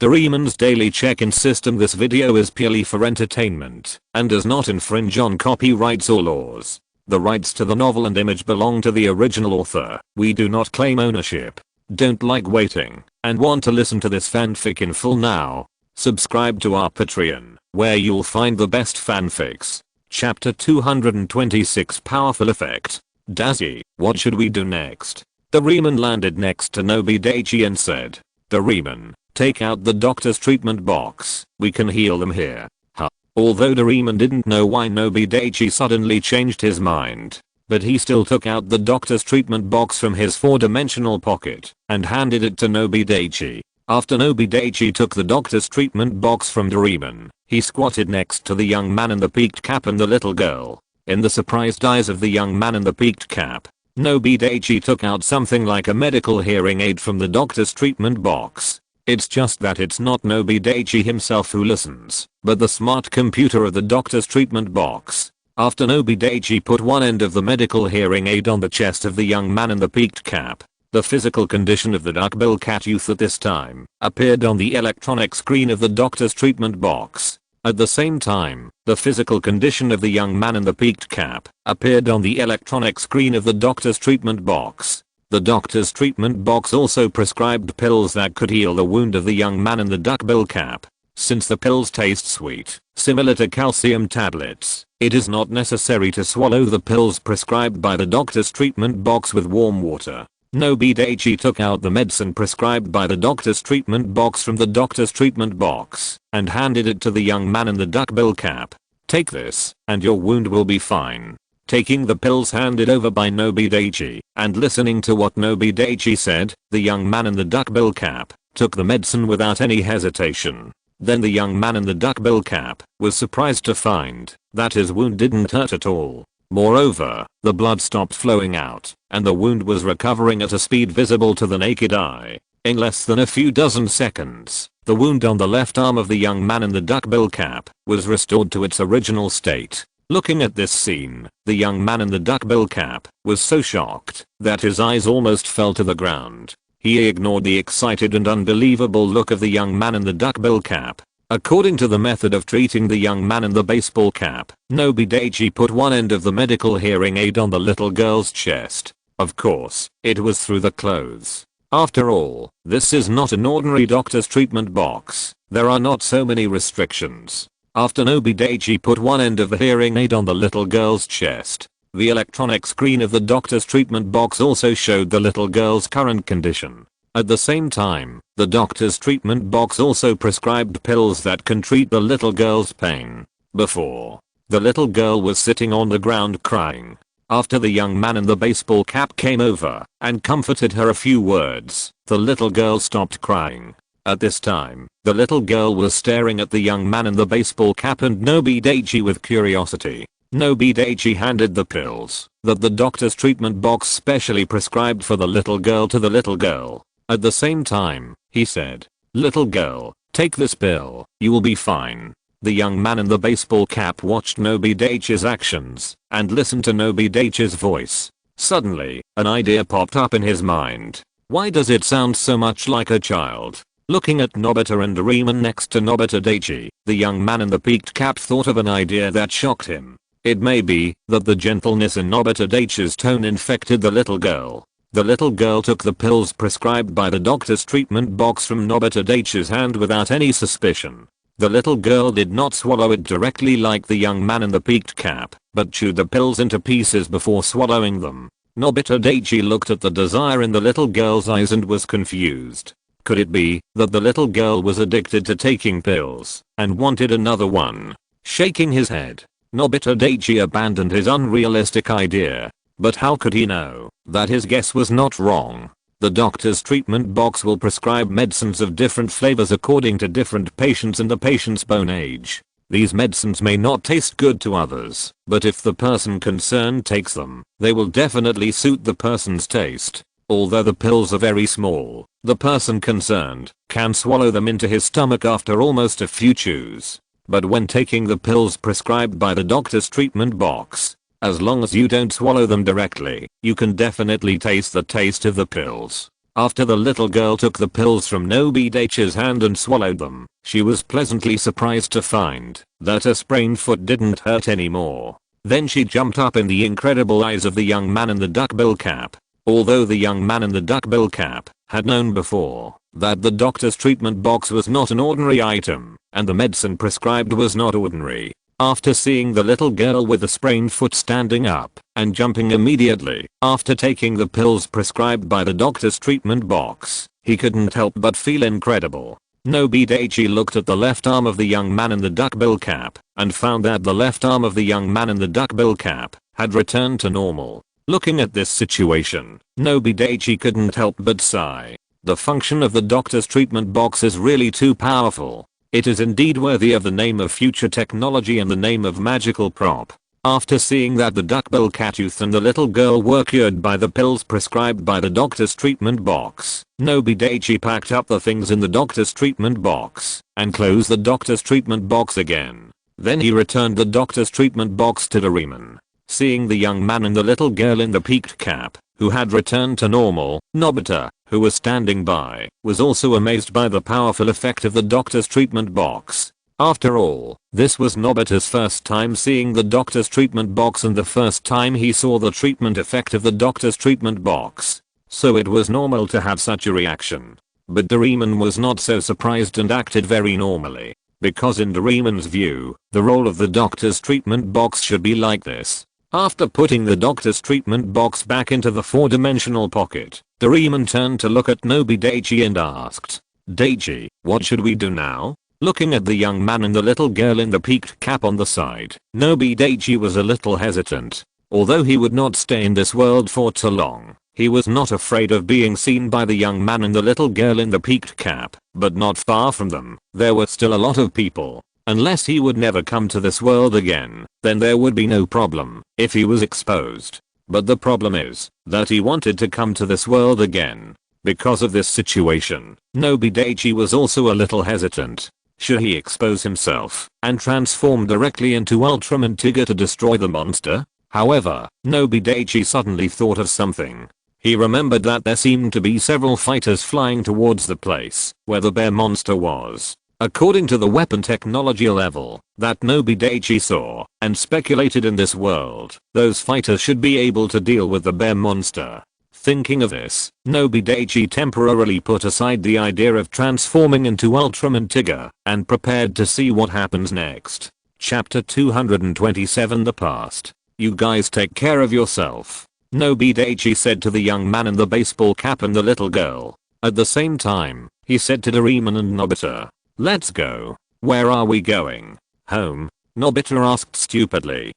Doraemon's daily check-in system. This video is purely for entertainment and does not infringe on copyrights or laws. The rights to the novel and image belong to the original author. We do not claim ownership. Don't like waiting and want to listen to this fanfic in full now? Subscribe to our Patreon, where you'll find the best fanfics. Chapter 226, Powerful Effect. Daichi, what should we do next? Doraemon landed next to Nobi Daichi and said, Doraemon, take out the doctor's treatment box. We can heal them here. Huh. Although Doraemon didn't know why Nobi Daichi suddenly changed his mind, but he still took out the doctor's treatment box from his 4-dimensional pocket and handed it to Nobi Daichi. After Nobi Daichi took the doctor's treatment box from Doraemon, he squatted next to the young man in the peaked cap and the little girl. In the surprised eyes of the young man in the peaked cap, Nobi Daichi took out something like a medical hearing aid from the doctor's treatment box. It's just that it's not Nobi Daichi himself who listens, but the smart computer of the doctor's treatment box. After Nobi Daichi put one end of the medical hearing aid on the chest of the young man in the peaked cap, the physical condition of the duckbill cat youth at this time appeared on the electronic screen of the doctor's treatment box. At the same time, the physical condition of the young man in the peaked cap appeared on the electronic screen of the doctor's treatment box. The doctor's treatment box also prescribed pills that could heal the wound of the young man in the duckbill cap. Since the pills taste sweet, similar to calcium tablets, it is not necessary to swallow the pills prescribed by the doctor's treatment box with warm water. Nobi Daichi took out the medicine prescribed by the doctor's treatment box from the doctor's treatment box and handed it to the young man in the duckbill cap. Take this, and your wound will be fine. Taking the pills handed over by Nobi Daichi and listening to what Nobi Daichi said, the young man in the duckbill cap took the medicine without any hesitation. Then the young man in the duckbill cap was surprised to find that his wound didn't hurt at all. Moreover, the blood stopped flowing out, and the wound was recovering at a speed visible to the naked eye. In less than a few dozen seconds, the wound on the left arm of the young man in the duckbill cap was restored to its original state. Looking at this scene, the young man in the duckbill cap was so shocked that his eyes almost fell to the ground. He ignored the excited and unbelievable look of the young man in the duckbill cap. According to the method of treating the young man in the baseball cap, Nobi Daichi put one end of the medical hearing aid on the little girl's chest. Of course, it was through the clothes. After all, this is not an ordinary doctor's treatment box. There are not so many restrictions. After Nobi Daichi put one end of the hearing aid on the little girl's chest, the electronic screen of the doctor's treatment box also showed the little girl's current condition. At the same time, the doctor's treatment box also prescribed pills that can treat the little girl's pain. Before, the little girl was sitting on the ground crying. After the young man in the baseball cap came over and comforted her a few words, the little girl stopped crying. At this time, the little girl was staring at the young man in the baseball cap and Nobi Daichi with curiosity. Nobi Daichi handed the pills that the doctor's treatment box specially prescribed for the little girl to the little girl. At the same time, he said, "Little girl, take this pill, you will be fine." The young man in the baseball cap watched Nobi Daichi's actions and listened to Nobi Daichi's voice. Suddenly, an idea popped up in his mind. Why does it sound so much like a child? Looking at Nobita and Doraemon next to Nobita Daichi, the young man in the peaked cap thought of an idea that shocked him. It may be that the gentleness in Nobita Daichi's tone infected the little girl. The little girl took the pills prescribed by the doctor's treatment box from Nobita Daichi's hand without any suspicion. The little girl did not swallow it directly like the young man in the peaked cap, but chewed the pills into pieces before swallowing them. Nobita Daichi looked at the desire in the little girl's eyes and was confused. Could it be that the little girl was addicted to taking pills and wanted another one? Shaking his head, Nobita Daichi abandoned his unrealistic idea. But how could he know that his guess was not wrong? The doctor's treatment box will prescribe medicines of different flavors according to different patients and the patient's bone age. These medicines may not taste good to others, but if the person concerned takes them, they will definitely suit the person's taste. Although the pills are very small, the person concerned can swallow them into his stomach after almost a few chews. But when taking the pills prescribed by the doctor's treatment box, as long as you don't swallow them directly, you can definitely taste the taste of the pills. After the little girl took the pills from Nobi Daichi's hand and swallowed them, she was pleasantly surprised to find that her sprained foot didn't hurt anymore. Then she jumped up in the incredible eyes of the young man in the duckbill cap. Although the young man in the duckbill cap had known before that the doctor's treatment box was not an ordinary item and the medicine prescribed was not ordinary. After seeing the little girl with the sprained foot standing up and jumping immediately after taking the pills prescribed by the doctor's treatment box, he couldn't help but feel incredible. Nobi Daichi looked at the left arm of the young man in the duckbill cap and found that the left arm of the young man in the duckbill cap had returned to normal. Looking at this situation, Nobi Daichi couldn't help but sigh. The function of the doctor's treatment box is really too powerful. It is indeed worthy of the name of future technology and the name of magical prop. After seeing that the duckbill cattooth and the little girl were cured by the pills prescribed by the doctor's treatment box, Nobi Daichi packed up the things in the doctor's treatment box and closed the doctor's treatment box again. Then he returned the doctor's treatment box to Doraemon. Seeing the young man and the little girl in the peaked cap, who had returned to normal, Nobita, who was standing by, was also amazed by the powerful effect of the doctor's treatment box. After all, this was Nobita's first time seeing the doctor's treatment box and the first time he saw the treatment effect of the doctor's treatment box. So it was normal to have such a reaction. But Doraemon was not so surprised and acted very normally. Because in Doraemon's view, the role of the doctor's treatment box should be like this. After putting the doctor's treatment box back into the 4-dimensional pocket, Doraemon turned to look at Nobi Daichi and asked, "Daichi, what should we do now?" Looking at the young man and the little girl in the peaked cap on the side, Nobi Daichi was a little hesitant. Although he would not stay in this world for too long, he was not afraid of being seen by the young man and the little girl in the peaked cap, but not far from them, there were still a lot of people. Unless he would never come to this world again, then there would be no problem if he was exposed. But the problem is that he wanted to come to this world again. Because of this situation, Nobi Daichi was also a little hesitant. Should he expose himself and transform directly into Ultraman Tiga to destroy the monster? However, Nobi Daichi suddenly thought of something. He remembered that there seemed to be several fighters flying towards the place where the bear monster was. According to the weapon technology level that Nobi Daichi saw and speculated in this world, those fighters should be able to deal with the bear monster. Thinking of this, Nobi Daichi temporarily put aside the idea of transforming into Ultraman Tiga and prepared to see what happens next. Chapter 227 The Past. "You guys take care of yourself," Nobi Daichi said to the young man in the baseball cap and the little girl. At the same time, he said to Doraemon and Nobita, "Let's go." "Where are we going?" "Home," Nobita asked stupidly.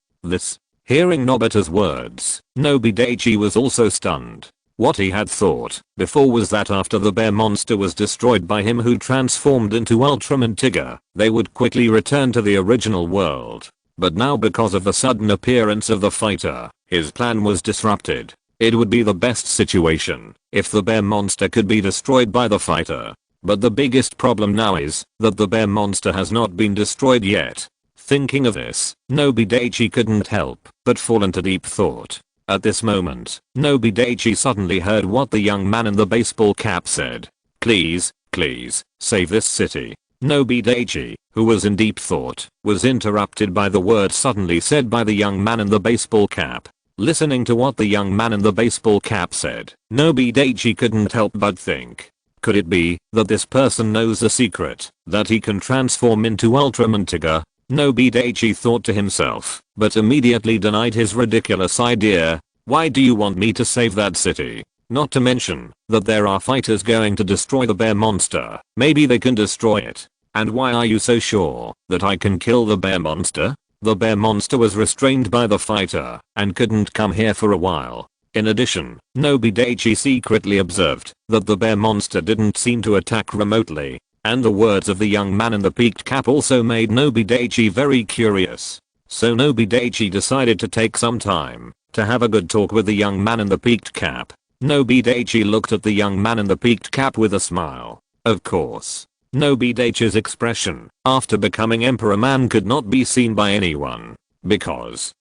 Hearing Nobita's words, Nobi Daichi was also stunned. What he had thought before was that after the bear monster was destroyed by him who transformed into Ultraman Tiga, they would quickly return to the original world. But now because of the sudden appearance of the fighter, his plan was disrupted. It would be the best situation if the bear monster could be destroyed by the fighter. But the biggest problem now is that the bear monster has not been destroyed yet. Thinking of this, Nobi Daichi couldn't help but fall into deep thought. At this moment, Nobi Daichi suddenly heard what the young man in the baseball cap said. Please, save this city." Nobi Daichi, who was in deep thought, was interrupted by the words suddenly said by the young man in the baseball cap. Listening to what the young man in the baseball cap said, Nobi Daichi couldn't help but think. Could it be that this person knows a secret that he can transform into Ultraman Tiga? Nobi Daichi thought to himself, but immediately denied his ridiculous idea. "Why do you want me to save that city? Not to mention that there are fighters going to destroy the bear monster. Maybe they can destroy it. And why are you so sure that I can kill the bear monster?" The bear monster was restrained by the fighter and couldn't come here for a while. In addition, Nobi Daichi secretly observed that the bear monster didn't seem to attack remotely. And the words of the young man in the peaked cap also made Nobi Daichi very curious. So Nobi Daichi decided to take some time to have a good talk with the young man in the peaked cap. Nobi Daichi looked at the young man in the peaked cap with a smile. Of course, Nobi Daichi's expression after becoming Emperor Man could not be seen by anyone. Because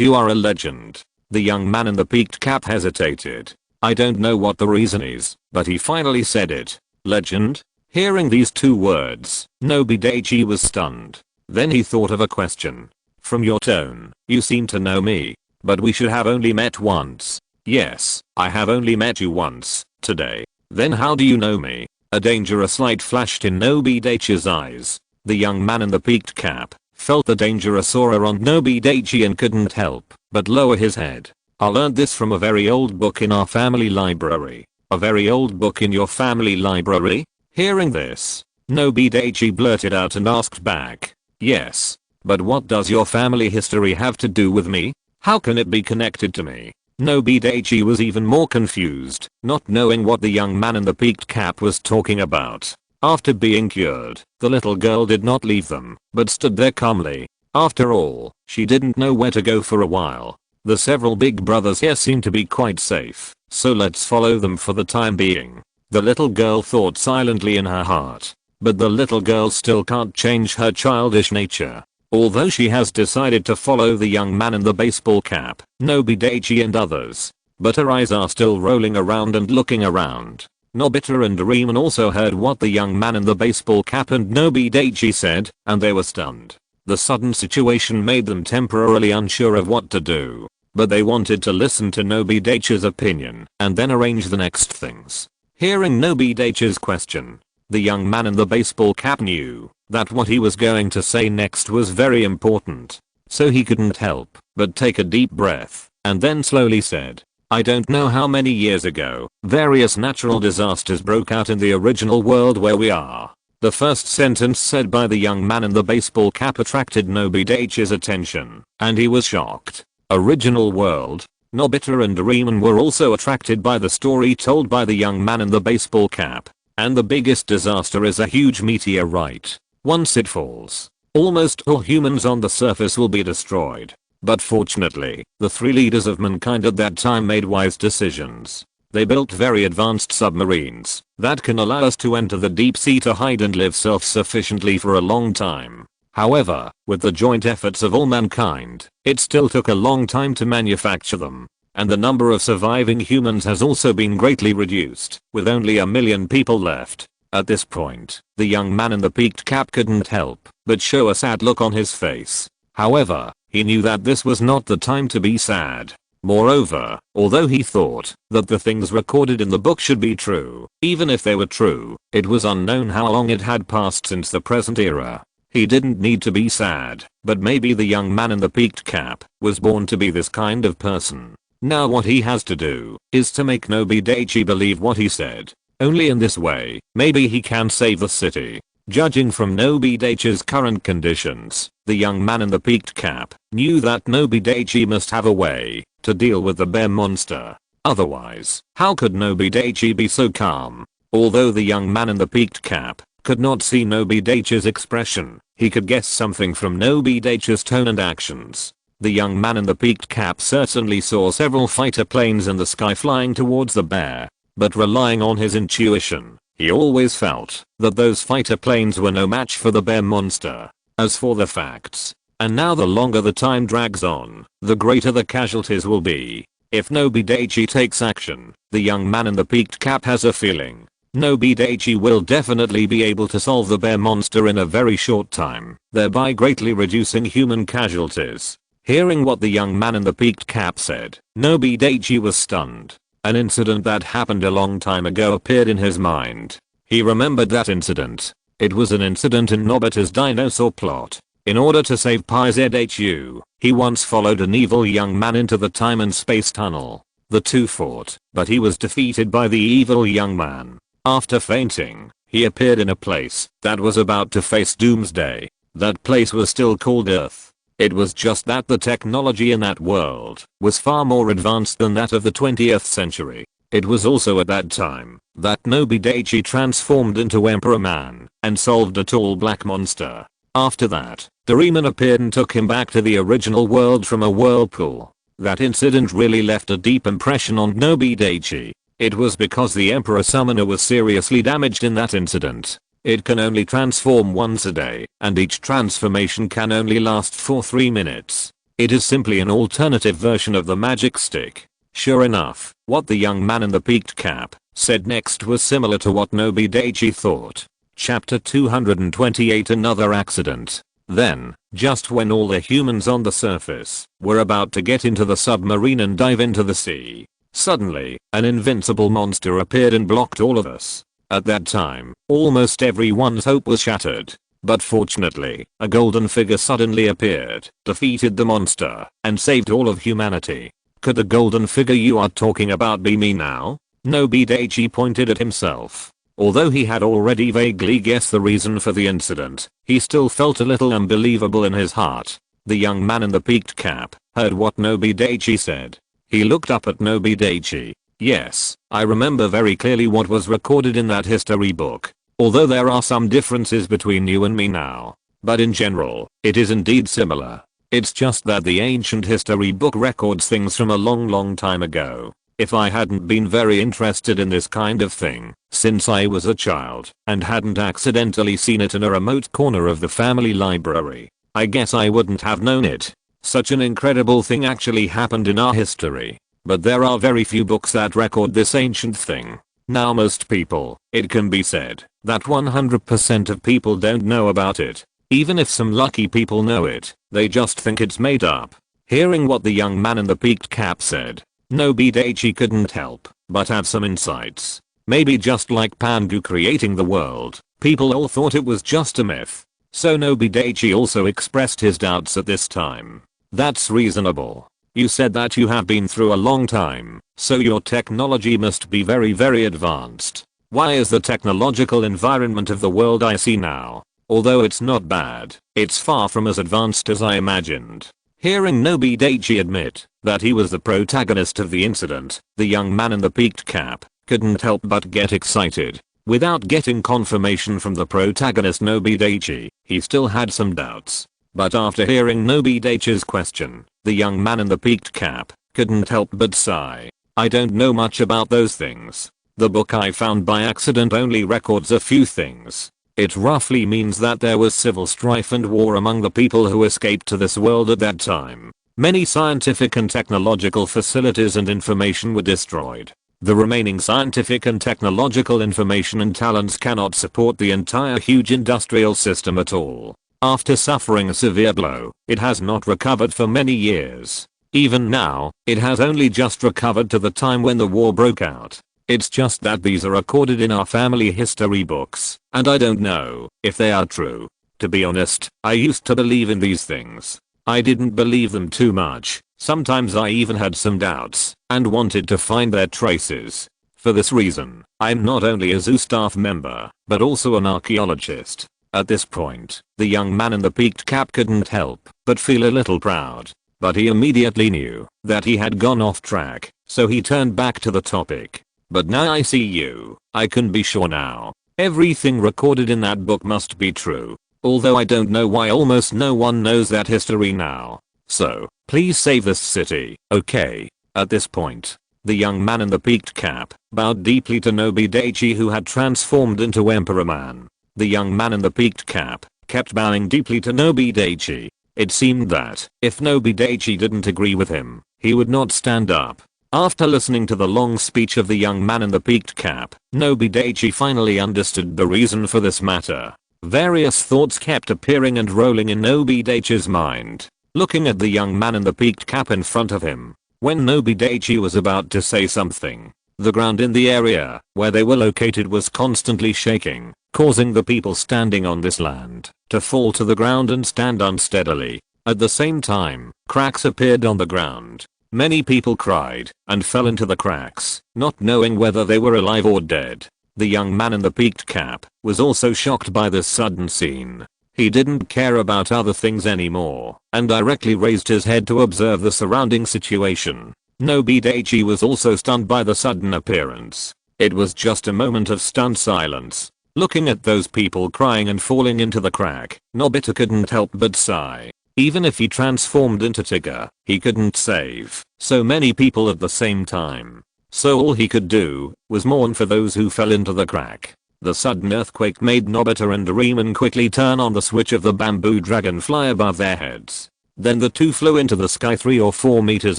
you are a legend. The young man in the peaked cap hesitated. I don't know what the reason is, but he finally said it. Legend? Hearing these two words, Nobi Daichi was stunned. Then he thought of a question. From your tone, you seem to know me. But we should have only met once. Yes, I have only met you once, today. Then how do you know me? A dangerous light flashed in Nobi Daichi's eyes. The young man in the peaked cap felt the dangerous aura on Nobi Daichi and couldn't help but lower his head. I learned this from a very old book in our family library. A very old book in your family library? Hearing this, Nobi Daichi blurted out and asked back. Yes. But what does your family history have to do with me? How can it be connected to me? Nobi Daichi was even more confused, not knowing what the young man in the peaked cap was talking about. After being cured, the little girl did not leave them, but stood there calmly. After all, she didn't know where to go for a while. The several big brothers here seem to be quite safe, so let's follow them for the time being. The little girl thought silently in her heart. But the little girl still can't change her childish nature. Although she has decided to follow the young man in the baseball cap, Nobi Daichi and others. But her eyes are still rolling around and looking around. Nobita and Doraemon also heard what the young man in the baseball cap and Nobi Daichi said, and they were stunned. The sudden situation made them temporarily unsure of what to do. But they wanted to listen to Nobi Daichi's opinion and then arrange the next things. Hearing Nobi Daichi's question, the young man in the baseball cap knew that what he was going to say next was very important. So he couldn't help but take a deep breath and then slowly said, I don't know how many years ago, various natural disasters broke out in the original world where we are. The first sentence said by the young man in the baseball cap attracted Nobi Daichi's attention, and he was shocked. Original world? Nobita and Doraemon were also attracted by the story told by the young man in the baseball cap. And the biggest disaster is a huge meteorite. Once it falls, almost all humans on the surface will be destroyed. But fortunately, the three leaders of mankind at that time made wise decisions. They built very advanced submarines that can allow us to enter the deep sea to hide and live self-sufficiently for a long time. However, with the joint efforts of all mankind, it still took a long time to manufacture them. And the number of surviving humans has also been greatly reduced, with only 1 million people left. At this point, the young man in the peaked cap couldn't help but show a sad look on his face. However, he knew that this was not the time to be sad. Moreover, although he thought that the things recorded in the book should be true, even if they were true, it was unknown how long it had passed since the present era. He didn't need to be sad, but maybe the young man in the peaked cap was born to be this kind of person. Now what he has to do is to make Nobi Daichi believe what he said. Only in this way, maybe he can save the city. Judging from Nobi Daichi's current conditions, the young man in the peaked cap knew that Nobi Daichi must have a way to deal with the bear monster. Otherwise, how could Nobi Daichi be so calm? Although the young man in the peaked cap could not see Nobi Daichi's expression, he could guess something from Nobi Daichi's tone and actions. The young man in the peaked cap certainly saw several fighter planes in the sky flying towards the bear, but relying on his intuition, he always felt that those fighter planes were no match for the bear monster. As for the facts, and now the longer the time drags on, the greater the casualties will be. If Nobi Daichi takes action, the young man in the peaked cap has a feeling Nobi Daichi will definitely be able to solve the bear monster in a very short time, thereby greatly reducing human casualties. Hearing what the young man in the peaked cap said, Nobi Daichi was stunned. An incident that happened a long time ago appeared in his mind. He remembered that incident. It was an incident in Nobita's dinosaur plot. In order to save PZHU, he once followed an evil young man into the time and space tunnel. The two fought, but he was defeated by the evil young man. After fainting, he appeared in a place that was about to face doomsday. That place was still called Earth. It was just that the technology in that world was far more advanced than that of the 20th century. It was also at that time that Nobi Daichi transformed into Emperor Man and solved a tall black monster. After that, Doraemon appeared and took him back to the original world from a whirlpool. That incident really left a deep impression on Nobi Daichi. It was because the Emperor Summoner was seriously damaged in that incident. It can only transform once a day, and each transformation can only last for 3 minutes. It is simply an alternative version of the magic stick. Sure enough, what the young man in the peaked cap said next was similar to what Nobi Daichi thought. Chapter 228 Another accident. Then, just when all the humans on the surface were about to get into the submarine and dive into the sea, suddenly, an invincible monster appeared and blocked all of us. At that time, almost everyone's hope was shattered. But fortunately, a golden figure suddenly appeared, defeated the monster, and saved all of humanity. Could the golden figure you are talking about be me now? Nobi Daichi pointed at himself. Although he had already vaguely guessed the reason for the incident, he still felt a little unbelievable in his heart. The young man in the peaked cap heard what Nobi Daichi said. He looked up at Nobi Daichi. Yes, I remember very clearly what was recorded in that history book. Although there are some differences between you and me now. But in general, it is indeed similar. It's just that the ancient history book records things from a long time ago. If I hadn't been very interested in this kind of thing since I was a child and hadn't accidentally seen it in a remote corner of the family library, I guess I wouldn't have known it. Such an incredible thing actually happened in our history. But there are very few books that record this ancient thing. Now most people, it can be said, that 100% of people don't know about it. Even if some lucky people know it, they just think it's made up. Hearing what the young man in the peaked cap said, Nobi Daichi couldn't help but have some insights. Maybe just like Pangu creating the world, people all thought it was just a myth. So Nobi Daichi also expressed his doubts at this time. That's reasonable. You said that you have been through a long time, so your technology must be very advanced. Why is the technological environment of the world I see now, although it's not bad, it's far from as advanced as I imagined? Hearing Nobi Daichi admit that he was the protagonist of the incident, the young man in the peaked cap couldn't help but get excited. Without getting confirmation from the protagonist Nobi Daichi, he still had some doubts. But after hearing Nobi Daichi's question, the young man in the peaked cap couldn't help but sigh. I don't know much about those things. The book I found by accident only records a few things. It roughly means that there was civil strife and war among the people who escaped to this world at that time. Many scientific and technological facilities and information were destroyed. The remaining scientific and technological information and talents cannot support the entire huge industrial system at all. After suffering a severe blow, it has not recovered for many years. Even now, it has only just recovered to the time when the war broke out. It's just that these are recorded in our family history books, and I don't know if they are true. To be honest, I used to believe in these things. I didn't believe them too much. Sometimes I even had some doubts and wanted to find their traces. For this reason, I'm not only a zoo staff member, but also an archaeologist. At this point, the young man in the peaked cap couldn't help but feel a little proud. But he immediately knew that he had gone off track, so he turned back to the topic. But now I see you, I can be sure now. Everything recorded in that book must be true. Although I don't know why almost no one knows that history now. So, please save this city, okay? At this point, the young man in the peaked cap bowed deeply to Nobi Daichi, who had transformed into Emperor Man. The young man in the peaked cap kept bowing deeply to Nobi Daichi. It seemed that, if Nobi Daichi didn't agree with him, he would not stand up. After listening to the long speech of the young man in the peaked cap, Nobi Daichi finally understood the reason for this matter. Various thoughts kept appearing and rolling in Nobi Daichi's mind. Looking at the young man in the peaked cap in front of him, when Nobi Daichi was about to say something, the ground in the area where they were located was constantly shaking, causing the people standing on this land to fall to the ground and stand unsteadily. At the same time, cracks appeared on the ground. Many people cried and fell into the cracks, not knowing whether they were alive or dead. The young man in the peaked cap was also shocked by this sudden scene. He didn't care about other things anymore and directly raised his head to observe the surrounding situation. Nobi Daichi was also stunned by the sudden appearance. It was just a moment of stunned silence. Looking at those people crying and falling into the crack, Nobita couldn't help but sigh. Even if he transformed into Tigger, he couldn't save so many people at the same time. So all he could do was mourn for those who fell into the crack. The sudden earthquake made Nobita and Doraemon quickly turn on the switch of the bamboo dragonfly above their heads. Then the two flew into the sky 3 or 4 meters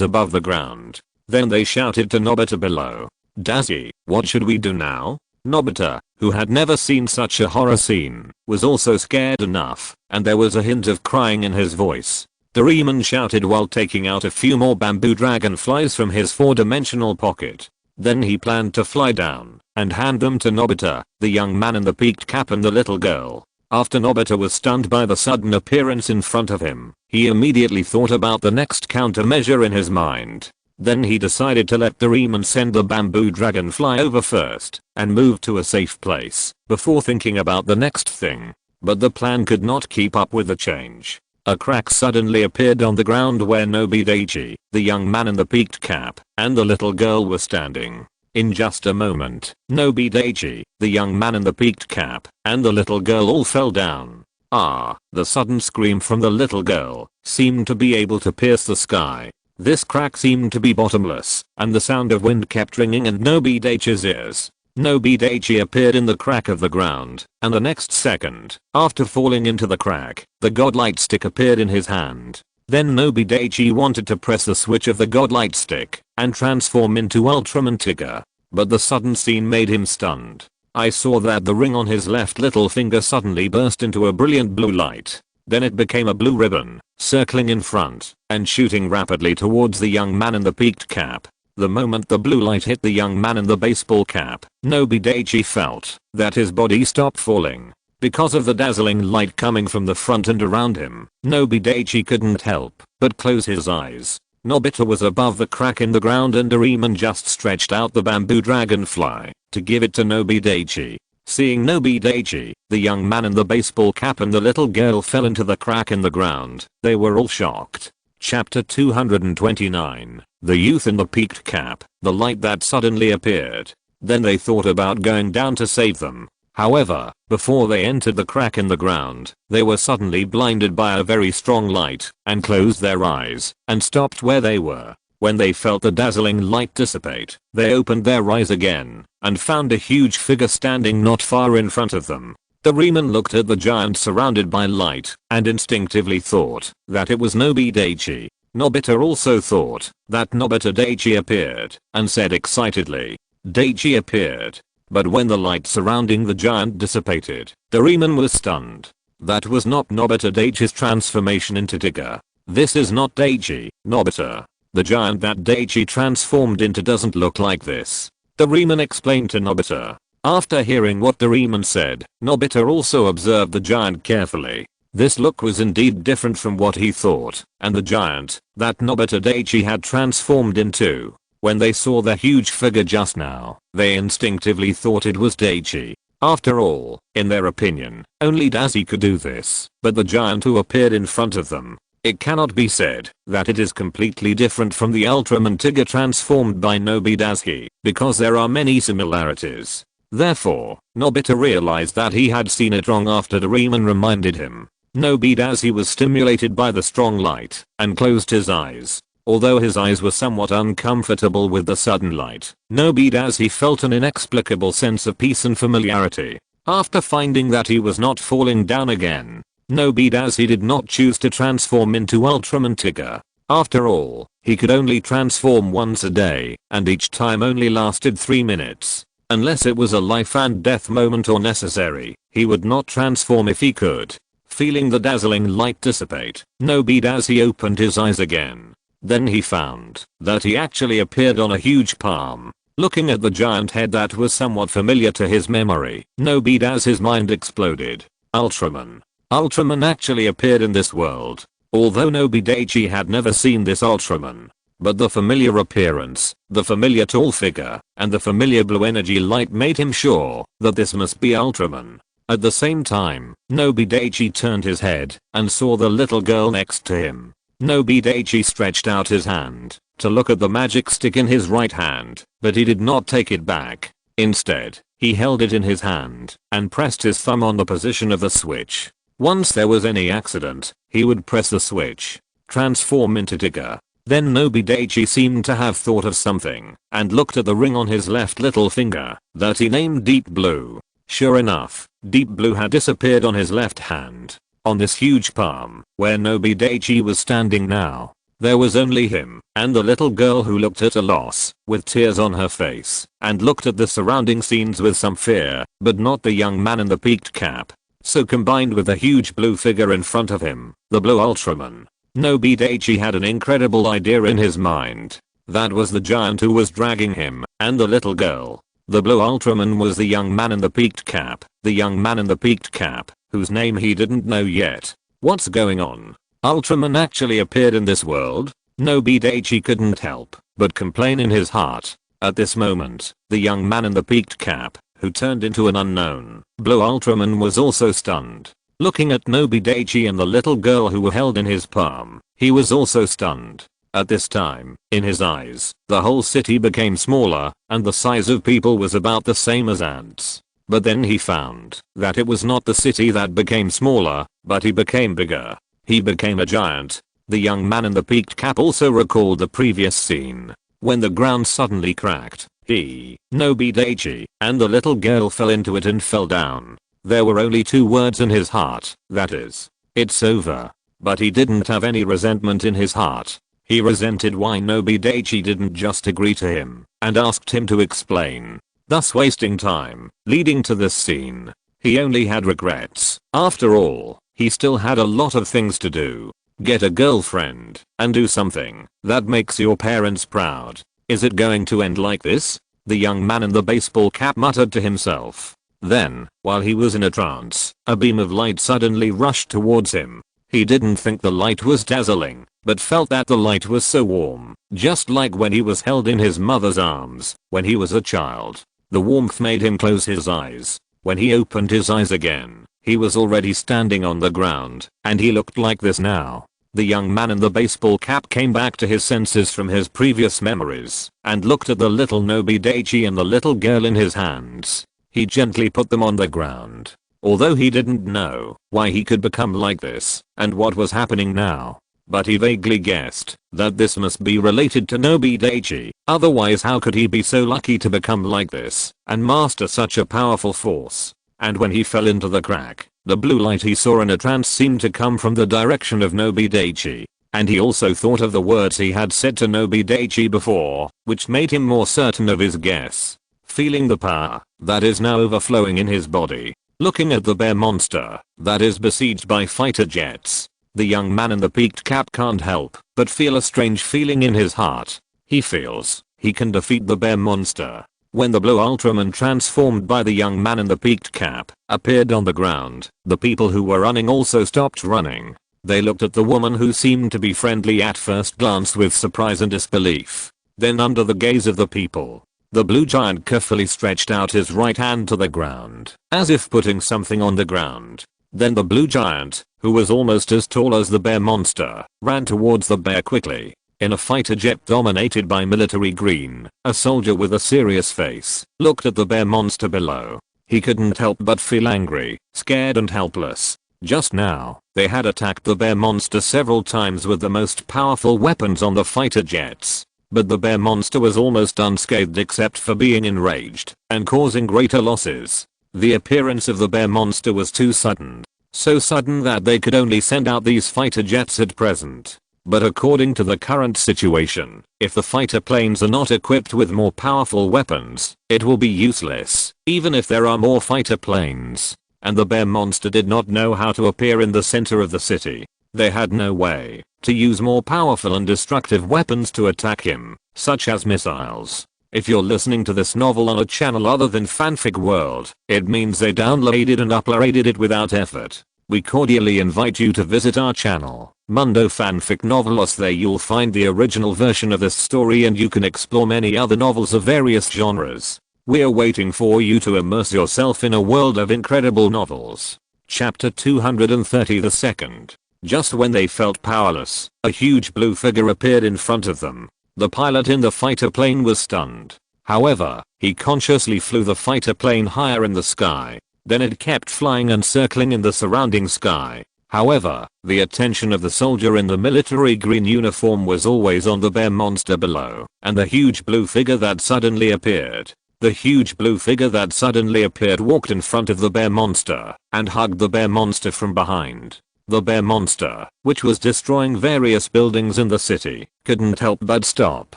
above the ground. Then they shouted to Nobita below. "Dazzy, what should we do now?" Nobita, who had never seen such a horror scene, was also scared enough, and there was a hint of crying in his voice. Doraemon shouted while taking out a few more bamboo dragonflies from his 4-dimensional pocket. Then he planned to fly down and hand them to Nobita, the young man in the peaked cap and the little girl. After Nobita was stunned by the sudden appearance in front of him, he immediately thought about the next countermeasure in his mind. Then he decided to let Doraemon send the bamboo dragonfly over first and move to a safe place before thinking about the next thing. But the plan could not keep up with the change. A crack suddenly appeared on the ground where Nobi Daichi, the young man in the peaked cap, and the little girl were standing. In just a moment, Nobi Daichi, the young man in the peaked cap, and the little girl all fell down. The sudden scream from the little girl seemed to be able to pierce the sky. This crack seemed to be bottomless, and the sound of wind kept ringing in Nobi Daichi's ears. Nobi Daichi appeared in the crack of the ground, and the next second, after falling into the crack, the godlight stick appeared in his hand. Then Nobi Daichi wanted to press the switch of the godlight stick and transform into Ultraman Tigger, but the sudden scene made him stunned. I saw that the ring on his left little finger suddenly burst into a brilliant blue light. Then it became a blue ribbon, circling in front and shooting rapidly towards the young man in the peaked cap. The moment the blue light hit the young man in the baseball cap, Nobi Daichi felt that his body stopped falling. Because of the dazzling light coming from the front and around him, Nobi Daichi couldn't help but close his eyes. Nobita was above the crack in the ground and Doraemon just stretched out the bamboo dragonfly to give it to Nobi Daichi. Seeing Nobi Daichi, the young man in the baseball cap and the little girl fell into the crack in the ground, they were all shocked. Chapter 229. The youth in the peaked cap, the light that suddenly appeared. Then they thought about going down to save them. However, before they entered the crack in the ground, they were suddenly blinded by a very strong light and closed their eyes and stopped where they were. When they felt the dazzling light dissipate, they opened their eyes again and found a huge figure standing not far in front of them. Doraemon looked at the giant surrounded by light and instinctively thought that it was Nobi Daichi. Nobita also thought that Nobita Daichi appeared and said excitedly, "Daichi appeared." But when the light surrounding the giant dissipated, Doraemon was stunned. That was not Nobita Daichi's transformation into Tigger. This is not Daichi, Nobita. The giant that Daichi transformed into doesn't look like this. Doraemon explained to Nobita. After hearing what Doraemon said, Nobita also observed the giant carefully. This look was indeed different from what he thought, and the giant that Nobita Daichi had transformed into. When they saw the huge figure just now, they instinctively thought it was Daichi. After all, in their opinion, only Dazzy could do this, but the giant who appeared in front of them. It cannot be said that it is completely different from the Ultraman Tigger transformed by Nobi Daichi, because there are many similarities. Therefore, Nobita realized that he had seen it wrong after Doraemon reminded him. Nobi Daichi was stimulated by the strong light and closed his eyes. Although his eyes were somewhat uncomfortable with the sudden light, Nobi Daichi felt an inexplicable sense of peace and familiarity. After finding that he was not falling down again, Nobi Daichi did not choose to transform into Ultraman Tigger. After all, he could only transform once a day, and each time only lasted 3 minutes. Unless it was a life and death moment or necessary, he would not transform if he could. Feeling the dazzling light dissipate, Nobi Daichi opened his eyes again. Then he found that he actually appeared on a huge palm. Looking at the giant head that was somewhat familiar to his memory, Nobi Daichi's mind exploded. Ultraman. Ultraman actually appeared in this world. Although Nobi Daichi had never seen this Ultraman. But the familiar appearance, the familiar tall figure, and the familiar blue energy light made him sure that this must be Ultraman. At the same time, Nobi Daichi turned his head and saw the little girl next to him. Nobi Daichi stretched out his hand to look at the magic stick in his right hand, but he did not take it back. Instead, he held it in his hand and pressed his thumb on the position of the switch. Once there was any accident, he would press the switch, transform into Tigger. Then Nobi Daichi seemed to have thought of something and looked at the ring on his left little finger that he named Deep Blue. Sure enough, Deep Blue had disappeared on his left hand, on this huge palm where Nobi Daichi was standing now. There was only him and the little girl, who looked at a loss with tears on her face and looked at the surrounding scenes with some fear, but not the young man in the peaked cap. So combined with the huge blue figure in front of him, the blue Ultraman, Nobi Daichi had an incredible idea in his mind. That was the giant who was dragging him and the little girl. The blue Ultraman was the young man in the peaked cap, the young man in the peaked cap, whose name he didn't know yet. What's going on? Ultraman actually appeared in this world? Nobi Daichi couldn't help but complain in his heart. At this moment, the young man in the peaked cap, who turned into an unknown blue Ultraman, was also stunned. Looking at Nobi Daichi and the little girl who were held in his palm, he was also stunned. At this time, in his eyes, the whole city became smaller, and the size of people was about the same as ants. But then he found that it was not the city that became smaller, but he became bigger. He became a giant. The young man in the peaked cap also recalled the previous scene, when the ground suddenly cracked. He, Nobi Daichi, and the little girl fell into it and fell down. There were only 2 words in his heart, that is, it's over. But he didn't have any resentment in his heart. He resented why Nobi Daichi didn't just agree to him and asked him to explain, thus wasting time, leading to this scene. He only had regrets. After all, he still had a lot of things to do. Get a girlfriend and do something that makes your parents proud. Is it going to end like this? The young man in the baseball cap muttered to himself. Then, while he was in a trance, a beam of light suddenly rushed towards him. He didn't think the light was dazzling, but felt that the light was so warm, just like when he was held in his mother's arms when he was a child. The warmth made him close his eyes. When he opened his eyes again, he was already standing on the ground, and he looked like this now. The young man in the baseball cap came back to his senses from his previous memories and looked at the little Nobi Daichi and the little girl in his hands. He gently put them on the ground. Although he didn't know why he could become like this and what was happening now, but he vaguely guessed that this must be related to Nobi Daichi. Otherwise, how could he be so lucky to become like this and master such a powerful force? And when he fell into the crack, the blue light he saw in a trance seemed to come from the direction of Nobi Daichi. And he also thought of the words he had said to Nobi Daichi before, which made him more certain of his guess. Feeling the power that is now overflowing in his body, looking at the bear monster that is besieged by fighter jets, the young man in the peaked cap can't help but feel a strange feeling in his heart. He feels he can defeat the bear monster. When the blue Ultraman, transformed by the young man in the peaked cap, appeared on the ground, the people who were running also stopped running. They looked at the woman, who seemed to be friendly at first glance, with surprise and disbelief. Then, under the gaze of the people, the blue giant carefully stretched out his right hand to the ground, as if putting something on the ground. Then the blue giant, who was almost as tall as the bear monster, ran towards the bear quickly. In a fighter jet dominated by military green, a soldier with a serious face looked at the bear monster below. He couldn't help but feel angry, scared and helpless. Just now, they had attacked the bear monster several times with the most powerful weapons on the fighter jets. But the bear monster was almost unscathed except for being enraged and causing greater losses. The appearance of the bear monster was too sudden. So sudden that they could only send out these fighter jets at present. But according to the current situation, if the fighter planes are not equipped with more powerful weapons, it will be useless, even if there are more fighter planes. And the bear monster did not know how to appear in the center of the city. They had no way to use more powerful and destructive weapons to attack him, such as missiles. If you're listening to this novel on a channel other than Fanfic World, it means they downloaded and uploaded it without effort. We cordially invite you to visit our channel, Mundo Fanfic Novelos. There you'll find the original version of this story, and you can explore many other novels of various genres. We're waiting for you to immerse yourself in a world of incredible novels. Chapter 230. The second. Just when they felt powerless, a huge blue figure appeared in front of them. The pilot in the fighter plane was stunned. However, he consciously flew the fighter plane higher in the sky. Then it kept flying and circling in the surrounding sky. However, the attention of the soldier in the military green uniform was always on the bear monster below, and the huge blue figure that suddenly appeared. The huge blue figure that suddenly appeared walked in front of the bear monster and hugged the bear monster from behind. The bear monster, which was destroying various buildings in the city, couldn't help but stop,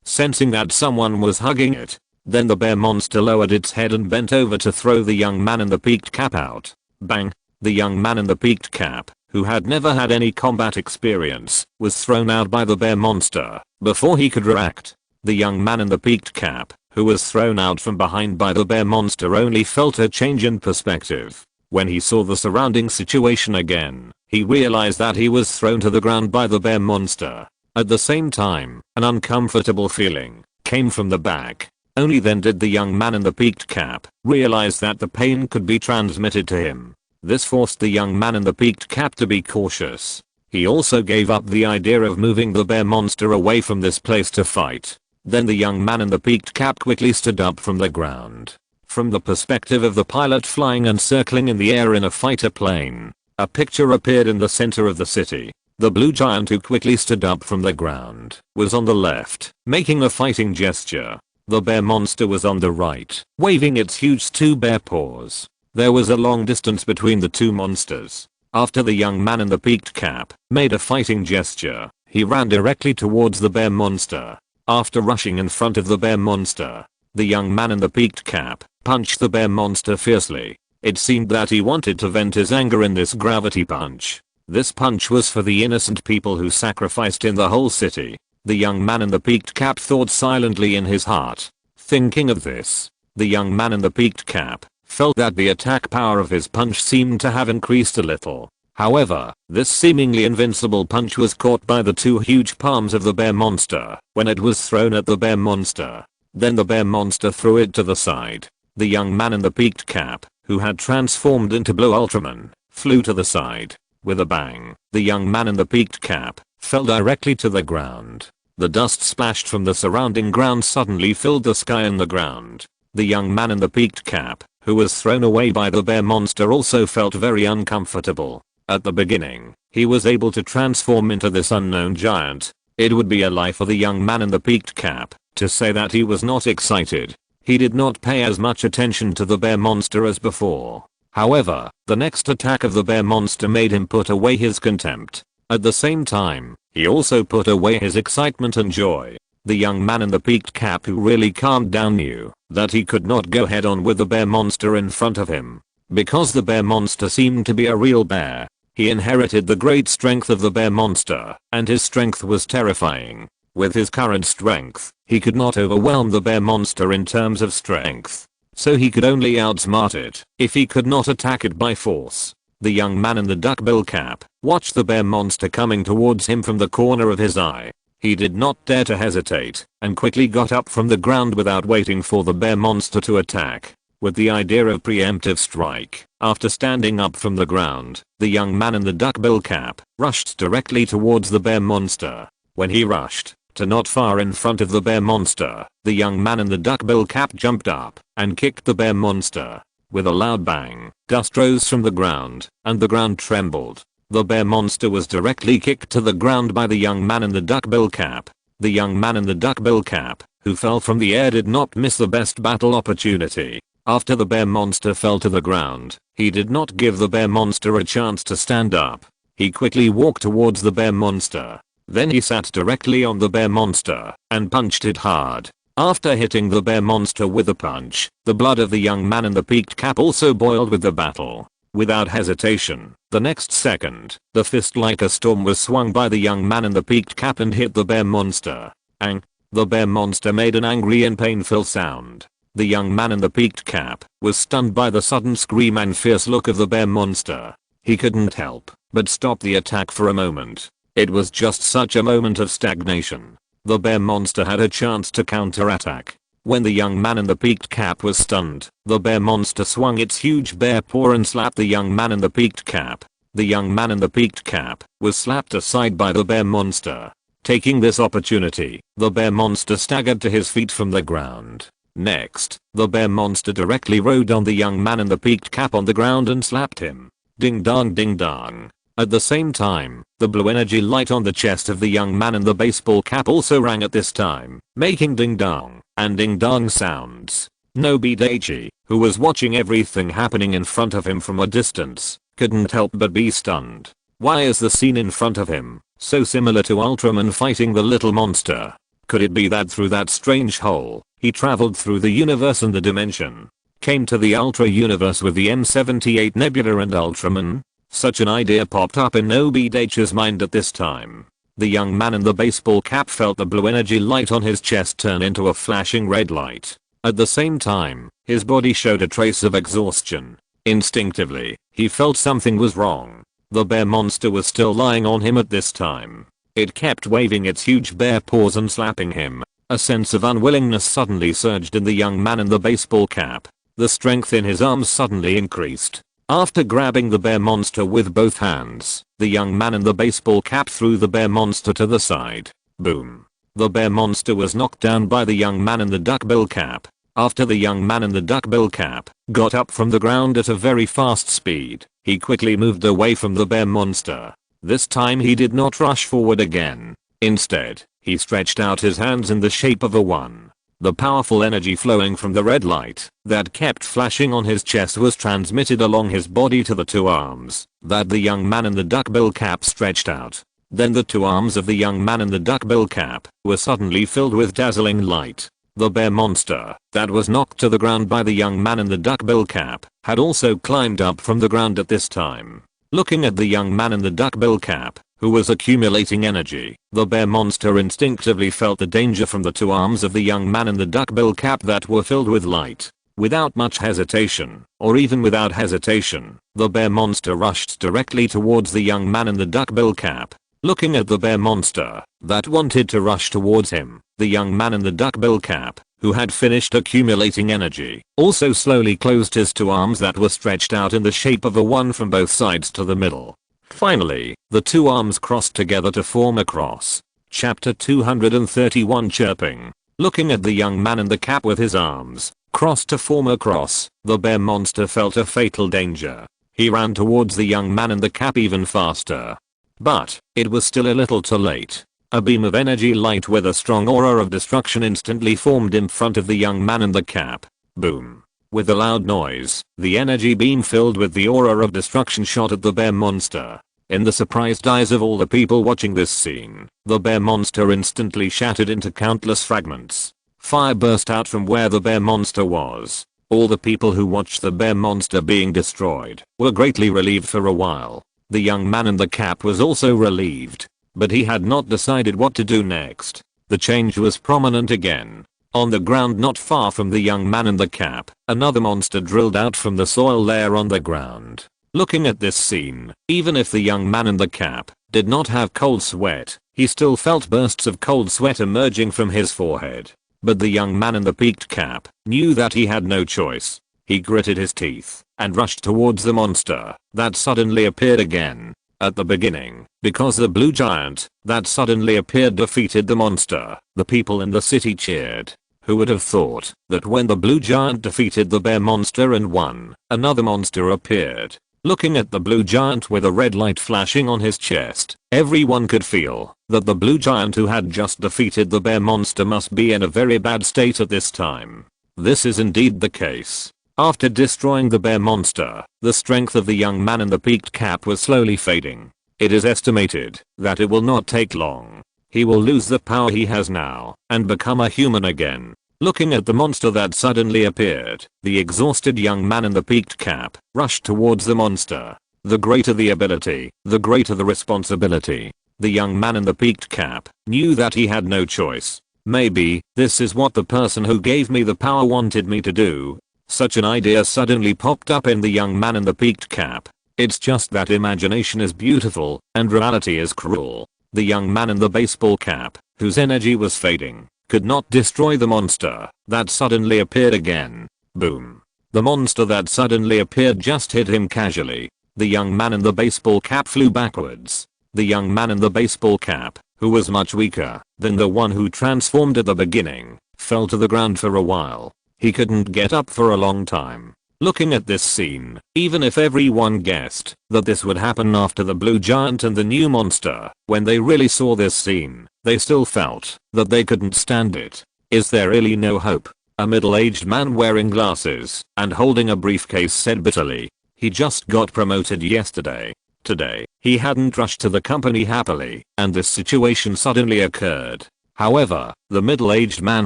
sensing that someone was hugging it. Then the bear monster lowered its head and bent over to throw the young man in the peaked cap out. Bang! The young man in the peaked cap, who had never had any combat experience, was thrown out by the bear monster. Before he could react, the young man in the peaked cap, who was thrown out from behind by the bear monster, only felt a change in perspective. When he saw the surrounding situation again, he realized that he was thrown to the ground by the bear monster. At the same time, an uncomfortable feeling came from the back. Only then did the young man in the peaked cap realize that the pain could be transmitted to him. This forced the young man in the peaked cap to be cautious. He also gave up the idea of moving the bear monster away from this place to fight. Then the young man in the peaked cap quickly stood up from the ground. From the perspective of the pilot flying and circling in the air in a fighter plane, a picture appeared in the center of the city. The blue giant, who quickly stood up from the ground, was on the left, making a fighting gesture. The bear monster was on the right, waving its huge two bear paws. There was a long distance between the two monsters. After the young man in the peaked cap made a fighting gesture, he ran directly towards the bear monster. After rushing in front of the bear monster, the young man in the peaked cap punched the bear monster fiercely. It seemed that he wanted to vent his anger in this gravity punch. This punch was for the innocent people who sacrificed in the whole city. The young man in the peaked cap thought silently in his heart. Thinking of this, the young man in the peaked cap felt that the attack power of his punch seemed to have increased a little. However, this seemingly invincible punch was caught by the two huge palms of the bear monster when it was thrown at the bear monster. Then the bear monster threw it to the side. The young man in the peaked cap, who had transformed into Blue Ultraman, flew to the side. With a bang, the young man in the peaked cap fell directly to the ground. The dust splashed from the surrounding ground suddenly filled the sky and the ground. The young man in the peaked cap, who was thrown away by the bear monster, also felt very uncomfortable. At the beginning, he was able to transform into this unknown giant. It would be a lie for the young man in the peaked cap to say that he was not excited. He did not pay as much attention to the bear monster as before. However, the next attack of the bear monster made him put away his contempt. At the same time, he also put away his excitement and joy. The young man in the peaked cap, who really calmed down, knew that he could not go head on with the bear monster in front of him. Because the bear monster seemed to be a real bear, he inherited the great strength of the bear monster, and his strength was terrifying. With his current strength, he could not overwhelm the bear monster in terms of strength. So he could only outsmart it if he could not attack it by force. The young man in the duckbill cap watched the bear monster coming towards him from the corner of his eye. He did not dare to hesitate and quickly got up from the ground without waiting for the bear monster to attack. With the idea of preemptive strike, after standing up from the ground, the young man in the duckbill cap rushed directly towards the bear monster. When he rushed to not far in front of the bear monster, the young man in the duckbill cap jumped up and kicked the bear monster. With a loud bang, dust rose from the ground, and the ground trembled. The bear monster was directly kicked to the ground by the young man in the duckbill cap. The young man in the duckbill cap, who fell from the air, did not miss the best battle opportunity. After the bear monster fell to the ground, he did not give the bear monster a chance to stand up. He quickly walked towards the bear monster. Then he sat directly on the bear monster and punched it hard. After hitting the bear monster with a punch, the blood of the young man in the peaked cap also boiled with the battle. Without hesitation, the next second, the fist like a storm was swung by the young man in the peaked cap and hit the bear monster. Ang! The bear monster made an angry and painful sound. The young man in the peaked cap was stunned by the sudden scream and fierce look of the bear monster. He couldn't help but stop the attack for a moment. It was just such a moment of stagnation. The bear monster had a chance to counterattack. When the young man in the peaked cap was stunned, the bear monster swung its huge bear paw and slapped the young man in the peaked cap. The young man in the peaked cap was slapped aside by the bear monster. Taking this opportunity, the bear monster staggered to his feet from the ground. Next, the bear monster directly rode on the young man in the peaked cap on the ground and slapped him. Ding dong ding dong. At the same time, the blue energy light on the chest of the young man in the baseball cap also rang at this time, making ding dong and ding dong sounds. Nobi Daichi, who was watching everything happening in front of him from a distance, couldn't help but be stunned. Why is the scene in front of him so similar to Ultraman fighting the little monster? Could it be that through that strange hole, he traveled through the universe and the dimension? Came to the Ultra universe with the M78 Nebula and Ultraman? Such an idea popped up in Nobi Daichi's mind at this time. The young man in the baseball cap felt the blue energy light on his chest turn into a flashing red light. At the same time, his body showed a trace of exhaustion. Instinctively, he felt something was wrong. The bear monster was still lying on him at this time. It kept waving its huge bare paws and slapping him. A sense of unwillingness suddenly surged in the young man in the baseball cap. The strength in his arms suddenly increased. After grabbing the bear monster with both hands, the young man in the baseball cap threw the bear monster to the side. Boom. The bear monster was knocked down by the young man in the duckbill cap. After the young man in the duckbill cap got up from the ground at a very fast speed, he quickly moved away from the bear monster. This time he did not rush forward again. Instead, he stretched out his hands in the shape of a 1. The powerful energy flowing from the red light that kept flashing on his chest was transmitted along his body to the 2 arms that the young man in the duckbill cap stretched out. Then the 2 arms of the young man in the duckbill cap were suddenly filled with dazzling light. The bear monster that was knocked to the ground by the young man in the duckbill cap had also climbed up from the ground at this time. Looking at the young man in the duckbill cap, who was accumulating energy, the bear monster instinctively felt the danger from the 2 arms of the young man in the duckbill cap that were filled with light. Without much hesitation, or even without hesitation, the bear monster rushed directly towards the young man in the duckbill cap. Looking at the bear monster that wanted to rush towards him, the young man in the duckbill cap, who had finished accumulating energy, also slowly closed his 2 arms that were stretched out in the shape of a 1 from both sides to the middle. Finally, the 2 arms crossed together to form a cross. Chapter 231 Chirping. Looking at the young man in the cap with his arms crossed to form a cross, the bear monster felt a fatal danger. He ran towards the young man in the cap even faster. But, it was still a little too late. A beam of energy light with a strong aura of destruction instantly formed in front of the young man in the cap. Boom. With a loud noise, the energy beam filled with the aura of destruction shot at the bear monster. In the surprised eyes of all the people watching this scene, the bear monster instantly shattered into countless fragments. Fire burst out from where the bear monster was. All the people who watched the bear monster being destroyed were greatly relieved for a while. The young man in the cap was also relieved. But he had not decided what to do next. The change was prominent again. On the ground not far from the young man in the cap, another monster drilled out from the soil layer on the ground. Looking at this scene, even if the young man in the cap did not have cold sweat, he still felt bursts of cold sweat emerging from his forehead. But the young man in the peaked cap knew that he had no choice. He gritted his teeth and rushed towards the monster that suddenly appeared again. At the beginning, because the blue giant that suddenly appeared defeated the monster, the people in the city cheered. Who would have thought that when the blue giant defeated the bear monster and won, another monster appeared? Looking at the blue giant with a red light flashing on his chest, everyone could feel that the blue giant who had just defeated the bear monster must be in a very bad state at this time. This is indeed the case. After destroying the bear monster, the strength of the young man in the peaked cap was slowly fading. It is estimated that it will not take long. He will lose the power he has now and become a human again. Looking at the monster that suddenly appeared, the exhausted young man in the peaked cap rushed towards the monster. The greater the ability, the greater the responsibility. The young man in the peaked cap knew that he had no choice. Maybe this is what the person who gave me the power wanted me to do. Such an idea suddenly popped up in the young man in the peaked cap. It's just that imagination is beautiful and reality is cruel. The young man in the baseball cap, whose energy was fading, could not destroy the monster that suddenly appeared again. Boom. The monster that suddenly appeared just hit him casually. The young man in the baseball cap flew backwards. The young man in the baseball cap, who was much weaker than the one who transformed at the beginning, fell to the ground for a while. He couldn't get up for a long time. Looking at this scene, even if everyone guessed that this would happen after the blue giant and the new monster, when they really saw this scene, they still felt that they couldn't stand it. Is there really no hope? A middle-aged man wearing glasses and holding a briefcase said bitterly. He just got promoted yesterday. Today, he hadn't rushed to the company happily, and this situation suddenly occurred. However, the middle-aged man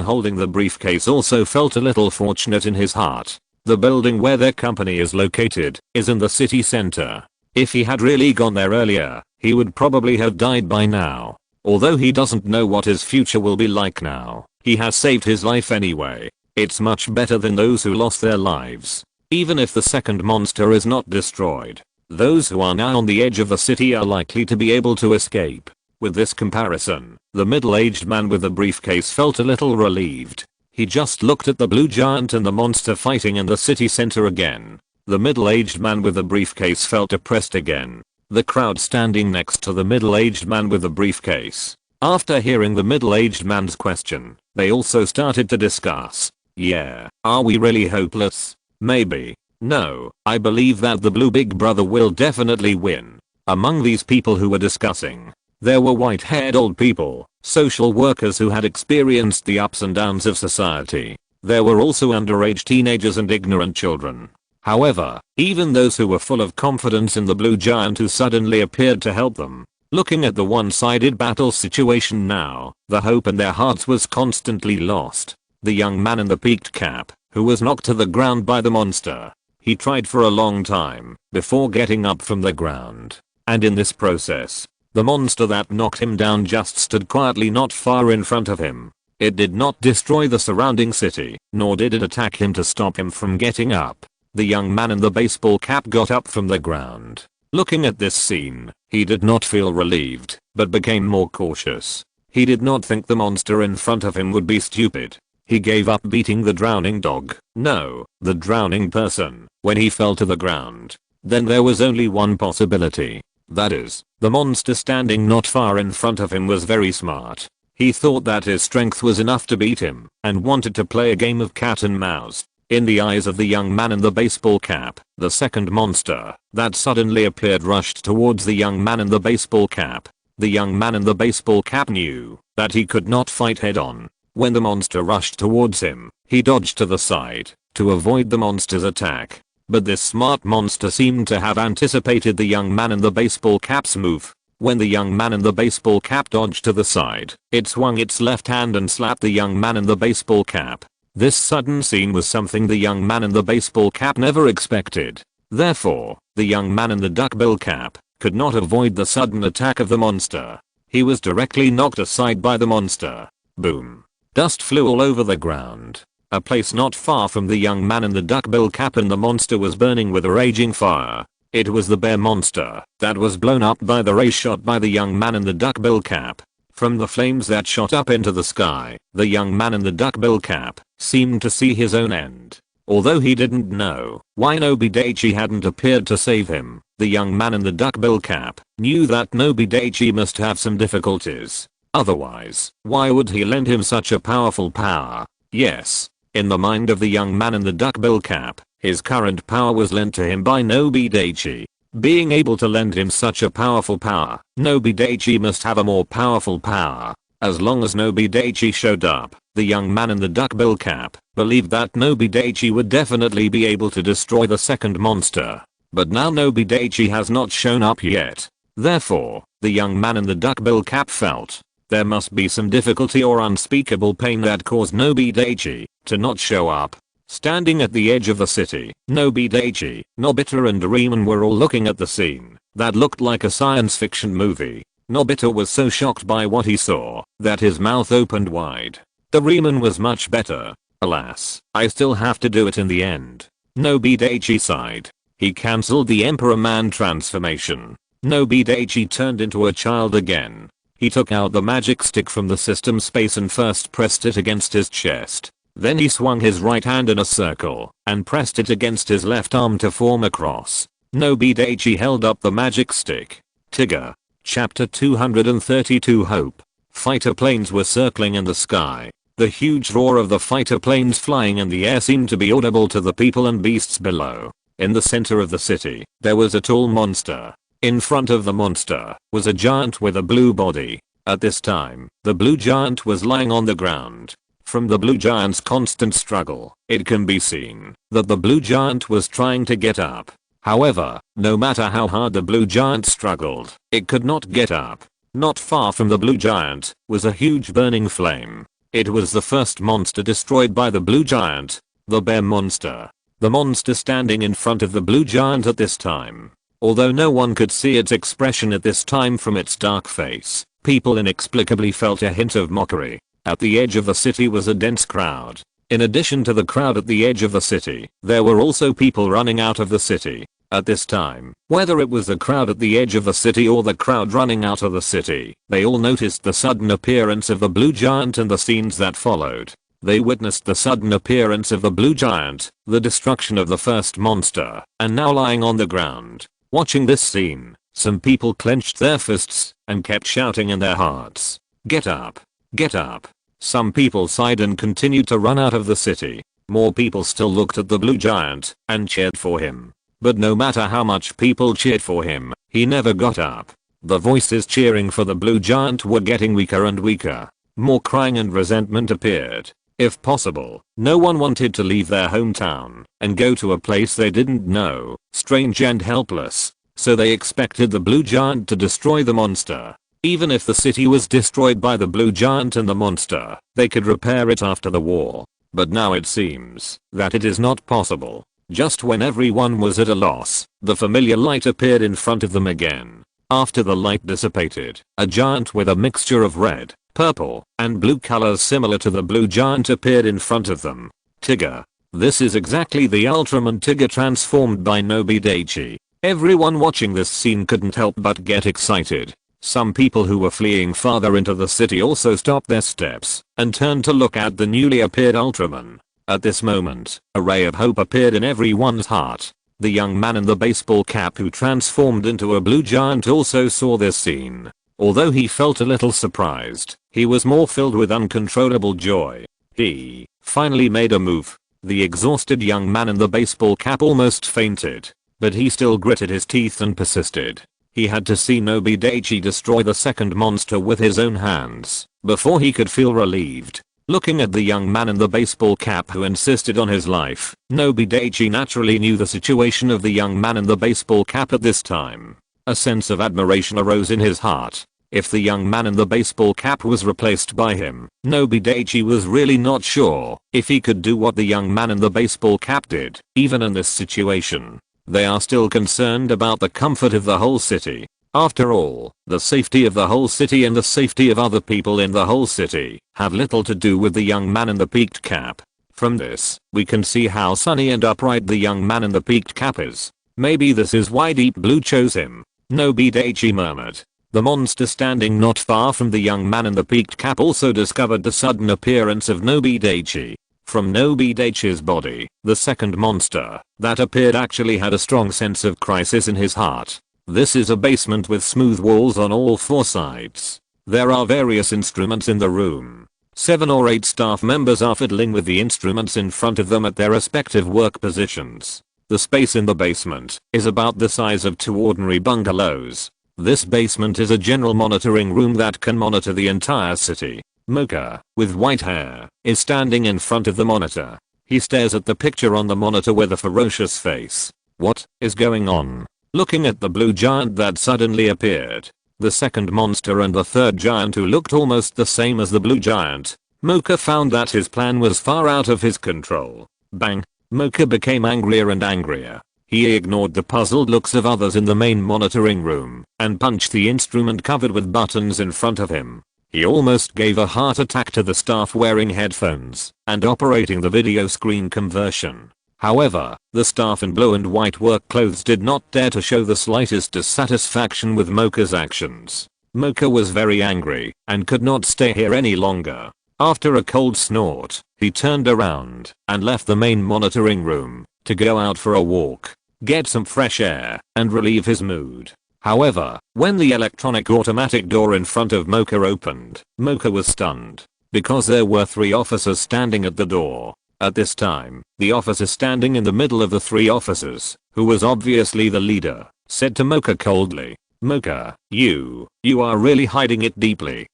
holding the briefcase also felt a little fortunate in his heart. The building where their company is located is in the city center. If he had really gone there earlier, he would probably have died by now. Although he doesn't know what his future will be like now, he has saved his life anyway. It's much better than those who lost their lives. Even if the second monster is not destroyed, those who are now on the edge of the city are likely to be able to escape. With this comparison, the middle-aged man with the briefcase felt a little relieved. He just looked at the blue giant and the monster fighting in the city center again. The middle-aged man with the briefcase felt depressed again. The crowd standing next to the middle-aged man with the briefcase. After hearing the middle-aged man's question, they also started to discuss. Yeah, are we really hopeless? Maybe. No, I believe that the blue big brother will definitely win. Among these people who were discussing, there were white-haired old people, social workers who had experienced the ups and downs of society. There were also underage teenagers and ignorant children. However, even those who were full of confidence in the blue giant who suddenly appeared to help them. Looking at the one-sided battle situation now, the hope in their hearts was constantly lost. The young man in the peaked cap, who was knocked to the ground by the monster. He tried for a long time before getting up from the ground. And in this process, the monster that knocked him down just stood quietly not far in front of him. It did not destroy the surrounding city, nor did it attack him to stop him from getting up. The young man in the baseball cap got up from the ground. Looking at this scene, he did not feel relieved, but became more cautious. He did not think the monster in front of him would be stupid. He gave up beating the drowning dog, no, the drowning person, when he fell to the ground. Then there was only one possibility. That is, the monster standing not far in front of him was very smart. He thought that his strength was enough to beat him, and wanted to play a game of cat and mouse. In the eyes of the young man in the baseball cap, the second monster that suddenly appeared rushed towards the young man in the baseball cap. The young man in the baseball cap knew that he could not fight head on. When the monster rushed towards him, he dodged to the side to avoid the monster's attack. But this smart monster seemed to have anticipated the young man in the baseball cap's move. When the young man in the baseball cap dodged to the side, it swung its left hand and slapped the young man in the baseball cap. This sudden scene was something the young man in the baseball cap never expected. Therefore, the young man in the duckbill cap could not avoid the sudden attack of the monster. He was directly knocked aside by the monster. Boom. Dust flew all over the ground. A place not far from the young man in the duckbill cap and the monster was burning with a raging fire. It was the bear monster that was blown up by the ray shot by the young man in the duckbill cap. From the flames that shot up into the sky, the young man in the duckbill cap seemed to see his own end. Although he didn't know why Nobi Daichi hadn't appeared to save him, the young man in the duckbill cap knew that Nobi Daichi must have some difficulties. Otherwise, why would he lend him such a powerful power? Yes, in the mind of the young man in the duckbill cap, his current power was lent to him by Nobi Daichi. Being able to lend him such a powerful power, Nobi Daichi must have a more powerful power. As long as Nobi Daichi showed up, the young man in the duckbill cap believed that Nobi Daichi would definitely be able to destroy the second monster. But now Nobi Daichi has not shown up yet. Therefore, the young man in the duckbill cap felt there must be some difficulty or unspeakable pain that caused Nobi Daichi to not show up. Standing at the edge of the city, Nobi Daichi, Nobita and Doraemon were all looking at the scene that looked like a science fiction movie. Nobita was so shocked by what he saw that his mouth opened wide. Doraemon was much better. Alas, I still have to do it in the end. Nobi Daichi sighed. He cancelled the Emperor Man transformation. Nobi Daichi turned into a child again. He took out the magic stick from the system space and first pressed it against his chest. Then he swung his right hand in a circle and pressed it against his left arm to form a cross. Nobi Daichi held up the magic stick. Tigger. Chapter 232 Hope. Fighter planes were circling in the sky. The huge roar of the fighter planes flying in the air seemed to be audible to the people and beasts below. In the center of the city, there was a tall monster. In front of the monster was a giant with a blue body. At this time, the blue giant was lying on the ground. From the blue giant's constant struggle, it can be seen that the blue giant was trying to get up. However, no matter how hard the blue giant struggled, it could not get up. Not far from the blue giant was a huge burning flame. It was the first monster destroyed by the blue giant, the bear monster. The monster standing in front of the blue giant at this time. Although no one could see its expression at this time from its dark face, people inexplicably felt a hint of mockery. At the edge of the city was a dense crowd. In addition to the crowd at the edge of the city, there were also people running out of the city. At this time, whether it was the crowd at the edge of the city or the crowd running out of the city, they all noticed the sudden appearance of the blue giant and the scenes that followed. They witnessed the sudden appearance of the blue giant, the destruction of the first monster, and now lying on the ground. Watching this scene, some people clenched their fists and kept shouting in their hearts, "Get up! Get up!" Some people sighed and continued to run out of the city. More people still looked at the blue giant and cheered for him. But no matter how much people cheered for him, he never got up. The voices cheering for the blue giant were getting weaker and weaker. More crying and resentment appeared. If possible, no one wanted to leave their hometown and go to a place they didn't know, strange and helpless. So they expected the blue giant to destroy the monster. Even if the city was destroyed by the blue giant and the monster, they could repair it after the war. But now it seems that it is not possible. Just when everyone was at a loss, the familiar light appeared in front of them again. After the light dissipated, a giant with a mixture of red, purple, and blue colors similar to the blue giant appeared in front of them. Tigger. This is exactly the Ultraman Tigger transformed by Nobi Daichi. Everyone watching this scene couldn't help but get excited. Some people who were fleeing farther into the city also stopped their steps and turned to look at the newly appeared Ultraman. At this moment, a ray of hope appeared in everyone's heart. The young man in the baseball cap who transformed into a blue giant also saw this scene. Although he felt a little surprised, he was more filled with uncontrollable joy. He finally made a move. The exhausted young man in the baseball cap almost fainted, but he still gritted his teeth and persisted. He had to see Nobi Daichi destroy the second monster with his own hands before he could feel relieved. Looking at the young man in the baseball cap who insisted on his life, Nobi Daichi naturally knew the situation of the young man in the baseball cap at this time. A sense of admiration arose in his heart. If the young man in the baseball cap was replaced by him, Nobi Daichi was really not sure if he could do what the young man in the baseball cap did, even in this situation. They are still concerned about the comfort of the whole city. After all, the safety of the whole city and the safety of other people in the whole city have little to do with the young man in the peaked cap. From this, we can see how sunny and upright the young man in the peaked cap is. Maybe this is why Deep Blue chose him. Nobi Daichi murmured. The monster standing not far from the young man in the peaked cap also discovered the sudden appearance of Nobi Daichi. From Nobi Daichi's body, the second monster that appeared actually had a strong sense of crisis in his heart. This is a basement with smooth walls on all four sides. There are various instruments in the room. 7 or 8 staff members are fiddling with the instruments in front of them at their respective work positions. The space in the basement is about the size of 2 ordinary bungalows. This basement is a general monitoring room that can monitor the entire city. Mocha, with white hair, is standing in front of the monitor. He stares at the picture on the monitor with a ferocious face. What is going on? Looking at the blue giant that suddenly appeared, the second monster and the third giant who looked almost the same as the blue giant, Mocha found that his plan was far out of his control. Bang! Mocha became angrier and angrier. He ignored the puzzled looks of others in the main monitoring room and punched the instrument covered with buttons in front of him. He almost gave a heart attack to the staff wearing headphones and operating the video screen conversion. However, the staff in blue and white work clothes did not dare to show the slightest dissatisfaction with Mocha's actions. Mocha was very angry and could not stay here any longer. After a cold snort, he turned around and left the main monitoring room to go out for a walk, get some fresh air, and relieve his mood. However, when the electronic automatic door in front of Mocha opened, Mocha was stunned because there were 3 officers standing at the door. At this time, the officer standing in the middle of the 3 officers, who was obviously the leader, said to Mocha coldly, "Mocha, you are really hiding it deeply."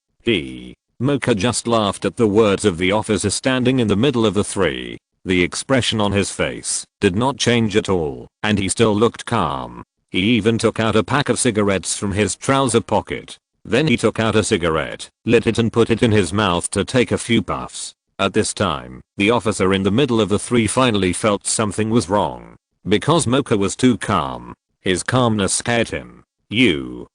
Mocha just laughed at the words of the officer standing in the middle of the 3. The expression on his face did not change at all, and he still looked calm. He even took out a pack of cigarettes from his trouser pocket. Then he took out a cigarette, lit it and put it in his mouth to take a few puffs. At this time, the officer in the middle of the three finally felt something was wrong. Because Mocha was too calm, his calmness scared him.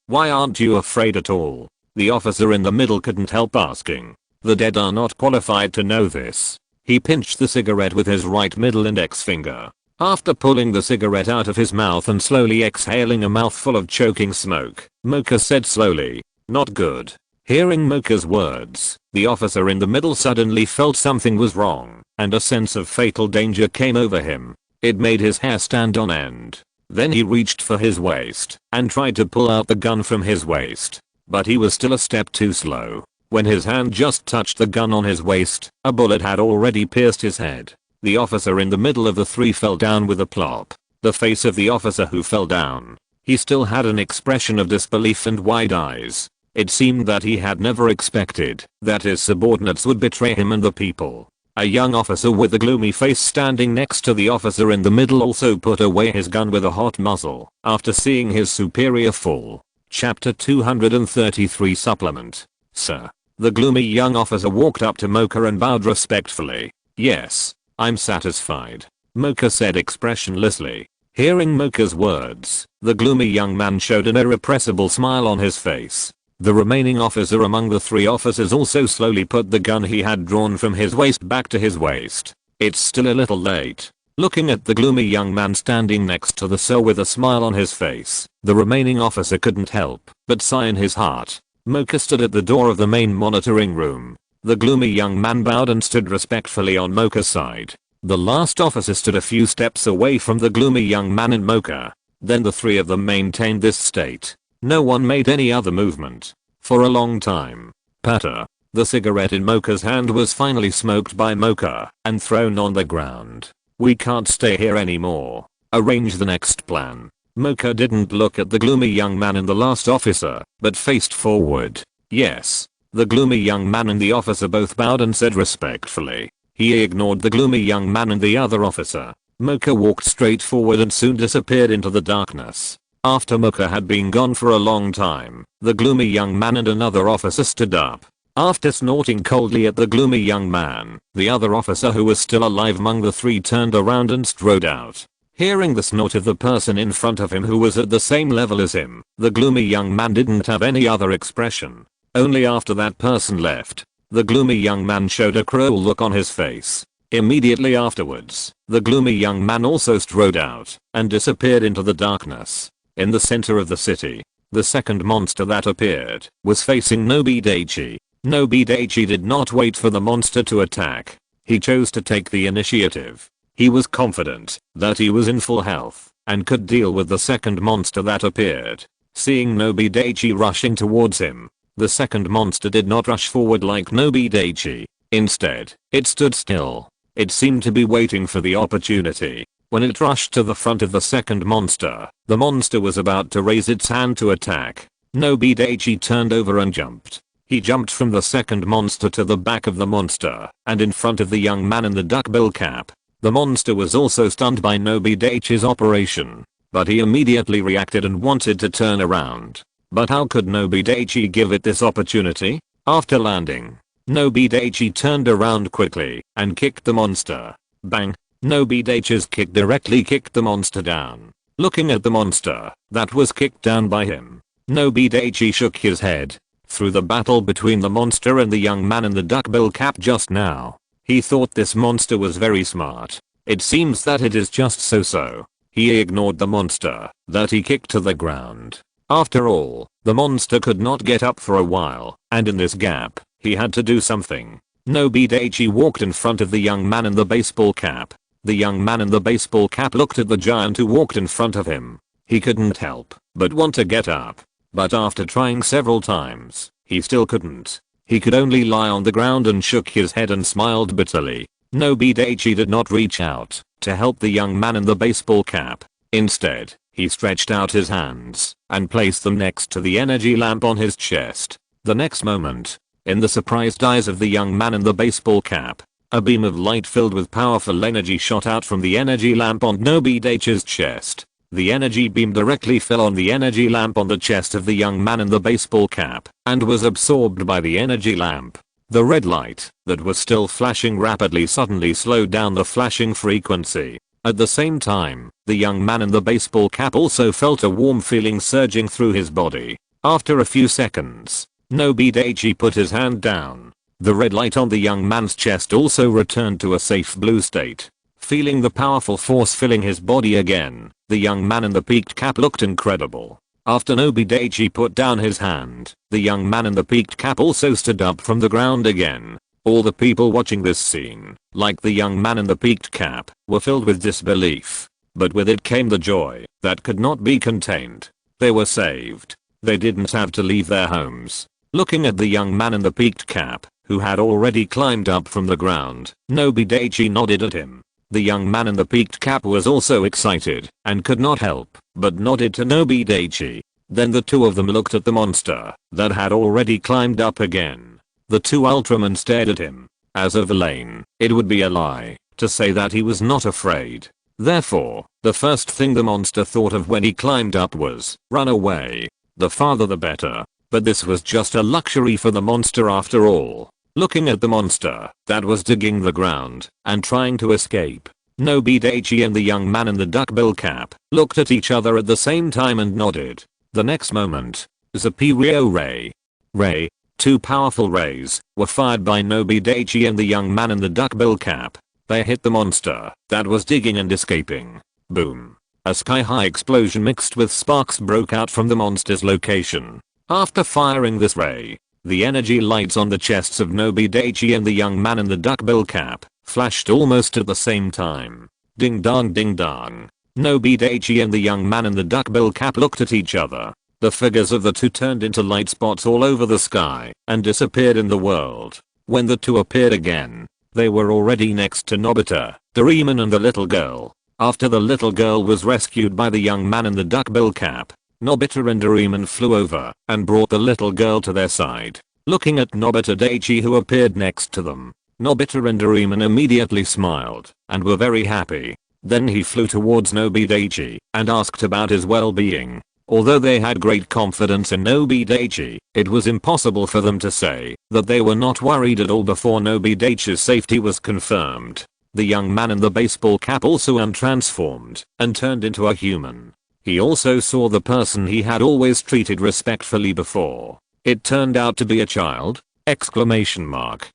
Why aren't you afraid at all? The officer in the middle couldn't help asking. The dead are not qualified to know this. He pinched the cigarette with his right middle index finger. After pulling the cigarette out of his mouth and slowly exhaling a mouthful of choking smoke, Mocha said slowly, "Not good." Hearing Mocha's words, the officer in the middle suddenly felt something was wrong, and a sense of fatal danger came over him. It made his hair stand on end. Then he reached for his waist and tried to pull out the gun from his waist, but he was still a step too slow. When his hand just touched the gun on his waist, a bullet had already pierced his head. The officer in the middle of the three fell down with a plop. The face of the officer who fell down. He still had an expression of disbelief and wide eyes. It seemed that he had never expected that his subordinates would betray him and the people. A young officer with a gloomy face standing next to the officer in the middle also put away his gun with a hot muzzle after seeing his superior fall. Chapter 233 Supplement. Sir. The gloomy young officer walked up to Mocha and bowed respectfully. "Yes, I'm satisfied," Mocha said expressionlessly. Hearing Mocha's words, the gloomy young man showed an irrepressible smile on his face. The remaining officer among the three officers also slowly put the gun he had drawn from his waist back to his waist. It's still a little late. Looking at the gloomy young man standing next to the cell with a smile on his face, the remaining officer couldn't help but sigh in his heart. Mocha stood at the door of the main monitoring room. The gloomy young man bowed and stood respectfully on Mocha's side. The last officer stood a few steps away from the gloomy young man and Mocha. Then the three of them maintained this state. No one made any other movement. For a long time. Patter. The cigarette in Mocha's hand was finally smoked by Mocha and thrown on the ground. "We can't stay here anymore. Arrange the next plan." Mocha didn't look at the gloomy young man and the last officer, but faced forward. "Yes." The gloomy young man and the officer both bowed and said respectfully. He ignored the gloomy young man and the other officer. Mocha walked straight forward and soon disappeared into the darkness. After Mocha had been gone for a long time, the gloomy young man and another officer stood up. After snorting coldly at the gloomy young man, the other officer who was still alive among the three turned around and strode out. Hearing the snort of the person in front of him who was at the same level as him, the gloomy young man didn't have any other expression. Only after that person left, the gloomy young man showed a cruel look on his face. Immediately afterwards, the gloomy young man also strode out and disappeared into the darkness. In the center of the city, the second monster that appeared was facing Nobi Daichi. Nobi Daichi did not wait for the monster to attack. He chose to take the initiative. He was confident that he was in full health and could deal with the second monster that appeared. Seeing Nobi Daichi rushing towards him, the second monster did not rush forward like Nobi Daichi. Instead, it stood still. It seemed to be waiting for the opportunity. When it rushed to the front of the second monster, the monster was about to raise its hand to attack. Nobi Daichi turned over and jumped. He jumped from the second monster to the back of the monster and in front of the young man in the duckbill cap. The monster was also stunned by Nobi Daichi's operation, but he immediately reacted and wanted to turn around. But how could Nobi Daichi give it this opportunity? After landing, Nobi Daichi turned around quickly and kicked the monster. Bang! Nobi Daichi's kick directly kicked the monster down. Looking at the monster that was kicked down by him, Nobi Daichi shook his head. Through the battle between the monster and the young man in the duckbill cap just now, he thought this monster was very smart. It seems that it is just so. He ignored the monster that he kicked to the ground. After all, the monster could not get up for a while, and in this gap, he had to do something. Nobi Daichi walked in front of the young man in the baseball cap. The young man in the baseball cap looked at the giant who walked in front of him. He couldn't help but want to get up. But after trying several times, he still couldn't. He could only lie on the ground and shook his head and smiled bitterly. Nobi Daichi did not reach out to help the young man in the baseball cap. Instead, he stretched out his hands and placed them next to the energy lamp on his chest. The next moment, in the surprised eyes of the young man in the baseball cap, A beam of light filled with powerful energy shot out from the energy lamp on Nobi Daichi's chest. The energy beam directly fell on the energy lamp on the chest of the young man in the baseball cap and was absorbed by the energy lamp. The red light that was still flashing rapidly suddenly slowed down the flashing frequency. At the same time, the young man in the baseball cap also felt a warm feeling surging through his body. After a few seconds, Nobi Daichi put his hand down. The red light on the young man's chest also returned to a safe blue state. Feeling the powerful force filling his body again, the young man in the peaked cap looked incredible. After Nobi Daichi put down his hand, the young man in the peaked cap also stood up from the ground again. All the people watching this scene, like the young man in the peaked cap, were filled with disbelief. But with it came the joy that could not be contained. They were saved. They didn't have to leave their homes. Looking at the young man in the peaked cap, who had already climbed up from the ground, Nobi Daichi nodded at him. The young man in the peaked cap was also excited and could not help but nodded to Nobi Daichi. Then the two of them looked at the monster that had already climbed up again. The two Ultramen stared at him. As a villain, it would be a lie to say that he was not afraid. Therefore, the first thing the monster thought of when he climbed up was, run away. The farther the better. But this was just a luxury for the monster after all. Looking at the monster that was digging the ground and trying to escape, Nobi Daichi and the young man in the duckbill cap looked at each other at the same time and nodded. The next moment, Superior Ray, two powerful rays, were fired by Nobi Daichi and the young man in the duckbill cap. They hit the monster that was digging and escaping. Boom. A sky-high explosion mixed with sparks broke out from the monster's location. After firing this ray, the energy lights on the chests of Nobi Daichi and the young man in the duckbill cap flashed almost at the same time. Ding dong ding dong. Nobi Daichi and the young man in the duckbill cap looked at each other. The figures of the two turned into light spots all over the sky and disappeared in the world. When the two appeared again, they were already next to Nobita, Doraemon and the little girl. After the little girl was rescued by the young man in the duckbill cap, Nobita and Doraemon flew over and brought the little girl to their side. Looking at Nobita Daichi who appeared next to them, Nobita and Doraemon immediately smiled and were very happy. Then he flew towards Nobi Daichi and asked about his well-being. Although they had great confidence in Nobi Daichi, it was impossible for them to say that they were not worried at all before Nobi Daichi's safety was confirmed. The young man in the baseball cap also untransformed and turned into a human. He also saw the person he had always treated respectfully before. It turned out to be a child! Exclamation mark.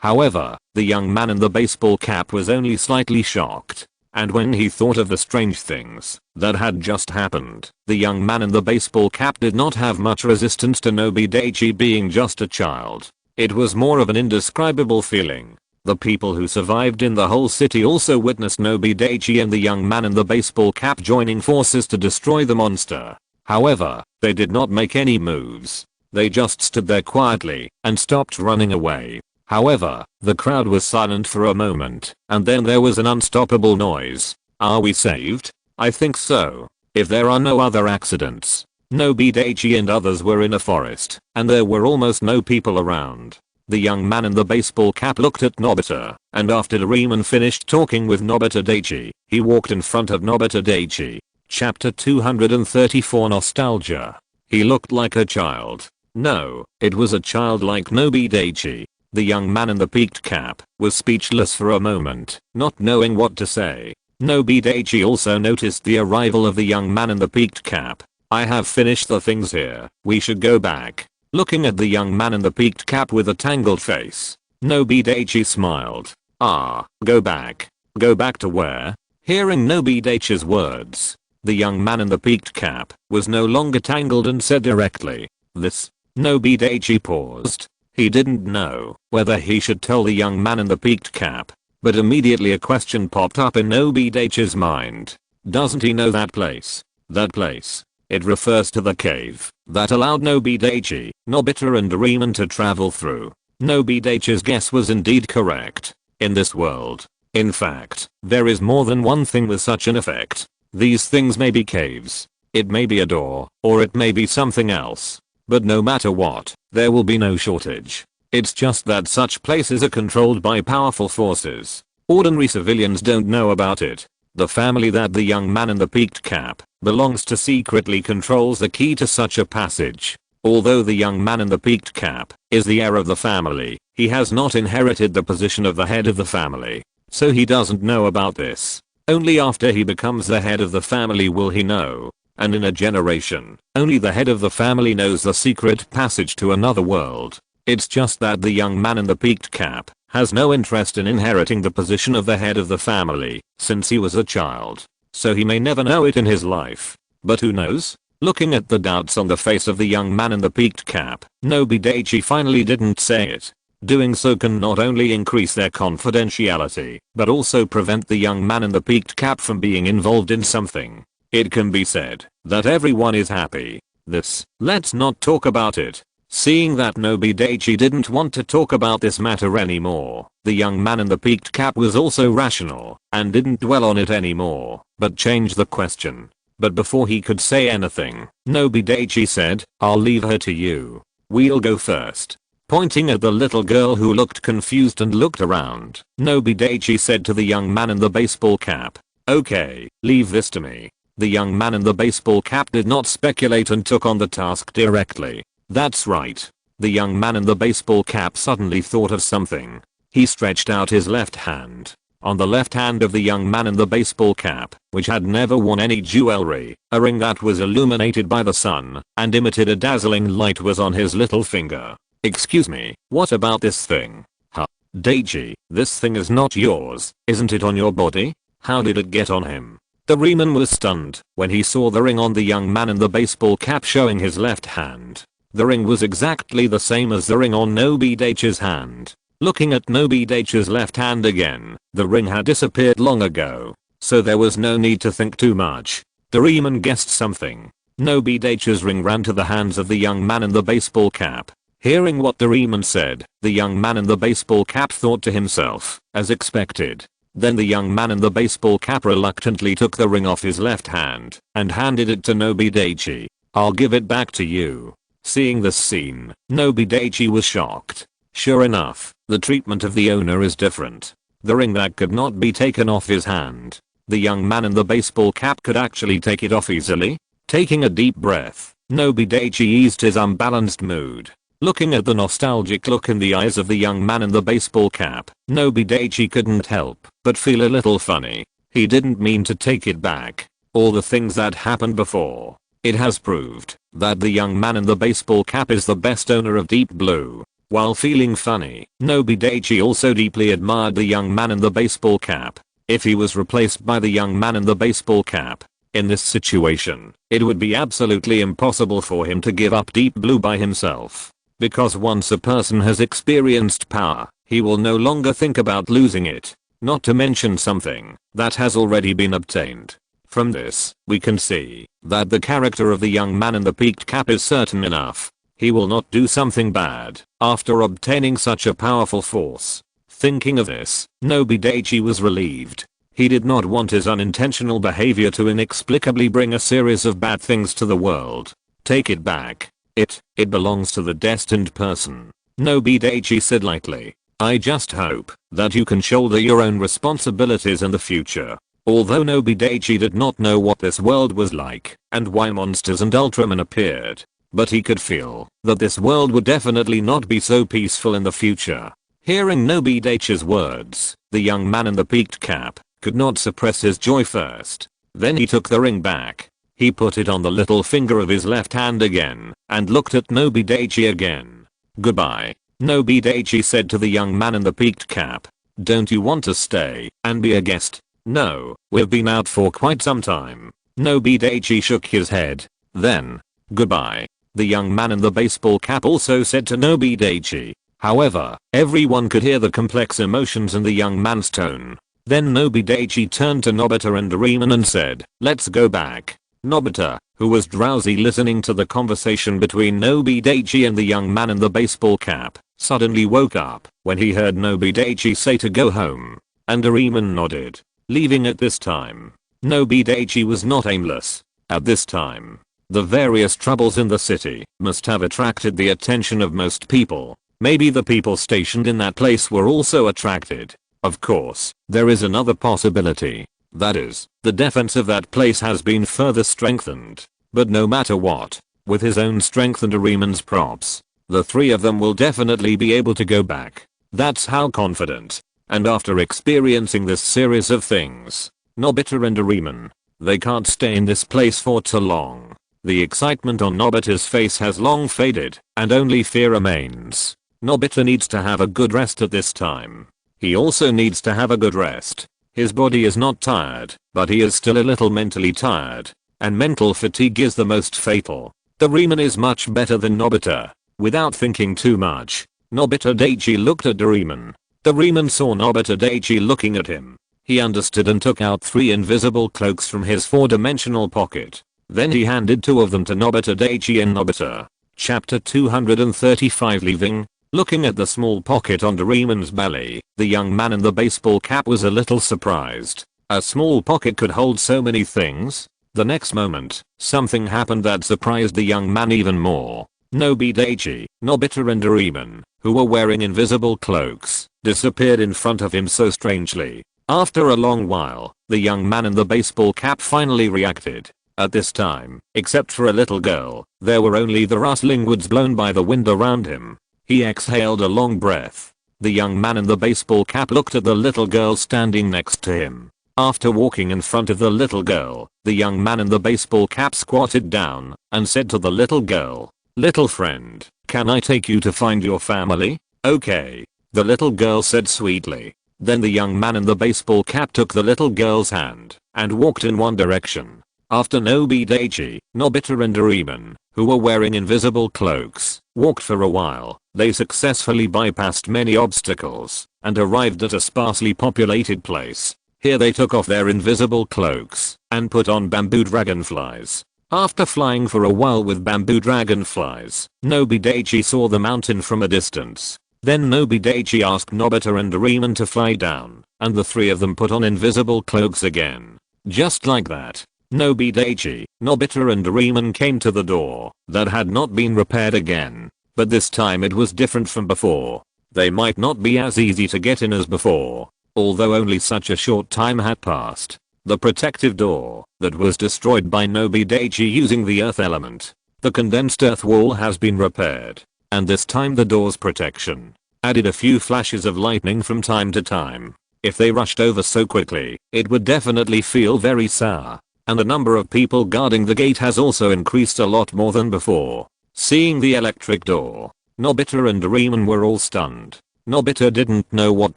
However, the young man in the baseball cap was only slightly shocked. And when he thought of the strange things that had just happened, the young man in the baseball cap did not have much resistance to Nobi Daichi being just a child. It was more of an indescribable feeling. The people who survived in the whole city also witnessed Nobi Daichi and the young man in the baseball cap joining forces to destroy the monster. However, they did not make any moves. They just stood there quietly and stopped running away. However, the crowd was silent for a moment, and then there was an unstoppable noise. Are we saved? I think so. If there are no other accidents. Nobi Daichi and others were in a forest, and there were almost no people around. The young man in the baseball cap looked at Nobita, and after Doraemon finished talking with Nobita Daichi, he walked in front of Nobita Daichi. Chapter 234 Nostalgia. He looked like a child. No, it was a child like Nobi Daichi. The young man in the peaked cap was speechless for a moment, not knowing what to say. Nobi Daichi also noticed the arrival of the young man in the peaked cap. I have finished the things here, we should go back. Looking at the young man in the peaked cap with a tangled face, Nobi Daichi smiled. Ah, go back. Go back to where? Hearing Nobi Daichi's words, the young man in the peaked cap was no longer tangled and said directly, this. Nobi Daichi paused. He didn't know whether he should tell the young man in the peaked cap, but immediately a question popped up in Nobi Daichi's mind. Doesn't he know that place? That place. It refers to the cave that allowed Nobi Daichi, Nobita and Doraemon to travel through. Nobi Daichi's guess was indeed correct. In this world, in fact, there is more than one thing with such an effect. These things may be caves. It may be a door, or it may be something else. But no matter what, there will be no shortage. It's just that such places are controlled by powerful forces. Ordinary civilians don't know about it. The family that the young man in the peaked cap belongs to secretly controls the key to such a passage. Although the young man in the peaked cap is the heir of the family, he has not inherited the position of the head of the family. So he doesn't know about this. Only after he becomes the head of the family will he know. And in a generation, only the head of the family knows the secret passage to another world. It's just that the young man in the peaked cap has no interest in inheriting the position of the head of the family since he was a child. So he may never know it in his life. But who knows? Looking at the doubts on the face of the young man in the peaked cap, Nobi Daichi finally didn't say it. Doing so can not only increase their confidentiality, but also prevent the young man in the peaked cap from being involved in something. It can be said that everyone is happy. Let's not talk about it. Seeing that Nobi Daichi didn't want to talk about this matter anymore, the young man in the peaked cap was also rational and didn't dwell on it anymore, but changed the question. But before he could say anything, Nobi Daichi said, "I'll leave her to you. We'll go first." Pointing at the little girl who looked confused and looked around, Nobi Daichi said to the young man in the baseball cap, "Okay, leave this to me." The young man in the baseball cap did not speculate and took on the task directly. That's right. The young man in the baseball cap suddenly thought of something. He stretched out his left hand. On the left hand of the young man in the baseball cap, which had never worn any jewelry, a ring that was illuminated by the sun and emitted a dazzling light was on his little finger. "Excuse me, what about this thing?" "Huh? Daichi, this thing is not yours, isn't it on your body? How did it get on him?" Doraemon was stunned when he saw the ring on the young man in the baseball cap showing his left hand. The ring was exactly the same as the ring on Nobi Daichi's hand. Looking at Nobi Daichi's left hand again, the ring had disappeared long ago, so there was no need to think too much. Doraemon guessed something. Nobi Daichi's ring ran to the hands of the young man in the baseball cap. Hearing what Doraemon said, the young man in the baseball cap thought to himself, as expected. Then the young man in the baseball cap reluctantly took the ring off his left hand and handed it to Nobi Daichi. "I'll give it back to you." Seeing this scene, Nobi Daichi was shocked. Sure enough, the treatment of the owner is different. The ring that could not be taken off his hand. The young man in the baseball cap could actually take it off easily. Taking a deep breath, Nobi Daichi eased his unbalanced mood. Looking at the nostalgic look in the eyes of the young man in the baseball cap, Nobi Daichi couldn't help but feel a little funny. He didn't mean to take it back. All the things that happened before. It has proved that the young man in the baseball cap is the best owner of Deep Blue. While feeling funny, Nobi Daichi also deeply admired the young man in the baseball cap. If he was replaced by the young man in the baseball cap, in this situation, it would be absolutely impossible for him to give up Deep Blue by himself. Because once a person has experienced power, he will no longer think about losing it, not to mention something that has already been obtained. From this, we can see that the character of the young man in the peaked cap is certain enough. He will not do something bad after obtaining such a powerful force. Thinking of this, Nobi Daichi was relieved. He did not want his unintentional behavior to inexplicably bring a series of bad things to the world. Take it back. It belongs to the destined person. Nobi Daichi said lightly. "I just hope that you can shoulder your own responsibilities in the future." Although Nobi Daichi did not know what this world was like and why monsters and Ultramen appeared, but he could feel that this world would definitely not be so peaceful in the future. Hearing Nobi Daichi's words, the young man in the peaked cap could not suppress his joy first. Then he took the ring back. He put it on the little finger of his left hand again and looked at Nobi Daichi again. "Goodbye," Nobi Daichi said to the young man in the peaked cap. "Don't you want to stay and be a guest?" "No, we've been out for quite some time." Nobi Daichi shook his head. Then, "Goodbye," the young man in the baseball cap also said to Nobi Daichi. However, everyone could hear the complex emotions in the young man's tone. Then Nobi Daichi turned to Nobita and Doraemon and said, "Let's go back." Nobita, who was drowsy listening to the conversation between Nobi Daichi and the young man in the baseball cap, suddenly woke up when he heard Nobi Daichi say to go home. And Doraemon nodded. Leaving at this time, Nobi Daichi was not aimless. At this time, the various troubles in the city must have attracted the attention of most people. Maybe the people stationed in that place were also attracted. Of course, there is another possibility. That is, the defense of that place has been further strengthened. But no matter what, with his own strength and Doraemon's props, the three of them will definitely be able to go back. That's how confident. And after experiencing this series of things, Nobita and Doraemon, they can't stay in this place for too long. The excitement on Nobita's face has long faded, and only fear remains. Nobita needs to have a good rest at this time. He also needs to have a good rest. His body is not tired, but he is still a little mentally tired. And mental fatigue is the most fatal. Doraemon is much better than Nobita. Without thinking too much, Nobi Daichi looked at Doraemon. Doraemon saw Nobi Daichi looking at him. He understood and took out 3 invisible cloaks from his 4-dimensional pocket. Then he handed 2 of them to Nobi Daichi and Nobita. Chapter 235. Leaving. Looking at the small pocket on Doraemon's belly, the young man in the baseball cap was a little surprised. A small pocket could hold so many things? The next moment, something happened that surprised the young man even more. Nobi Daichi, Nobita and Doraemon, who were wearing invisible cloaks, disappeared in front of him so strangely. After a long while, the young man in the baseball cap finally reacted. At this time, except for a little girl, there were only the rustling woods blown by the wind around him. He exhaled a long breath. The young man in the baseball cap looked at the little girl standing next to him. After walking in front of the little girl, the young man in the baseball cap squatted down and said to the little girl, "Little friend, can I take you to find your family?" "Okay," the little girl said sweetly. Then the young man in the baseball cap took the little girl's hand and walked in one direction. After Nobi Daichi, Nobita and Doraemon, who were wearing invisible cloaks, walked for a while, they successfully bypassed many obstacles and arrived at a sparsely populated place. Here they took off their invisible cloaks and put on bamboo dragonflies. After flying for a while with bamboo dragonflies, Nobi Daichi saw the mountain from a distance. Then Nobi Daichi asked Nobita and Doraemon to fly down, and the 3 of them put on invisible cloaks again. Just like that, Nobi Daichi, Nobita and Doraemon came to the door that had not been repaired again. But this time it was different from before. They might not be as easy to get in as before. Although only such a short time had passed. The protective door that was destroyed by Nobi Daichi using the earth element. The condensed earth wall has been repaired. And this time the door's protection added a few flashes of lightning from time to time. If they rushed over so quickly, it would definitely feel very sour. And the number of people guarding the gate has also increased a lot more than before. Seeing the electric door, Nobita and Doraemon were all stunned. Nobita didn't know what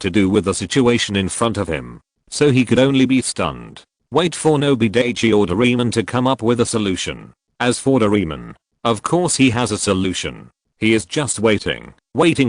to do with the situation in front of him, so he could only be stunned. Wait for Nobi Daichi or Doraemon to come up with a solution. As for Doraemon, of course he has a solution. He is just waiting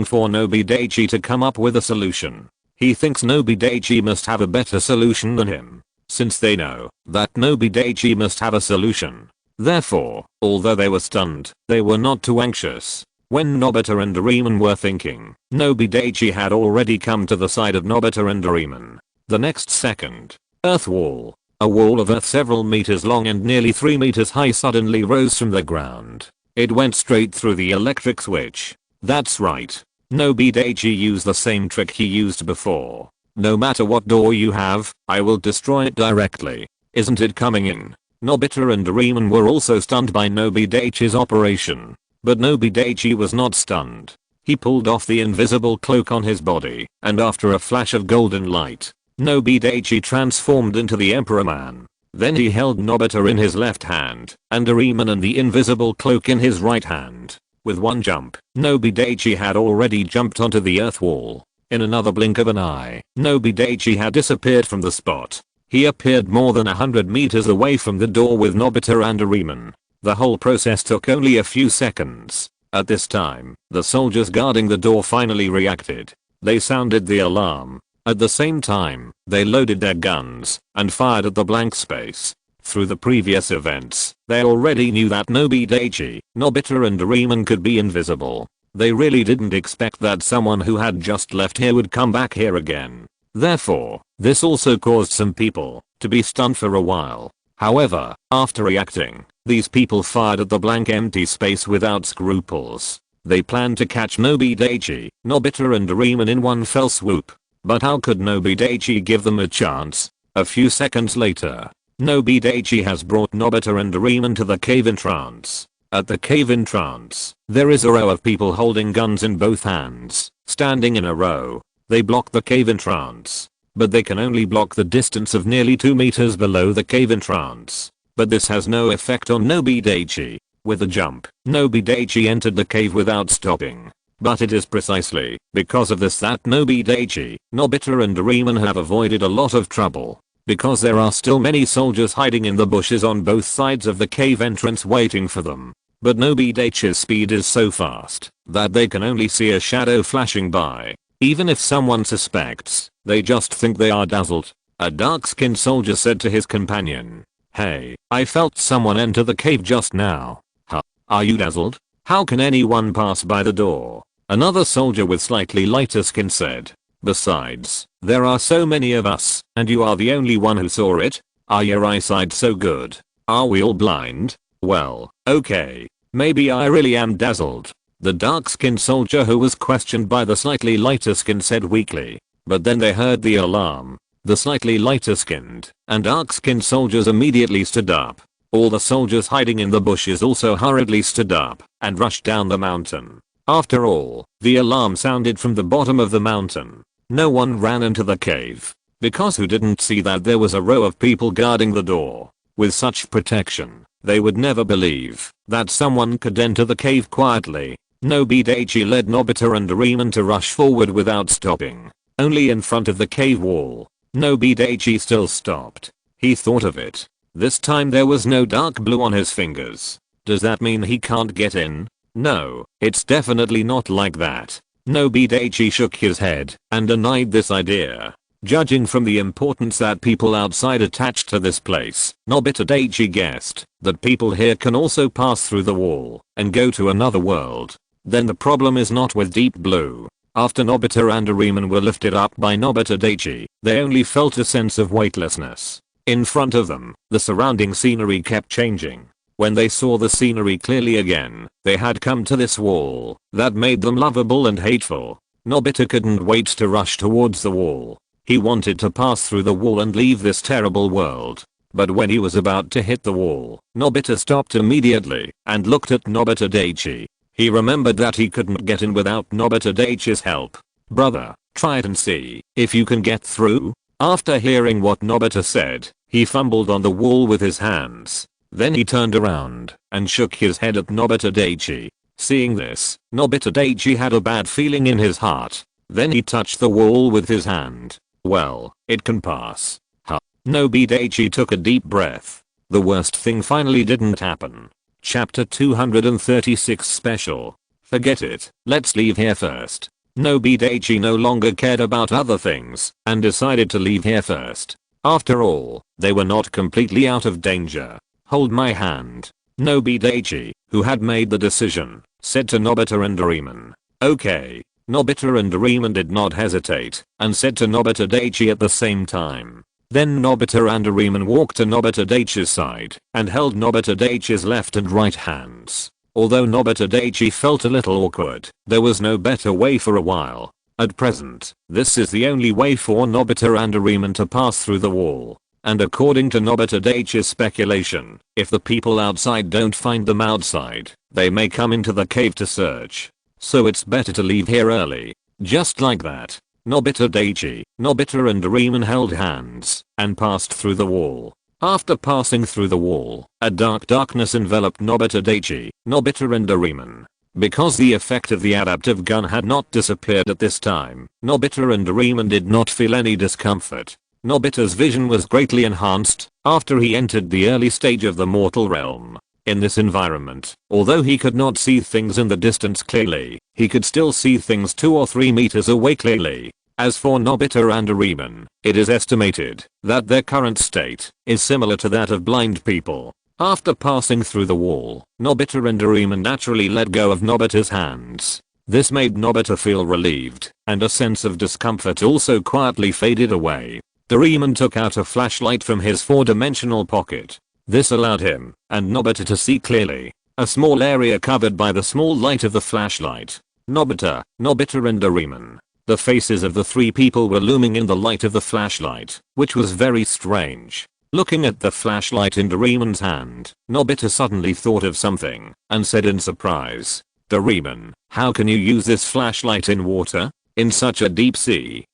for Nobi Daichi to come up with a solution. He thinks Nobi Daichi must have a better solution than him, since they know that Nobi Daichi must have a solution. Therefore, although they were stunned, they were not too anxious. When Nobita and Doraemon were thinking, Nobi Daichi had already come to the side of Nobita and Doraemon. The next second, earth wall, a wall of earth several meters long and nearly 3 meters high suddenly rose from the ground. It went straight through the electric switch. That's right. Nobi Daichi used the same trick he used before. No matter what door you have, I will destroy it directly. Isn't it coming in? Nobita and Doraemon were also stunned by Nobi Daichi's operation. But Nobi Daichi was not stunned. He pulled off the invisible cloak on his body, and after a flash of golden light, Nobi Daichi transformed into the Emperor Man. Then he held Nobita in his left hand, and Doraemon and the invisible cloak in his right hand. With one jump, Nobi Daichi had already jumped onto the earth wall. In another blink of an eye, Nobi Daichi had disappeared from the spot. He appeared more than 100 meters away from the door with Nobita and Doraemon. The whole process took only a few seconds. At this time, the soldiers guarding the door finally reacted. They sounded the alarm. At the same time, they loaded their guns and fired at the blank space. Through the previous events, they already knew that Nobi Daichi, Nobita and Doraemon could be invisible. They really didn't expect that someone who had just left here would come back here again. Therefore, this also caused some people to be stunned for a while. However, after reacting, these people fired at the blank empty space without scruples. They planned to catch Nobi Daichi, Nobita and Doraemon in one fell swoop. But how could Nobi Daichi give them a chance? A few seconds later, Nobi Daichi has brought Nobita and Doraemon to the cave entrance. At the cave entrance, there is a row of people holding guns in both hands, standing in a row. They block the cave entrance, but they can only block the distance of nearly 2 meters below the cave entrance. But this has no effect on Nobi Daichi. With a jump, Nobi Daichi entered the cave without stopping. But it is precisely because of this that Nobi Daichi, Nobita and Doraemon have avoided a lot of trouble. Because there are still many soldiers hiding in the bushes on both sides of the cave entrance waiting for them. But Nobi Daichi's speed is so fast that they can only see a shadow flashing by. Even if someone suspects, they just think they are dazzled. A dark-skinned soldier said to his companion, "Hey, I felt someone enter the cave just now." "Huh? Are you dazzled? How can anyone pass by the door?" Another soldier with slightly lighter skin said. "Besides, there are so many of us, and you are the only one who saw it. Are your eyesight so good? Are we all blind? Well, okay. Maybe I really am dazzled." The dark-skinned soldier who was questioned by the slightly lighter skin said weakly. But then they heard the alarm. The slightly lighter skinned and dark-skinned soldiers immediately stood up. All the soldiers hiding in the bushes also hurriedly stood up and rushed down the mountain. After all, the alarm sounded from the bottom of the mountain. No one ran into the cave. Because who didn't see that there was a row of people guarding the door? With such protection, they would never believe that someone could enter the cave quietly. Nobi Daichi led Nobita and Doraemon to rush forward without stopping. Only in front of the cave wall, Nobi Daichi still stopped. He thought of it. This time there was no dark blue on his fingers. Does that mean he can't get in? No, it's definitely not like that. Nobi Daichi shook his head and denied this idea. Judging from the importance that people outside attached to this place, Nobita Daichi guessed that people here can also pass through the wall and go to another world. Then the problem is not with Deep Blue. After Nobita and Doraemon were lifted up by Nobita Daichi, they only felt a sense of weightlessness. In front of them, the surrounding scenery kept changing. When they saw the scenery clearly again, they had come to this wall that made them lovable and hateful. Nobita couldn't wait to rush towards the wall. He wanted to pass through the wall and leave this terrible world. But when he was about to hit the wall, Nobita stopped immediately and looked at Nobita Daichi. He remembered that he couldn't get in without Nobita Daichi's help. "Brother, try it and see if you can get through." After hearing what Nobita said, he fumbled on the wall with his hands. Then he turned around and shook his head at Nobita Daichi. Seeing this, Nobita Daichi had a bad feeling in his heart. Then he touched the wall with his hand. "Well, it can pass." Huh. Nobi Daichi took a deep breath. The worst thing finally didn't happen. Chapter 236 Special. Forget it, let's leave here first. Nobi Daichi no longer cared about other things and decided to leave here first. After all, they were not completely out of danger. "Hold my hand." Nobi Daichi, who had made the decision, said to Nobita and Doraemon. "Okay." Nobita and Doraemon did not hesitate and said to Nobita Daichi at the same time. Then Nobita and Doraemon walked to Nobita Daichi's side and held Nobita Daichi's left and right hands. Although Nobita Daichi felt a little awkward, there was no better way for a while. At present, this is the only way for Nobita and Doraemon to pass through the wall. And according to Nobita Daichi's speculation, if the people outside don't find them outside, they may come into the cave to search. So it's better to leave here early. Just like that, Nobita Daichi, Nobita and Doraemon held hands and passed through the wall. After passing through the wall, a darkness enveloped Nobita Daichi, Nobita and Doraemon. Because the effect of the adaptive gun had not disappeared at this time, Nobita and Doraemon did not feel any discomfort. Nobita's vision was greatly enhanced after he entered the early stage of the mortal realm. In this environment, although he could not see things in the distance clearly, he could still see things 2 or 3 meters away clearly. As for Nobita and Doraemon, it is estimated that their current state is similar to that of blind people. After passing through the wall, Nobita and Doraemon naturally let go of Nobita's hands. This made Nobita feel relieved, and a sense of discomfort also quietly faded away. Doraemon took out a flashlight from his 4-dimensional pocket. This allowed him and Nobita to see clearly. A small area covered by the small light of the flashlight. Nobita and Doraemon. The faces of the three people were looming in the light of the flashlight, which was very strange. Looking at the flashlight in Doraemon's hand, Nobita suddenly thought of something and said in surprise, "Doraemon, how can you use this flashlight in water? In such a deep sea?"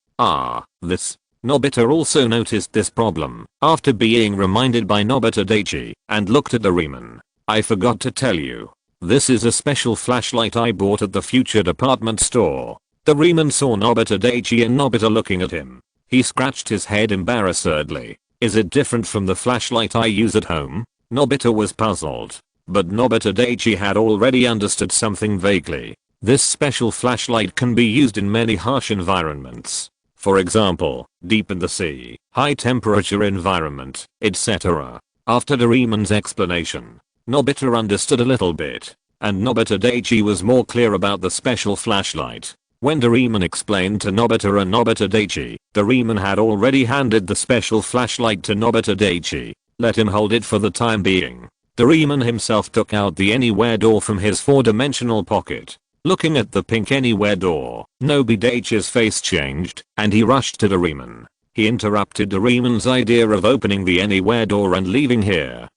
This. Nobita also noticed this problem after being reminded by Nobi Daichi and looked at Doraemon. "I forgot to tell you. This is a special flashlight I bought at the future department store." Doraemon saw Nobi Daichi and Nobita looking at him. He scratched his head embarrassedly. "Is it different from the flashlight I use at home?" Nobita was puzzled. But Nobi Daichi had already understood something vaguely. This special flashlight can be used in many harsh environments. For example, deep in the sea, high temperature environment, etc. After Doraemon's explanation, Nobita understood a little bit, and Nobi Daichi was more clear about the special flashlight. When Doraemon explained to Nobita and Nobi Daichi, Doraemon had already handed the special flashlight to Nobi Daichi. Let him hold it for the time being. Doraemon himself took out the anywhere door from his 4-dimensional pocket. Looking at the pink anywhere door, Nobi Daichi's face changed, and he rushed to Doraemon. He interrupted Doraemon's idea of opening the anywhere door and leaving here.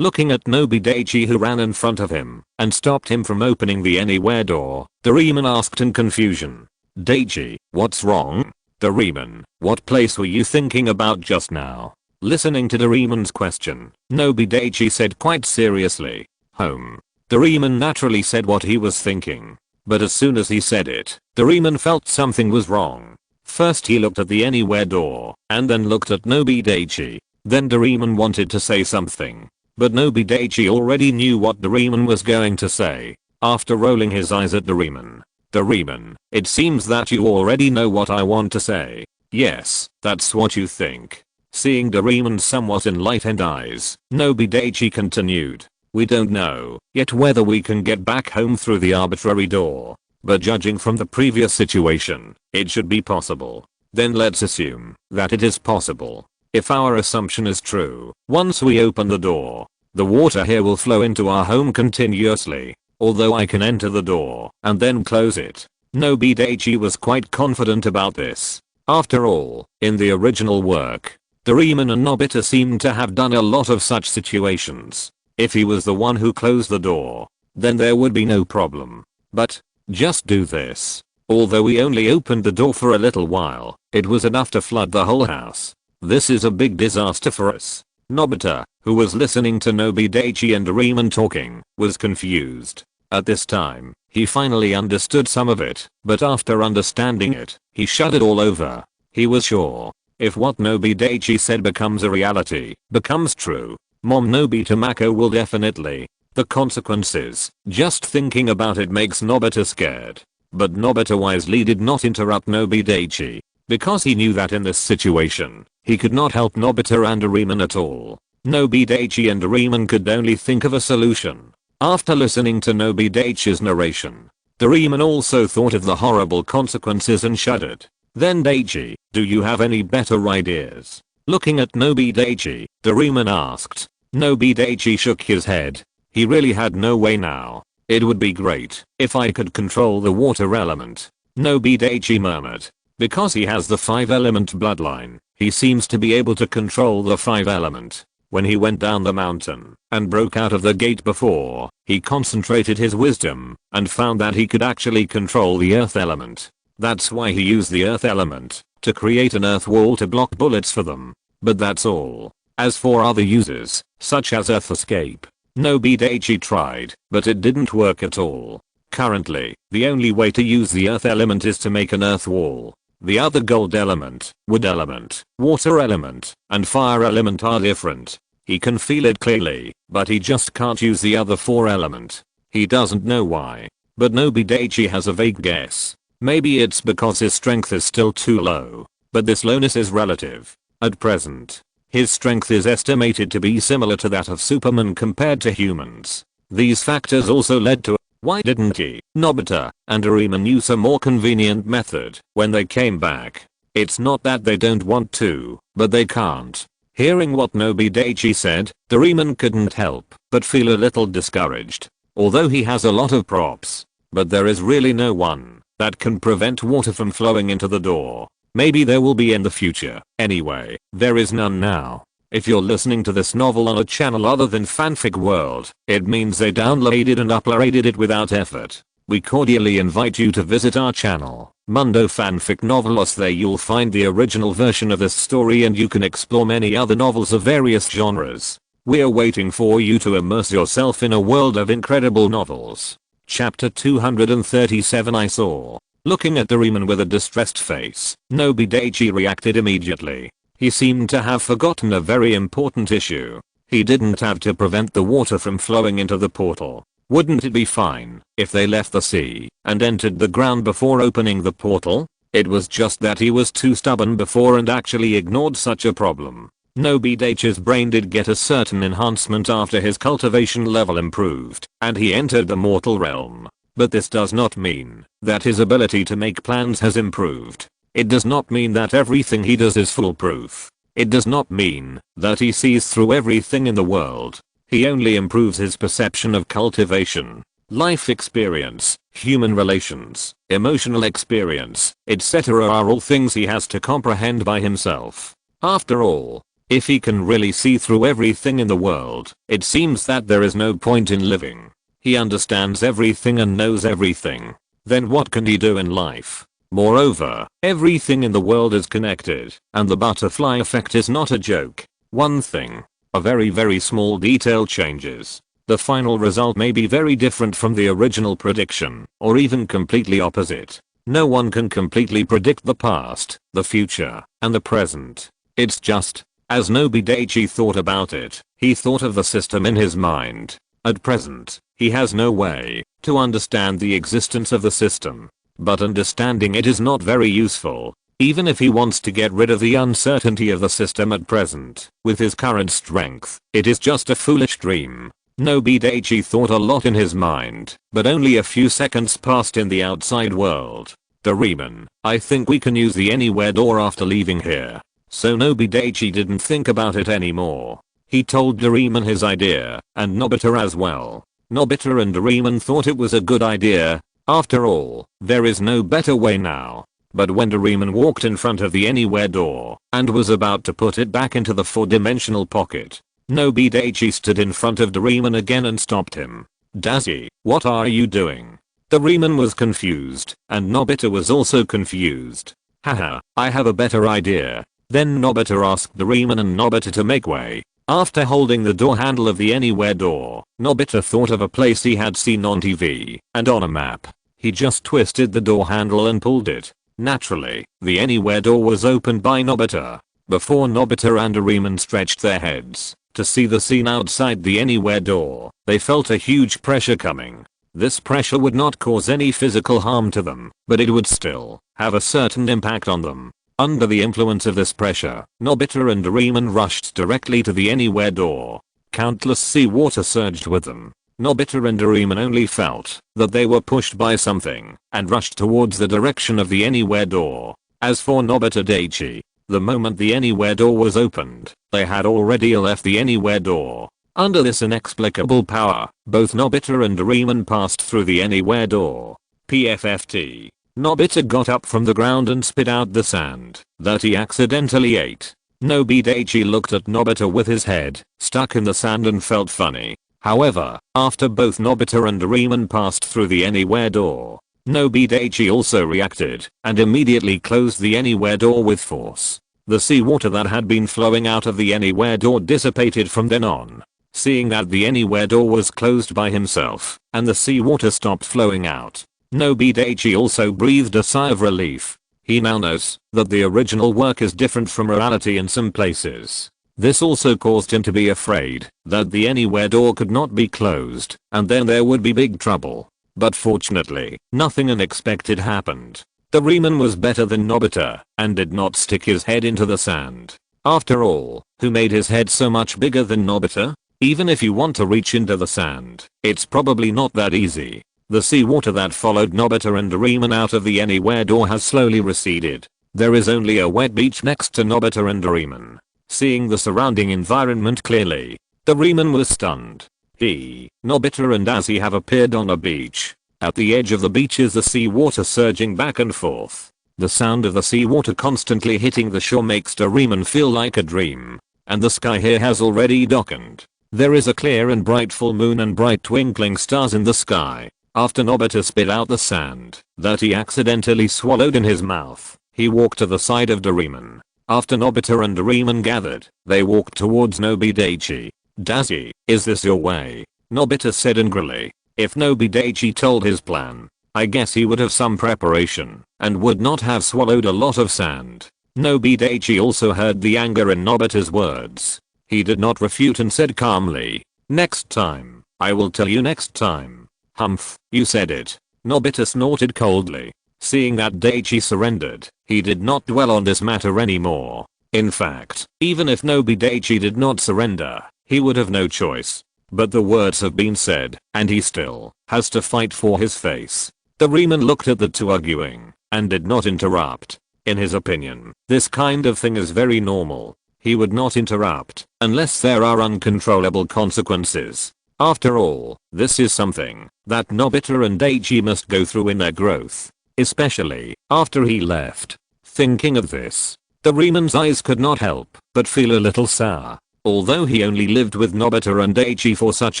Looking at Nobi Daichi, who ran in front of him and stopped him from opening the anywhere door, Doraemon asked in confusion, "Daichi, what's wrong?" "Doraemon, what place were you thinking about just now?" Listening to Doraemon's question, Nobi Daichi said quite seriously, "Home." Doraemon naturally said what he was thinking. But as soon as he said it, Doraemon felt something was wrong. First he looked at the anywhere door, and then looked at Nobi Daichi. Then Doraemon wanted to say something. But Nobi Daichi already knew what Doraemon was going to say. After rolling his eyes at Doraemon, "Doraemon, it seems that you already know what I want to say." "Yes, that's what you think." Seeing Doraemon's somewhat enlightened eyes, Nobi Daichi continued, "We don't know yet whether we can get back home through the arbitrary door. But judging from the previous situation, it should be possible. Then let's assume that it is possible. If our assumption is true, once we open the door, the water here will flow into our home continuously. Although I can enter the door and then close it." Nobi Daichi was quite confident about this. After all, in the original work, Doraemon and Nobita seemed to have done a lot of such situations. If he was the one who closed the door, then there would be no problem. But, just do this. Although we only opened the door for a little while, it was enough to flood the whole house. This is a big disaster for us. Nobita, who was listening to Nobi Daichi and Doraemon talking, was confused. At this time, he finally understood some of it, but after understanding it, he shuddered all over. He was sure, if what Nobi Daichi said becomes a reality, becomes true, Mom Nobita Mako will definitely. The consequences, just thinking about it makes Nobita scared. But Nobita wisely did not interrupt Nobi Daichi, because he knew that in this situation, he could not help Nobita and Doraemon at all. Nobi Daichi and Doraemon could only think of a solution. After listening to Nobi Daichi's narration, Doraemon also thought of the horrible consequences and shuddered. Then Daichi, do you have any better ideas? Looking at Nobi Daichi, Doraemon asked. Nobi Daichi shook his head. He really had no way now. It would be great if I could control the water element. Nobi Daichi murmured. Because he has the 5-element bloodline, he seems to be able to control the 5-element. When he went down the mountain and broke out of the gate before, he concentrated his wisdom and found that he could actually control the earth element. That's why he used the earth element to create an earth wall to block bullets for them. But that's all. As for other uses, such as earth escape, Nobi Daichi tried, but it didn't work at all. Currently, the only way to use the earth element is to make an earth wall. The other gold element, wood element, water element, and fire element are different. He can feel it clearly, but he just can't use the other 4 element. He doesn't know why. But Nobi Daichi has a vague guess. Maybe it's because his strength is still too low. But this lowness is relative. At present, his strength is estimated to be similar to that of Superman compared to humans. These factors also led to why didn't he, Nobita, and Doraemon use a more convenient method when they came back? It's not that they don't want to, but they can't. Hearing what Nobi Daichi said, Doraemon couldn't help but feel a little discouraged. although he has a lot of props. But there is really no one that can prevent water from flowing into the door. Maybe there will be in the future. Anyway, there is none now. If you're listening to this novel on a channel other than Fanfic World, it means they downloaded and uploaded it without effort. We cordially invite you to visit our channel, Mundo Fanfic Novelos. There you'll find the original version of this story and you can explore many other novels of various genres. We're waiting for you to immerse yourself in a world of incredible novels. Chapter 237 I saw. Looking at Doraemon with a distressed face, Nobi Daichi reacted immediately. He seemed to have forgotten a very important issue. He didn't have to prevent the water from flowing into the portal. Wouldn't it be fine if they left the sea and entered the ground before opening the portal? It was just that he was too stubborn before and actually ignored such a problem. Nobi Daichi's brain did get a certain enhancement after his cultivation level improved and he entered the mortal realm. But this does not mean that his ability to make plans has improved. It does not mean that everything he does is foolproof. It does not mean that he sees through everything in the world. He only improves his perception of cultivation, life experience, human relations, emotional experience, etc. are all things he has to comprehend by himself. After all, if he can really see through everything in the world, it seems that there is no point in living. He understands everything and knows everything. Then what can he do in life? Moreover, everything in the world is connected, and the butterfly effect is not a joke. One thing, a very small detail changes. The final result may be very different from the original prediction, or even completely opposite. No one can completely predict the past, the future, and the present. It's just, as Nobi Daichi thought about it, he thought of the system in his mind. At present, he has no way to understand the existence of the system. But understanding it is not very useful. Even if he wants to get rid of the uncertainty of the system at present, with his current strength, it is just a foolish dream. Nobi Daichi thought a lot in his mind, but only a few seconds passed in the outside world. Doraemon, I think we can use the anywhere door after leaving here. So Nobi Daichi didn't think about it anymore. He told Doraemon his idea, and Nobita as well. Nobita and Doraemon thought it was a good idea. After all, there is no better way now. But when Doraemon walked in front of the anywhere door and was about to put it back into the 4-dimensional pocket, Nobi Daichi stood in front of Doraemon again and stopped him. Dazzy, what are you doing? Doraemon was confused, and Nobita was also confused. Haha, I have a better idea. Then Nobita asked Doraemon and Nobita to make way. After holding the door handle of the anywhere door, Nobita thought of a place he had seen on TV and on a map. He just twisted the door handle and pulled it. Naturally, the anywhere door was opened by Nobita. Before Nobita and Doraemon stretched their heads to see the scene outside the anywhere door, they felt a huge pressure coming. This pressure would not cause any physical harm to them, but it would still have a certain impact on them. Under the influence of this pressure, Nobita and Doraemon rushed directly to the anywhere door. Countless seawater surged with them. Nobita and Doraemon only felt that they were pushed by something and rushed towards the direction of the anywhere door. As for Nobita Daichi, the moment the anywhere door was opened, they had already left the anywhere door. Under this inexplicable power, both Nobita and Doraemon passed through the anywhere door. PFFT. Nobita got up from the ground and spit out the sand that he accidentally ate. Nobi Daichi looked at Nobita with his head stuck in the sand and felt funny. However, after both Nobita and Doraemon passed through the anywhere door, Nobi Daichi also reacted and immediately closed the anywhere door with force. The seawater that had been flowing out of the anywhere door dissipated from then on. Seeing that the anywhere door was closed by himself and the seawater stopped flowing out, Nobi Daichi also breathed a sigh of relief. He now knows that the original work is different from reality in some places. This also caused him to be afraid that the anywhere door could not be closed and then there would be big trouble. But fortunately, nothing unexpected happened. Doraemon was better than Nobita and did not stick his head into the sand. After all, who made his head so much bigger than Nobita? Even if you want to reach into the sand, it's probably not that easy. The seawater that followed Nobita and Doraemon out of the anywhere door has slowly receded. There is only a wet beach next to Nobita and Doraemon. Seeing the surrounding environment clearly, Doraemon was stunned. Nobita and Daisy have appeared on a beach. At the edge of the beach is the sea water surging back and forth. The sound of the sea water constantly hitting the shore makes Doraemon feel like a dream. And the sky here has already darkened. There is a clear and bright full moon and bright twinkling stars in the sky. After Nobita spit out the sand that he accidentally swallowed in his mouth, he walked to the side of Doraemon. After Nobita and Doraemon gathered, they walked towards Nobi Daichi. "Daisy, is this your way?" Nobita said angrily. If Nobi Daichi told his plan, I guess he would have some preparation and would not have swallowed a lot of sand. Nobi Daichi also heard the anger in Nobita's words. He did not refute and said calmly, "Next time. I will tell you next time." "Humph, you said it." Nobita snorted coldly. Seeing that Daichi surrendered, he did not dwell on this matter anymore. In fact, even if Nobi Daichi did not surrender, he would have no choice. But the words have been said, and he still has to fight for his face. Doraemon looked at the two arguing, and did not interrupt. In his opinion, this kind of thing is very normal. He would not interrupt, unless there are uncontrollable consequences. After all, this is something that Nobita and Daichi must go through in their growth. Especially after he left. Thinking of this, Doraemon's eyes could not help but feel a little sour. Although he only lived with Nobita and Daichi for such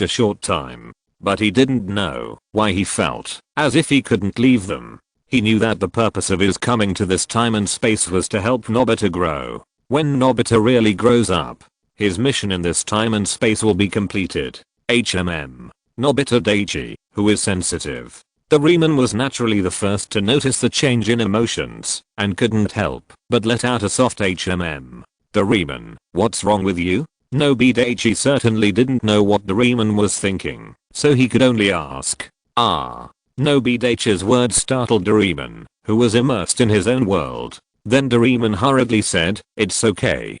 a short time. But he didn't know why he felt as if he couldn't leave them. He knew that the purpose of his coming to this time and space was to help Nobita grow. When Nobita really grows up, his mission in this time and space will be completed. Nobita Daichi, who is sensitive. Doraemon was naturally the first to notice the change in emotions and couldn't help but let out a soft "Doraemon, what's wrong with you?" Nobi Daichi certainly didn't know what Doraemon was thinking, so he could only ask. Nobi Daichi's words startled Doraemon, who was immersed in his own world. Then Doraemon hurriedly said, it's okay,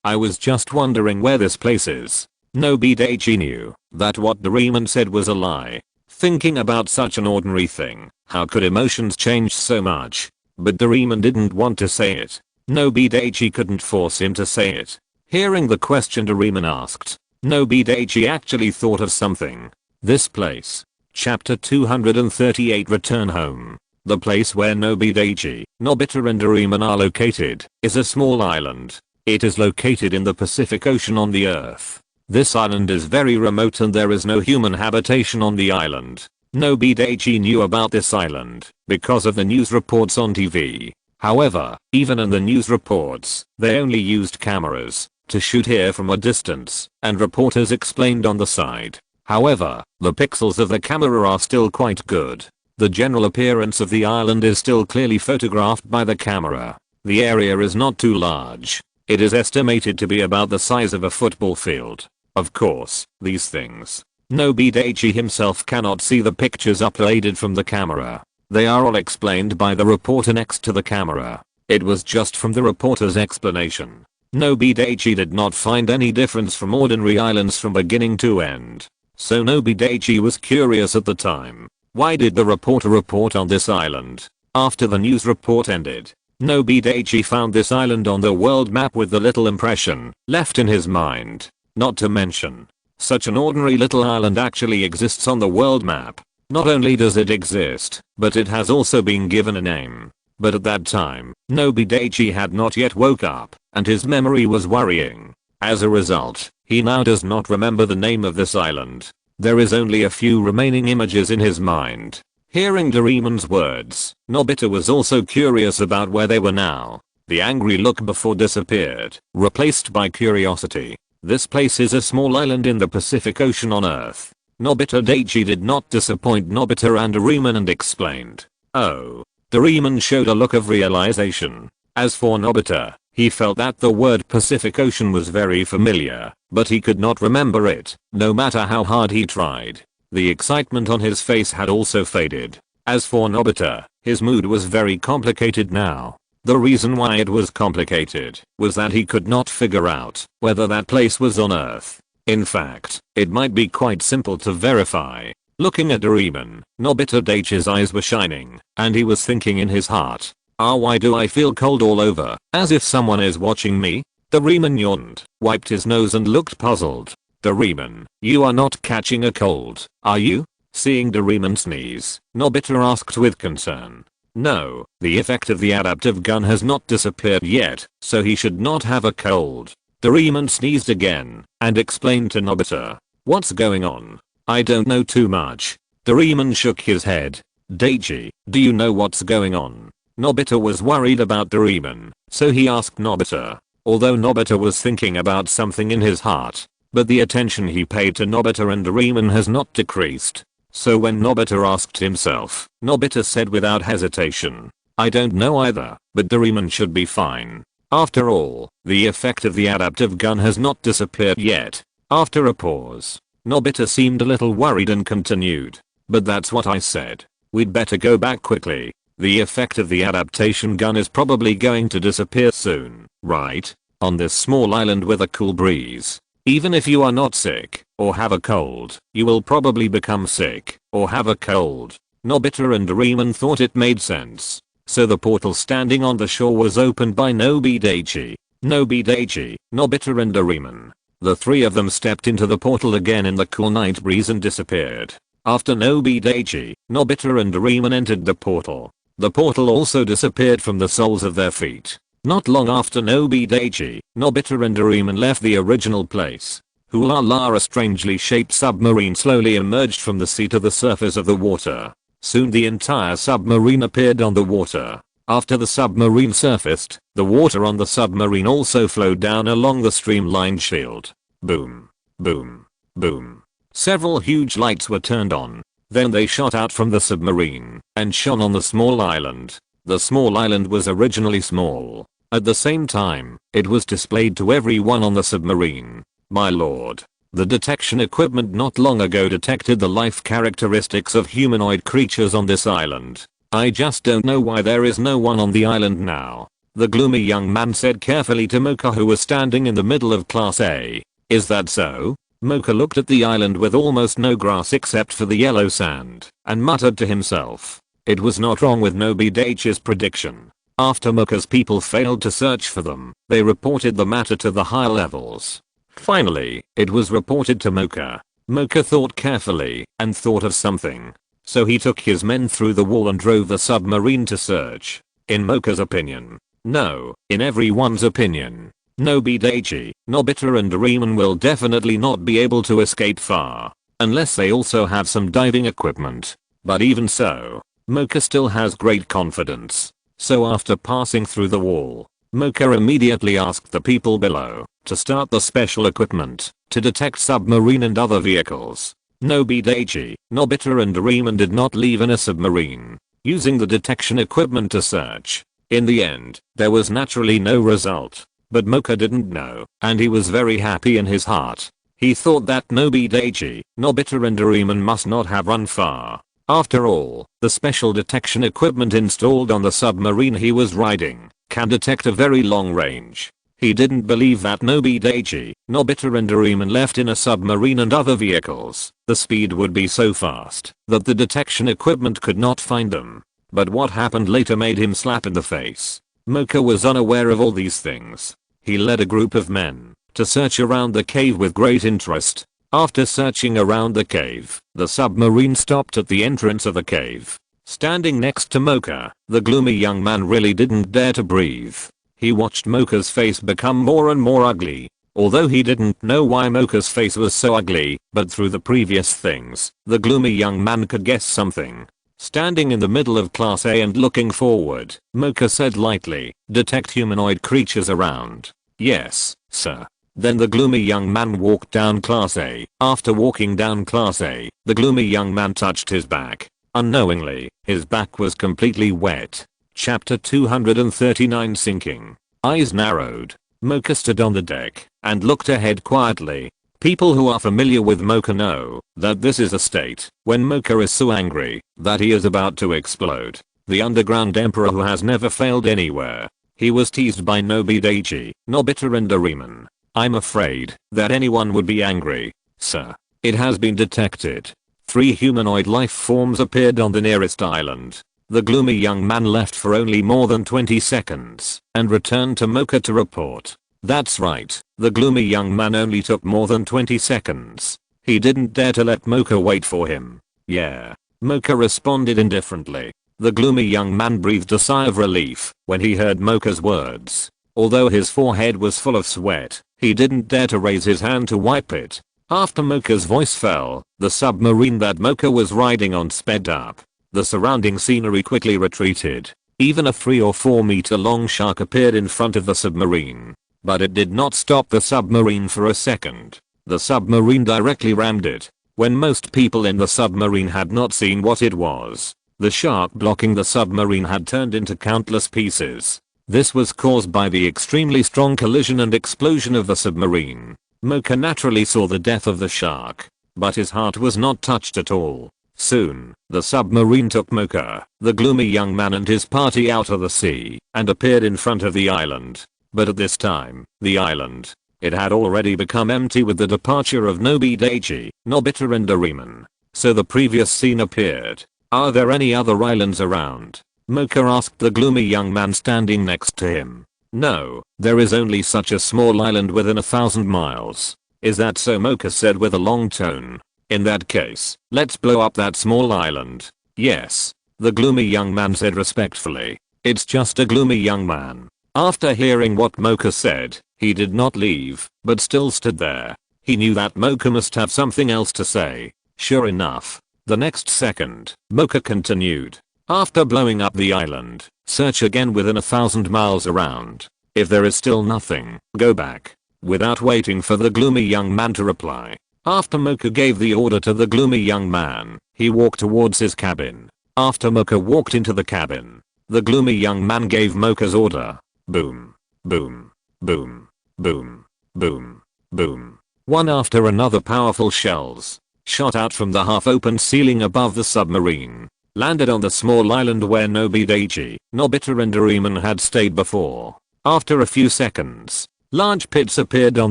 I was just wondering where this place is." Nobi Daichi knew that what Doraemon said was a lie. Thinking about such an ordinary thing, how could emotions change so much? But Doraemon didn't want to say it. Nobi Daichi couldn't force him to say it. Hearing the question Doraemon asked, Nobi Daichi actually thought of something. This place. Chapter 238 Return Home. The place where Nobi Daichi, Nobita and Doraemon are located, is a small island. It is located in the Pacific Ocean on the Earth. This island is very remote and there is no human habitation on the island. Nobi Daichi knew about this island because of the news reports on TV. However, even in the news reports, they only used cameras to shoot here from a distance, and reporters explained on the side. However, the pixels of the camera are still quite good. The general appearance of the island is still clearly photographed by the camera. The area is not too large. It is estimated to be about the size of a football field. Of course, these things. Nobi Daichi himself cannot see the pictures uploaded from the camera. They are all explained by the reporter next to the camera. It was just from the reporter's explanation. Nobi Daichi did not find any difference from ordinary islands from beginning to end. So Nobi Daichi was curious at the time. Why did the reporter report on this island? After the news report ended, Nobi Daichi found this island on the world map with the little impression left in his mind. Not to mention, such an ordinary little island actually exists on the world map. Not only does it exist, but it has also been given a name. But at that time, Nobi Daichi had not yet woke up, and his memory was worrying. As a result, he now does not remember the name of this island. There is only a few remaining images in his mind. Hearing Doraemon's words, Nobita was also curious about where they were now. The angry look before disappeared, replaced by curiosity. This place is a small island in the Pacific Ocean on Earth. Nobita Daichi did not disappoint Nobita and Doraemon and explained. Oh. Doraemon showed a look of realization. As for Nobita, he felt that the word Pacific Ocean was very familiar, but he could not remember it, no matter how hard he tried. The excitement on his face had also faded. As for Nobita, his mood was very complicated now. The reason why it was complicated was that he could not figure out whether that place was on Earth. In fact, it might be quite simple to verify. Looking at Doraemon, Nobita Daichi's eyes were shining, and he was thinking in his heart, why do I feel cold all over, as if someone is watching me? Doraemon yawned, wiped his nose and looked puzzled. Doraemon, you are not catching a cold, are you? Seeing Doraemon sneeze, Nobita asked with concern. No, the effect of the adaptive gun has not disappeared yet, so he should not have a cold. Doraemon sneezed again and explained to Nobita. What's going on? I don't know too much. Doraemon shook his head. Daichi, do you know what's going on? Nobita was worried about Doraemon, so he asked Nobita. Although Nobita was thinking about something in his heart, but the attention he paid to Nobita and Doraemon has not decreased. So when Nobita asked himself, Nobita said without hesitation, I don't know either, but Doraemon should be fine. After all, the effect of the adaptive gun has not disappeared yet. After a pause, Nobita seemed a little worried and continued. But that's what I said. We'd better go back quickly. The effect of the adaptation gun is probably going to disappear soon, right? On this small island with a cool breeze. Even if you are not sick, or have a cold, you will probably become sick, or have a cold. Nobita and Doraemon thought it made sense. So the portal standing on the shore was opened by Nobi Daichi. Nobi Daichi, Nobita and Doraemon. The three of them stepped into the portal again in the cool night breeze and disappeared. After Nobi Daichi, Nobita and Doraemon entered the portal. The portal also disappeared from the soles of their feet. Not long after Nobi Daichi, Nobita and Doraemon left the original place. Hula la, a strangely shaped submarine slowly emerged from the sea to the surface of the water. Soon the entire submarine appeared on the water. After the submarine surfaced, the water on the submarine also flowed down along the streamlined shield. Boom. Boom. Boom. Several huge lights were turned on. Then they shot out from the submarine and shone on the small island. The small island was originally small. At the same time, it was displayed to everyone on the submarine. My lord. The detection equipment not long ago detected the life characteristics of humanoid creatures on this island. I just don't know why there is no one on the island now. The gloomy young man said carefully to Mocha, who was standing in the middle of Class A. Is that so? Mocha looked at the island with almost no grass except for the yellow sand and muttered to himself. It was not wrong with Nobi Daichi's prediction. After Mocha's people failed to search for them, they reported the matter to the higher levels. Finally, it was reported to Mocha. Mocha thought carefully and thought of something. So he took his men through the wall and drove the submarine to search. In Mocha's opinion. No, in everyone's opinion. Nobi Daichi, Nobita and Doraemon will definitely not be able to escape far. Unless they also have some diving equipment. But even so, Mocha still has great confidence. So after passing through the wall, Mocha immediately asked the people below to start the special equipment to detect submarine and other vehicles. Nobi Daichi, Nobita and Doraemon did not leave in a submarine, using the detection equipment to search. In the end, there was naturally no result. But Mocha didn't know, and he was very happy in his heart. He thought that Nobi Daichi, Nobita and Doraemon must not have run far. After all, the special detection equipment installed on the submarine he was riding can detect a very long range. He didn't believe that Nobi Daichi, Nobita and Doraemon left in a submarine and other vehicles. The speed would be so fast that the detection equipment could not find them. But what happened later made him slap in the face. Mocha was unaware of all these things. He led a group of men to search around the cave with great interest. After searching around the cave, the submarine stopped at the entrance of the cave. Standing next to Mocha, the gloomy young man really didn't dare to breathe. He watched Mocha's face become more and more ugly. Although he didn't know why Mocha's face was so ugly, but through the previous things, the gloomy young man could guess something. Standing in the middle of Class A and looking forward, Mocha said lightly, detect humanoid creatures around. Yes, sir. Then the gloomy young man walked down Class A. After walking down Class A, the gloomy young man touched his back. Unknowingly, his back was completely wet. Chapter 239 Sinking. Eyes narrowed. Mocha stood on the deck and looked ahead quietly. People who are familiar with Mocha know that this is a state when Mocha is so angry that he is about to explode. The underground emperor who has never failed anywhere. He was teased by Nobi Daichi, Nobita and Doraemon. I'm afraid that anyone would be angry, sir. It has been detected. 3 humanoid life forms appeared on the nearest island. The gloomy young man left for only more than 20 seconds and returned to Mocha to report. That's right, the gloomy young man only took more than 20 seconds. He didn't dare to let Mocha wait for him. Yeah. Mocha responded indifferently. The gloomy young man breathed a sigh of relief when he heard Mocha's words. Although his forehead was full of sweat, he didn't dare to raise his hand to wipe it. After Mocha's voice fell, the submarine that Mocha was riding on sped up. The surrounding scenery quickly retreated. Even a 3 or 4 meter long shark appeared in front of the submarine. But it did not stop the submarine for a second. The submarine directly rammed it. When most people in the submarine had not seen what it was, the shark blocking the submarine had turned into countless pieces. This was caused by the extremely strong collision and explosion of the submarine. Mocha naturally saw the death of the shark, but his heart was not touched at all. Soon, the submarine took Mocha, the gloomy young man and his party out of the sea, and appeared in front of the island. But at this time, the island, it had already become empty with the departure of Nobi Daichi, Nobita and Doraemon. So the previous scene appeared. Are there any other islands around? Mocha asked the gloomy young man standing next to him. No, there is only such a small island within 1,000 miles. Is that so? Mocha said with a long tone. In that case, let's blow up that small island. Yes, the gloomy young man said respectfully. It's just a gloomy young man. After hearing what Mocha said, he did not leave, but still stood there. He knew that Mocha must have something else to say. Sure enough, the next second, Mocha continued. After blowing up the island, search again within 1,000 miles around. If there is still nothing, go back. Without waiting for the gloomy young man to reply. After Mocha gave the order to the gloomy young man, he walked towards his cabin. After Mocha walked into the cabin, the gloomy young man gave Mocha's order. Boom. Boom. Boom. Boom. Boom. Boom. One after another powerful shells shot out from the half-opened ceiling above the submarine, landed on the small island where Nobi Daichi, Nobita and Doraemon had stayed before. After a few seconds, large pits appeared on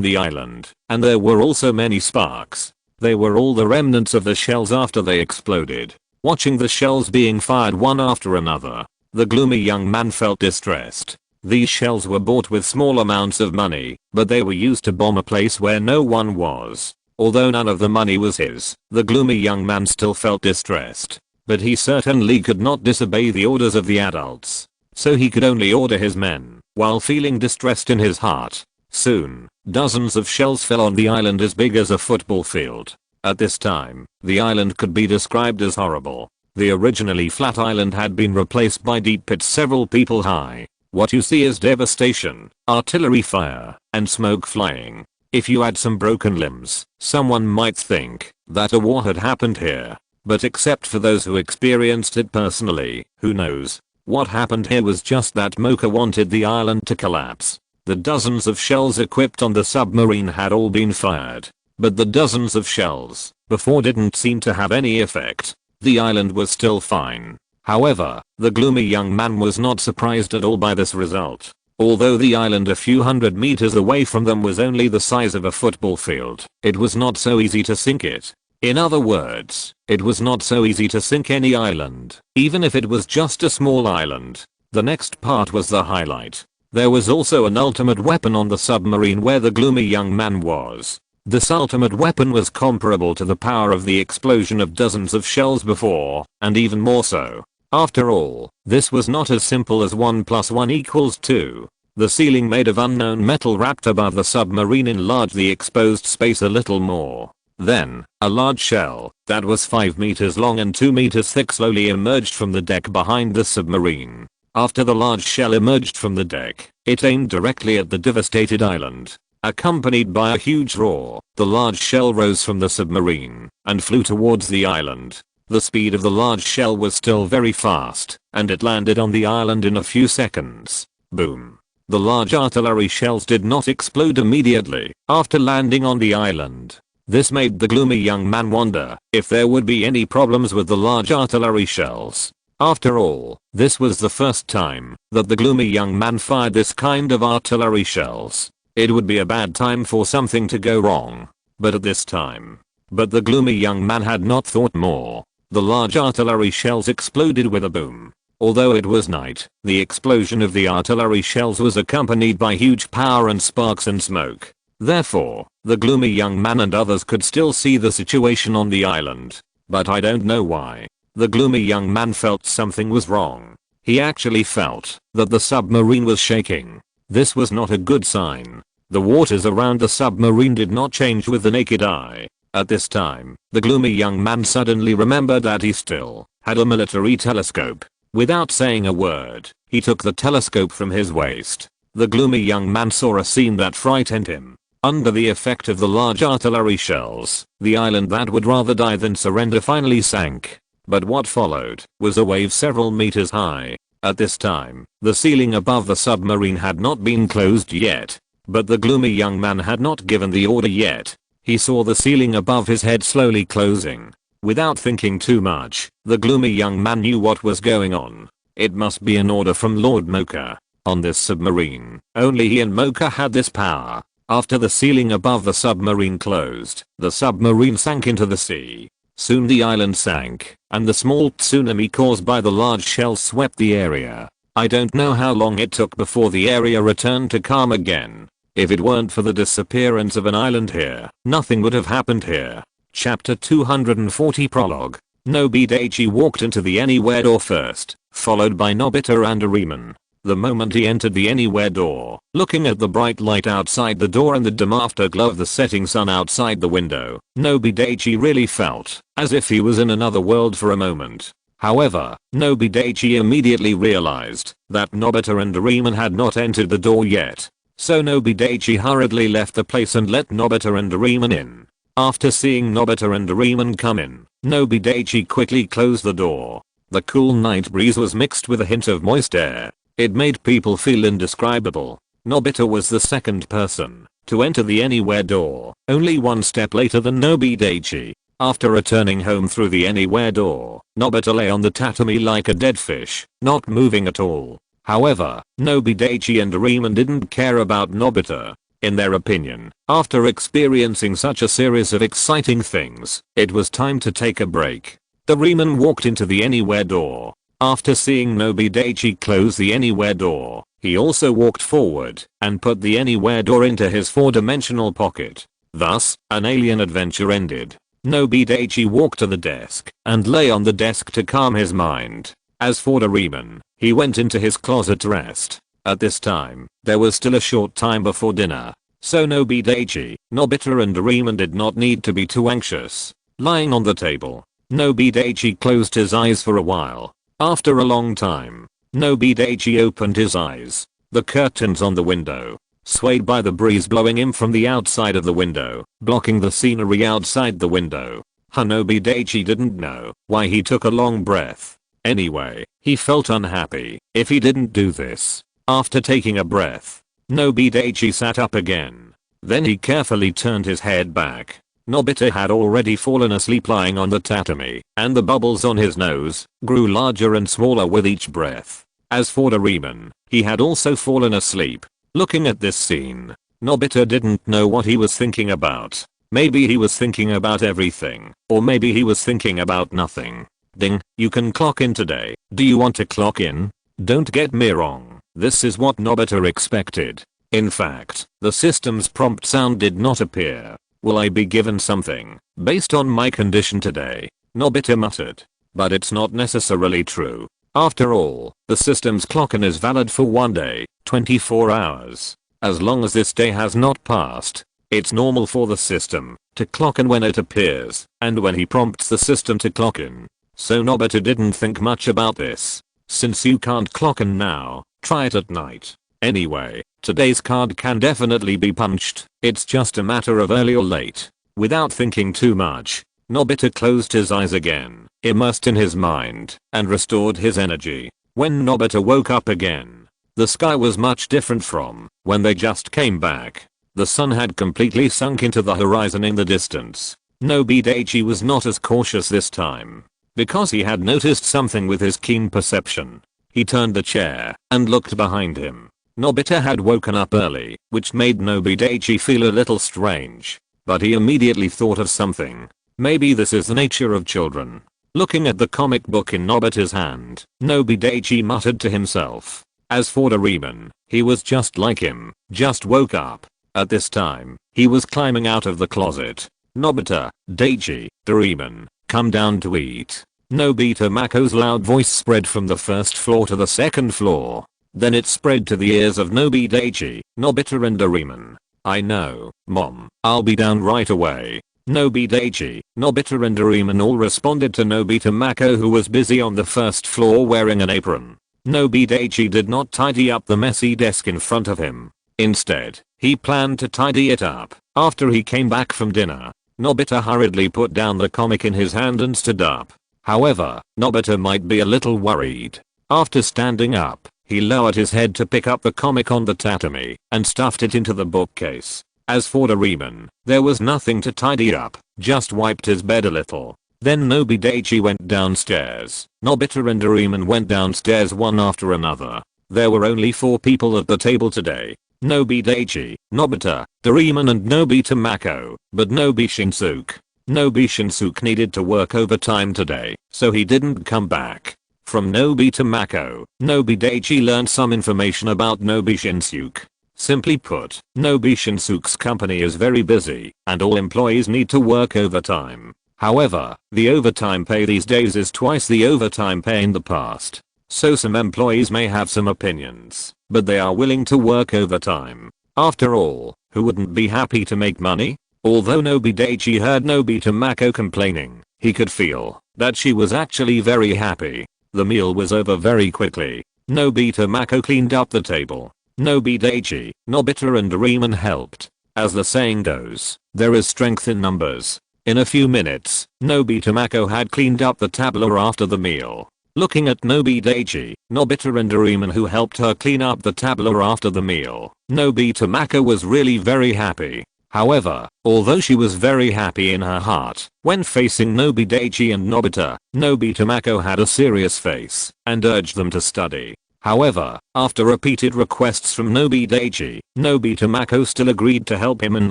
the island, and there were also many sparks. They were all the remnants of the shells after they exploded. Watching the shells being fired one after another, the gloomy young man felt distressed. These shells were bought with small amounts of money, but they were used to bomb a place where no one was. Although none of the money was his, the gloomy young man still felt distressed. But he certainly could not disobey the orders of the adults. So he could only order his men, while feeling distressed in his heart. Soon, dozens of shells fell on the island as big as a football field. At this time, the island could be described as horrible. The originally flat island had been replaced by deep pits several people high. What you see is devastation, artillery fire, and smoke flying. If you add some broken limbs, someone might think that a war had happened here. But except for those who experienced it personally, who knows? What happened here was just that Mocha wanted the island to collapse. The dozens of shells equipped on the submarine had all been fired. But the dozens of shells before didn't seem to have any effect. The island was still fine. However, the gloomy young man was not surprised at all by this result. Although the island a few hundred meters away from them was only the size of a football field, it was not so easy to sink it. In other words, it was not so easy to sink any island, even if it was just a small island. The next part was the highlight. There was also an ultimate weapon on the submarine where the gloomy young man was. This ultimate weapon was comparable to the power of the explosion of dozens of shells before, and even more so. After all, this was not as simple as 1 + 1 = 2. The ceiling made of unknown metal wrapped above the submarine enlarged the exposed space a little more. Then, a large shell that was 5 meters long and 2 meters thick slowly emerged from the deck behind the submarine. After the large shell emerged from the deck, it aimed directly at the devastated island. Accompanied by a huge roar, the large shell rose from the submarine and flew towards the island. The speed of the large shell was still very fast, and it landed on the island in a few seconds. Boom. The large artillery shells did not explode immediately after landing on the island. This made the gloomy young man wonder if there would be any problems with the large artillery shells. After all, this was the first time that the gloomy young man fired this kind of artillery shells. It would be a bad time for something to go wrong. But the gloomy young man had not thought more. The large artillery shells exploded with a boom. Although it was night, the explosion of the artillery shells was accompanied by huge power and sparks and smoke. Therefore, the gloomy young man and others could still see the situation on the island. But I don't know why. The gloomy young man felt something was wrong. He actually felt that the submarine was shaking. This was not a good sign. The waters around the submarine did not change with the naked eye. At this time, the gloomy young man suddenly remembered that he still had a military telescope. Without saying a word, he took the telescope from his waist. The gloomy young man saw a scene that frightened him. Under the effect of the large artillery shells, the island that would rather die than surrender finally sank. But what followed was a wave several meters high. At this time, the ceiling above the submarine had not been closed yet. But the gloomy young man had not given the order yet. He saw the ceiling above his head slowly closing. Without thinking too much, the gloomy young man knew what was going on. It must be an order from Lord Mocha. On this submarine, only he and Mocha had this power. After the ceiling above the submarine closed, the submarine sank into the sea. Soon the island sank, and the small tsunami caused by the large shells swept the area. I don't know how long it took before the area returned to calm again. If it weren't for the disappearance of an island here, nothing would have happened here. Chapter 240 Prologue. Nobi Daichi walked into the Anywhere door first, followed by Nobita and Doraemon. The moment he entered the Anywhere door, looking at the bright light outside the door and the dim afterglow of the setting sun outside the window, Nobi Daichi really felt as if he was in another world for a moment. However, Nobi Daichi immediately realized that Nobita and Doraemon had not entered the door yet. So Nobi Daichi hurriedly left the place and let Nobita and Doraemon in. After seeing Nobita and Doraemon come in, Nobi Daichi quickly closed the door. The cool night breeze was mixed with a hint of moist air. It made people feel indescribable. Nobita was the second person to enter the Anywhere door, only one step later than Nobi Daichi. After returning home through the Anywhere door, Nobita lay on the tatami like a dead fish, not moving at all. However, Nobi Daichi and Doraemon didn't care about Nobita. In their opinion, after experiencing such a series of exciting things, it was time to take a break. Doraemon walked into the Anywhere door. After seeing Nobi Daichi close the Anywhere door, he also walked forward and put the Anywhere door into his 4-dimensional pocket. Thus, an alien adventure ended. Nobi Daichi walked to the desk and lay on the desk to calm his mind. As for Doraemon, he went into his closet to rest. At this time, there was still a short time before dinner. So Nobi Daichi, Nobita and Doraemon did not need to be too anxious. Lying on the table, Nobi Daichi closed his eyes for a while. After a long time, Nobi Daichi opened his eyes. The curtains on the window swayed by the breeze blowing in from the outside of the window, blocking the scenery outside the window. Nobi Daichi didn't know why he took a long breath. Anyway, he felt unhappy if he didn't do this. After taking a breath, Nobi Daichi sat up again. Then he carefully turned his head back. Nobita had already fallen asleep lying on the tatami, and the bubbles on his nose grew larger and smaller with each breath. As for Doraemon, he had also fallen asleep. Looking at this scene, Nobita didn't know what he was thinking about. Maybe he was thinking about everything, or maybe he was thinking about nothing. Ding, you can clock in today. Do you want to clock in? Don't get me wrong, this is what Nobita expected. In fact, the system's prompt sound did not appear. Will I be given something based on my condition today? Nobita muttered. But it's not necessarily true. After all, the system's clock-in is valid for one day, 24 hours. As long as this day has not passed, it's normal for the system to clock in when it appears, and when he prompts the system to clock in. So Nobita didn't think much about this. Since you can't clock in now, try it at night. Anyway, today's card can definitely be punched. It's just a matter of early or late. Without thinking too much, Nobita closed his eyes again, immersed in his mind, and restored his energy. When Nobita woke up again, the sky was much different from when they just came back. The sun had completely sunk into the horizon in the distance. Nobi Daichi was not as cautious this time, because he had noticed something with his keen perception. He turned the chair and looked behind him. Nobita had woken up early, which made Nobi Daichi feel a little strange. But he immediately thought of something. Maybe this is the nature of children. Looking at the comic book in Nobita's hand, Nobi Daichi muttered to himself. As for Doraemon, he was just like him, just woke up. At this time, he was climbing out of the closet. Nobita, Daichi, Doraemon, come down to eat. Nobita Mako's loud voice spread from the first floor to the second floor. Then it spread to the ears of Nobi Daichi, Nobita and Doraemon. I know, Mom, I'll be down right away. Nobi Daichi, Nobita and Doraemon all responded to Nobita Mako, who was busy on the first floor wearing an apron. Nobi Daichi did not tidy up the messy desk in front of him. Instead, he planned to tidy it up. After he came back from dinner, Nobita hurriedly put down the comic in his hand and stood up. However, Nobita might be a little worried. After standing up, he lowered his head to pick up the comic on the tatami and stuffed it into the bookcase. As for Doraemon, there was nothing to tidy up, just wiped his bed a little. Then Nobi Daichi went downstairs. Nobita and Doraemon went downstairs one after another. There were only 4 people at the table today. Nobi Daichi, Nobita, Doraemon and Nobita Mako, but Nobi Shinsuke. Nobi Shinsuke needed to work overtime today, so he didn't come back. From Nobita Mako, Nobi Daichi learned some information about Nobi Shinsuke. Simply put, Nobi Shinsuke's company is very busy, and all employees need to work overtime. However, the overtime pay these days is twice the overtime pay in the past. So some employees may have some opinions, but they are willing to work overtime. After all, who wouldn't be happy to make money? Although Nobi Daichi heard Nobita Mako complaining, he could feel that she was actually very happy. The meal was over very quickly. Nobita Mako cleaned up the table. Nobi Daichi, Nobita and Doraemon helped. As the saying goes, there is strength in numbers. In a few minutes, Nobita Mako had cleaned up the tableau after the meal. Looking at Nobi Daichi, Nobita and Doraemon who helped her clean up the tableau after the meal, Nobita Mako was really very happy. However, although she was very happy in her heart, when facing Nobi Daichi and Nobita, Nobita Mako had a serious face and urged them to study. However, after repeated requests from Nobi Daichi, Nobita Mako still agreed to help him and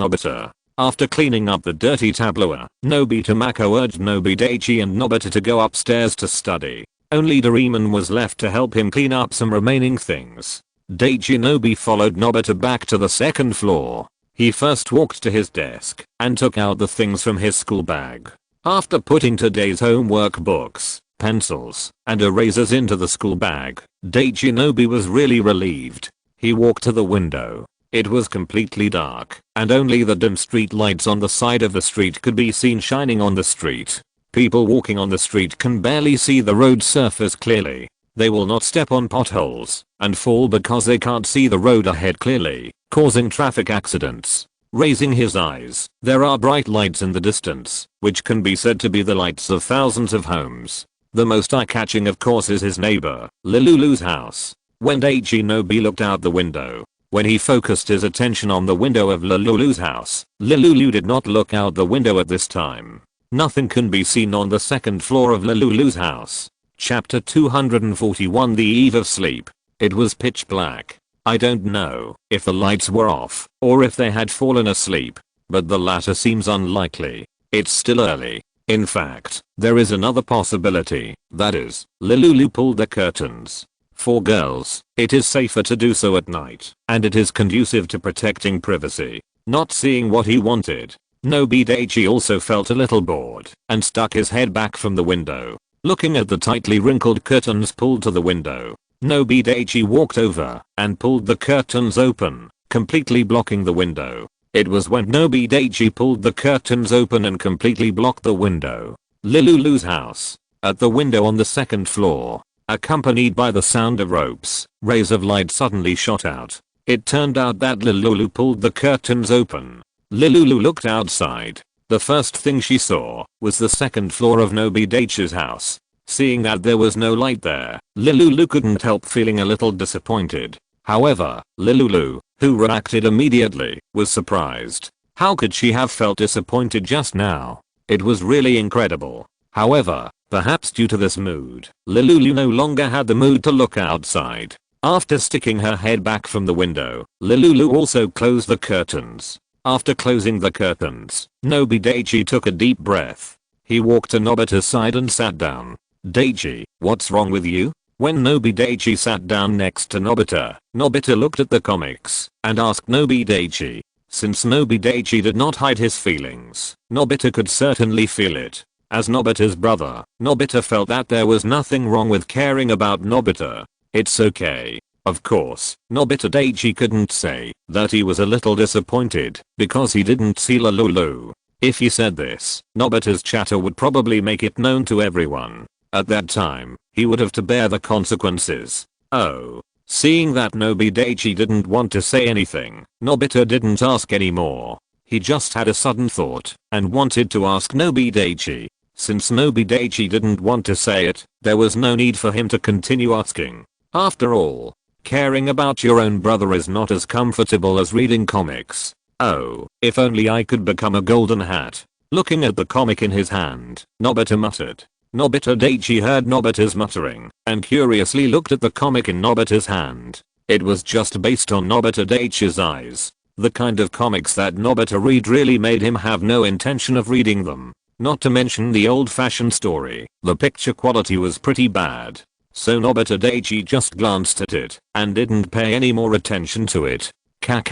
Nobita. After cleaning up the dirty tableau, Nobita Mako urged Nobi Daichi and Nobita to go upstairs to study. Only Doraemon was left to help him clean up some remaining things. Daichi Nobi followed Nobita back to the second floor. He first walked to his desk and took out the things from his school bag. After putting today's homework books, pencils, and erasers into the school bag, Daichi Nobi was really relieved. He walked to the window. It was completely dark, and only the dim street lights on the side of the street could be seen shining on the street. People walking on the street can barely see the road surface clearly. They will not step on potholes and fall because they can't see the road ahead clearly, causing traffic accidents. Raising his eyes, there are bright lights in the distance, which can be said to be the lights of thousands of homes. The most eye-catching of course is his neighbor, Lululu's house. When Daichi Nobi looked out the window, when he focused his attention on the window of Lululu's house, Lululu did not look out the window at this time. Nothing can be seen on the second floor of Lululu's house. Chapter 241 The Eve of Sleep. It was pitch black. I don't know if the lights were off or if they had fallen asleep, but the latter seems unlikely. It's still early. In fact, there is another possibility, that is, Lululu pulled the curtains. For girls, it is safer to do so at night, and it is conducive to protecting privacy. Not seeing what he wanted, Nobi Daichi also felt a little bored and stuck his head back from the window. Looking at the tightly wrinkled curtains pulled to the window, Nobi Daichi walked over and pulled the curtains open, completely blocking the window. It was when Nobi Daichi pulled the curtains open and completely blocked the window. Lululu's house. At the window on the second floor, accompanied by the sound of ropes, rays of light suddenly shot out. It turned out that Lululu pulled the curtains open. Lululu looked outside. The first thing she saw was the second floor of Nobi Daichi's house. Seeing that there was no light there, Lululu couldn't help feeling a little disappointed. However, Lululu, who reacted immediately, was surprised. How could she have felt disappointed just now? It was really incredible. However, perhaps due to this mood, Lululu no longer had the mood to look outside. After sticking her head back from the window, Lululu also closed the curtains. After closing the curtains, Nobi Daichi took a deep breath. He walked to Nobita's side and sat down. "Daichi, what's wrong with you?" When Nobi Daichi sat down next to Nobita, Nobita looked at the comics and asked Nobi Daichi. Since Nobi Daichi did not hide his feelings, Nobita could certainly feel it. As Nobita's brother, Nobita felt that there was nothing wrong with caring about Nobita. It's okay. Of course, Nobita Daichi couldn't say that he was a little disappointed because he didn't see Lulu. If he said this, Nobita's chatter would probably make it known to everyone. At that time, he would have to bear the consequences. Oh. Seeing that Nobi Daichi didn't want to say anything, Nobita didn't ask anymore. He just had a sudden thought and wanted to ask Nobi Daichi. Since Nobi Daichi didn't want to say it, there was no need for him to continue asking. After all, caring about your own brother is not as comfortable as reading comics. Oh, if only I could become a golden hat. Looking at the comic in his hand, Nobita muttered. Nobita Daichi heard Nobita's muttering and curiously looked at the comic in Nobita's hand. It was just based on Nobita Daichi's eyes. The kind of comics that Nobita read really made him have no intention of reading them. Not to mention the old-fashioned story, the picture quality was pretty bad. So Nobita Daichi just glanced at it and didn't pay any more attention to it. Ka.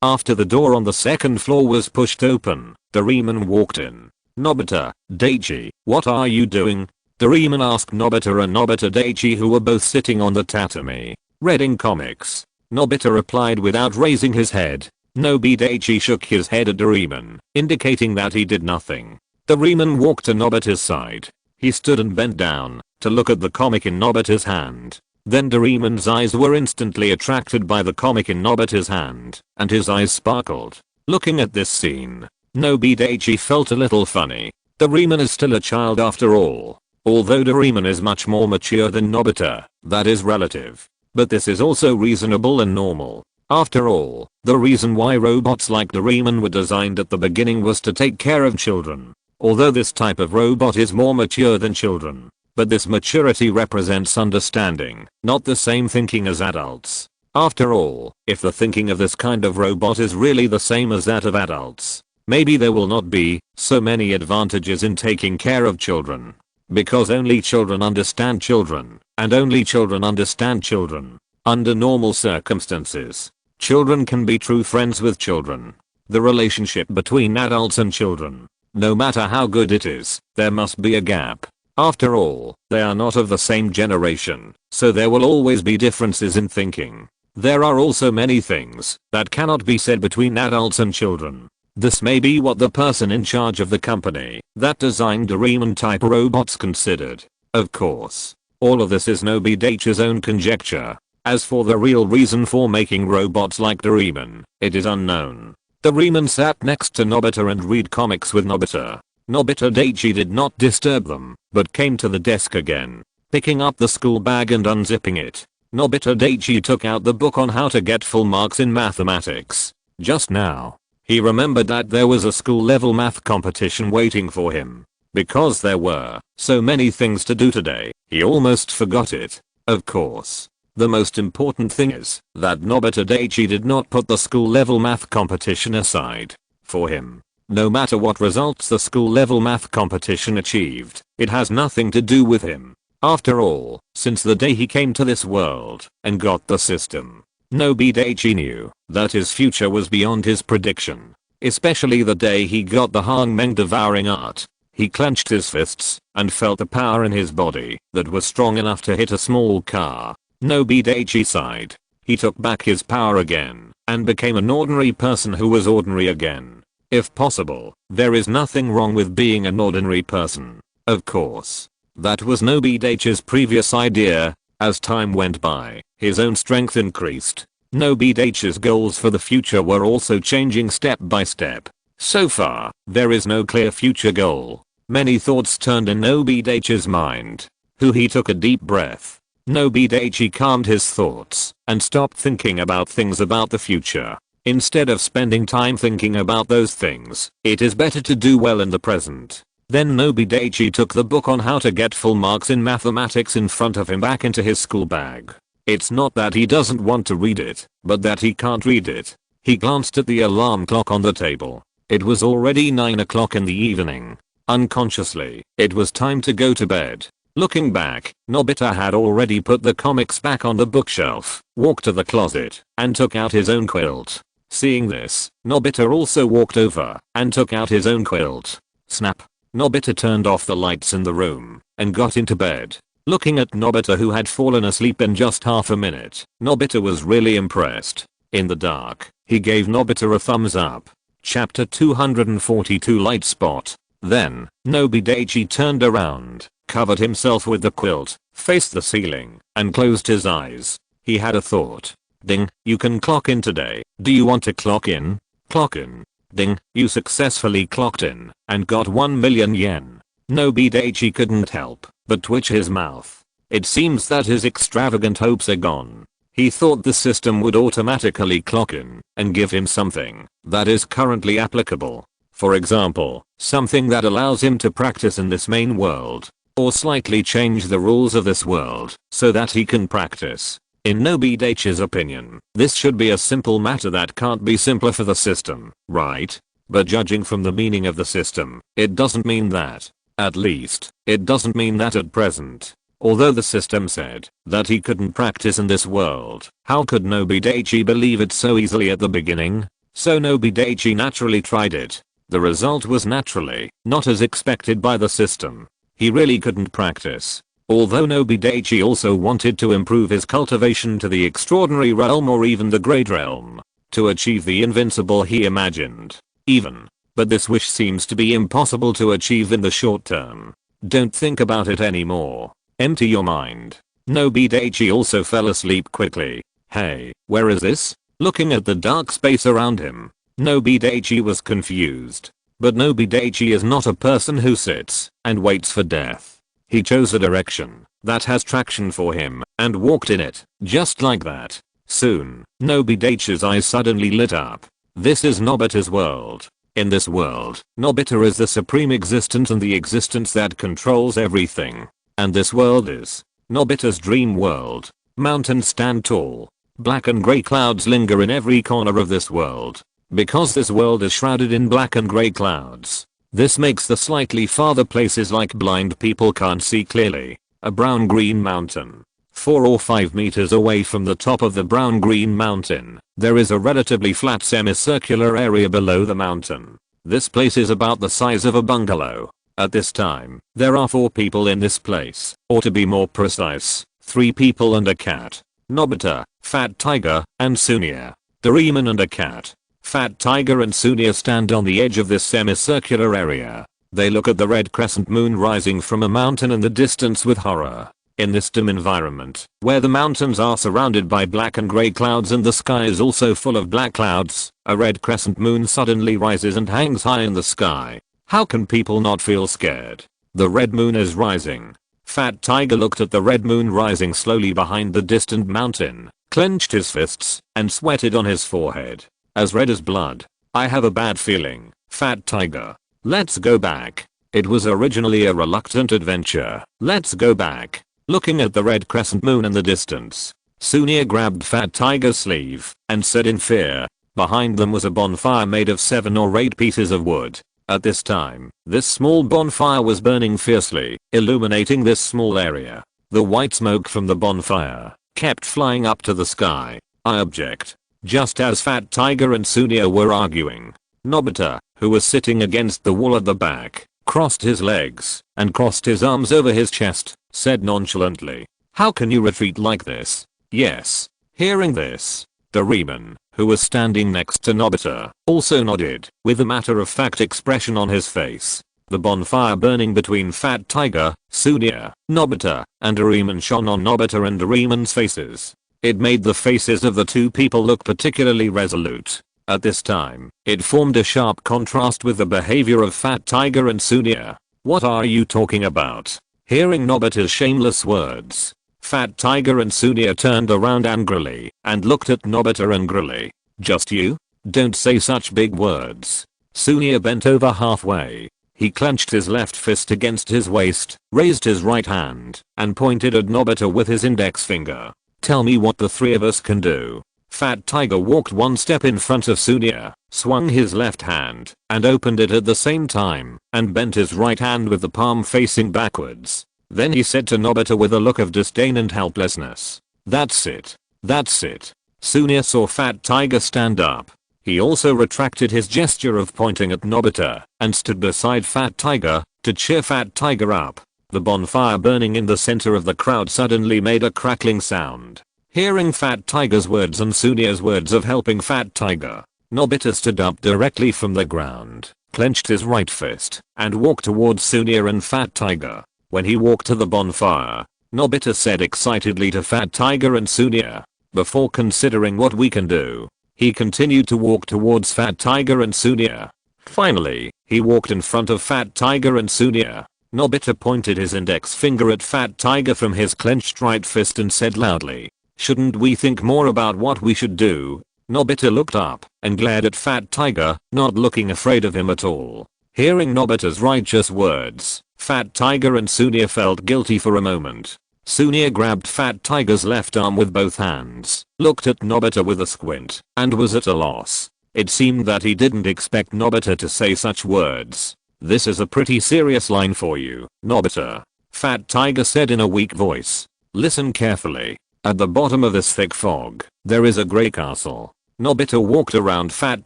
After the door on the second floor was pushed open, Doraemon walked in. "Nobita, Daichi, what are you doing?" Doraemon asked Nobita and Nobita Daichi, who were both sitting on the tatami, reading comics. Nobita replied without raising his head. Nobi Daichi shook his head at Doraemon, indicating that he did nothing. Doraemon walked to Nobita's side. He stood and bent down to look at the comic in Nobita's hand. Then Doraemon's eyes were instantly attracted by the comic in Nobita's hand, and his eyes sparkled. Looking at this scene, Nobi Daichi felt a little funny. Doraemon is still a child after all. Although Doraemon is much more mature than Nobita, that is relative. But this is also reasonable and normal. After all, the reason why robots like Doraemon were designed at the beginning was to take care of children. Although this type of robot is more mature than children. But this maturity represents understanding, not the same thinking as adults. After all, if the thinking of this kind of robot is really the same as that of adults, maybe there will not be so many advantages in taking care of children. Because only children understand children, and only children understand children. Under normal circumstances, children can be true friends with children. The relationship between adults and children, no matter how good it is, there must be a gap. After all, they are not of the same generation, so there will always be differences in thinking. There are also many things that cannot be said between adults and children. This may be what the person in charge of the company that designed Doraemon type robots considered. Of course, all of this is Nobi Daichi's own conjecture. As for the real reason for making robots like Doraemon, it is unknown. Doraemon sat next to Nobita and read comics with Nobita. Nobita Daichi did not disturb them, but came to the desk again, picking up the school bag and unzipping it. Nobita Daichi took out the book on how to get full marks in mathematics. Just now, he remembered that there was a school level math competition waiting for him. Because there were so many things to do today, he almost forgot it. Of course, the most important thing is that Nobita Daichi did not put the school level math competition aside for him. No matter what results the school level math competition achieved, it has nothing to do with him. After all, since the day he came to this world and got the system, Nobi Daichi knew that his future was beyond his prediction. Especially the day he got the Hangmeng devouring art. He clenched his fists and felt a power in his body that was strong enough to hit a small car. Nobi Daichi sighed. He took back his power again and became an ordinary person who was ordinary again. If possible, there is nothing wrong with being an ordinary person. Of course, that was Nobi Daichi's previous idea. As time went by, his own strength increased. Nobi Daichi's goals for the future were also changing step by step. So far, there is no clear future goal. Many thoughts turned in Nobi Daichi's mind. He took a deep breath. Nobi Daichi calmed his thoughts and stopped thinking about things about the future. Instead of spending time thinking about those things, it is better to do well in the present. Then Nobi Daichi took the book on how to get full marks in mathematics in front of him back into his school bag. It's not that he doesn't want to read it, but that he can't read it. He glanced at the alarm clock on the table. It was already 9 o'clock in the evening. Unconsciously, it was time to go to bed. Looking back, Nobita had already put the comics back on the bookshelf, walked to the closet, and took out his own quilt. Seeing this, Nobita also walked over and took out his own quilt. Snap. Nobita turned off the lights in the room and got into bed. Looking at Nobita, who had fallen asleep in just half a minute, Nobita was really impressed. In the dark, he gave Nobita a thumbs up. Chapter 242 Light Spot. Then, Nobi Daichi turned around, covered himself with the quilt, faced the ceiling, and closed his eyes. He had a thought. Ding, you can clock in today. Do you want to clock in? Clock in. Ding, you successfully clocked in and got 1 million yen. Nobi Daichi couldn't help but twitch his mouth. It seems that his extravagant hopes are gone. He thought the system would automatically clock in and give him something that is currently applicable. For example, something that allows him to practice in this main world, or slightly change the rules of this world so that he can practice. In Nobi Daichi's opinion, this should be a simple matter that can't be simpler for the system, right? But judging from the meaning of the system, it doesn't mean that. At least, it doesn't mean that at present. Although the system said that he couldn't practice in this world, how could Nobi Daichi believe it so easily at the beginning? So Nobi Daichi naturally tried it. The result was naturally not as expected by the system. He really couldn't practice. Although Nobi Daichi also wanted to improve his cultivation to the extraordinary realm or even the great realm, to achieve the invincible he imagined. Even. But this wish seems to be impossible to achieve in the short term. Don't think about it anymore. Empty your mind. Nobi Daichi also fell asleep quickly. Hey, where is this? Looking at the dark space around him, Nobi Daichi was confused. But Nobi Daichi is not a person who sits and waits for death. He chose a direction that has traction for him and walked in it, just like that. Soon, Nobi Daichi's eyes suddenly lit up. This is Nobita's world. In this world, Nobita is the supreme existence and the existence that controls everything. And this world is Nobita's dream world. Mountains stand tall. Black and grey clouds linger in every corner of this world. Because this world is shrouded in black and grey clouds, this makes the slightly farther places like blind people can't see clearly. A brown-green mountain. 4 or 5 meters away from the top of the brown-green mountain, there is a relatively flat semicircular area below the mountain. This place is about the size of a bungalow. At this time, there are 4 people in this place, or to be more precise, 3 people and a cat. Nobita, Fat Tiger, and Sunia. Doraemon and a cat. Fat Tiger and Sunia stand on the edge of this semicircular area. They look at the red crescent moon rising from a mountain in the distance with horror. In this dim environment, where the mountains are surrounded by black and grey clouds and the sky is also full of black clouds, a red crescent moon suddenly rises and hangs high in the sky. How can people not feel scared? The red moon is rising. Fat Tiger looked at the red moon rising slowly behind the distant mountain, clenched his fists, and sweated on his forehead. As red as blood. I have a bad feeling, Fat Tiger. Let's go back. It was originally a reluctant adventure. Let's go back. Looking at the red crescent moon in the distance, Sunia grabbed Fat Tiger's sleeve and said in fear. Behind them was a bonfire made of 7 or 8 pieces of wood. At this time, this small bonfire was burning fiercely, illuminating this small area. The white smoke from the bonfire kept flying up to the sky. I object. Just as Fat Tiger and Sunia were arguing, Nobita, who was sitting against the wall at the back, crossed his legs and crossed his arms over his chest, said nonchalantly, "How can you retreat like this?" Yes. Hearing this, Doraemon, who was standing next to Nobita, also nodded, with a matter-of-fact expression on his face. The bonfire burning between Fat Tiger, Sunia, Nobita, and Doraemon shone on Nobita and Doraemon's faces. It made the faces of the 2 people look particularly resolute. At this time, it formed a sharp contrast with the behavior of Fat Tiger and Sunia. What are you talking about? Hearing Nobita's shameless words, Fat Tiger and Sunia turned around angrily and looked at Nobita angrily. Just you? Don't say such big words. Sunia bent over halfway. He clenched his left fist against his waist, raised his right hand, and pointed at Nobita with his index finger. Tell me what the 3 of us can do. Fat Tiger walked 1 step in front of Sunia, swung his left hand, and opened it at the same time, and bent his right hand with the palm facing backwards. Then he said to Nobita with a look of disdain and helplessness, "That's it. That's it." Sunia saw Fat Tiger stand up. He also retracted his gesture of pointing at Nobita, and stood beside Fat Tiger, to cheer Fat Tiger up. The bonfire burning in the center of the crowd suddenly made a crackling sound. Hearing Fat Tiger's words and Sunia's words of helping Fat Tiger, Nobita stood up directly from the ground, clenched his right fist, and walked towards Sunia and Fat Tiger. When he walked to the bonfire, Nobita said excitedly to Fat Tiger and Sunia, "Before considering what we can do." He continued to walk towards Fat Tiger and Sunia. Finally, he walked in front of Fat Tiger and Sunia. Nobita pointed his index finger at Fat Tiger from his clenched right fist and said loudly, "Shouldn't we think more about what we should do?" Nobita looked up and glared at Fat Tiger, not looking afraid of him at all. Hearing Nobita's righteous words, Fat Tiger and Sunia felt guilty for a moment. Sunia grabbed Fat Tiger's left arm with both hands, looked at Nobita with a squint, and was at a loss. It seemed that he didn't expect Nobita to say such words. "This is a pretty serious line for you, Nobita," Fat Tiger said in a weak voice. "Listen carefully. At the bottom of this thick fog, there is a grey castle." Nobita walked around Fat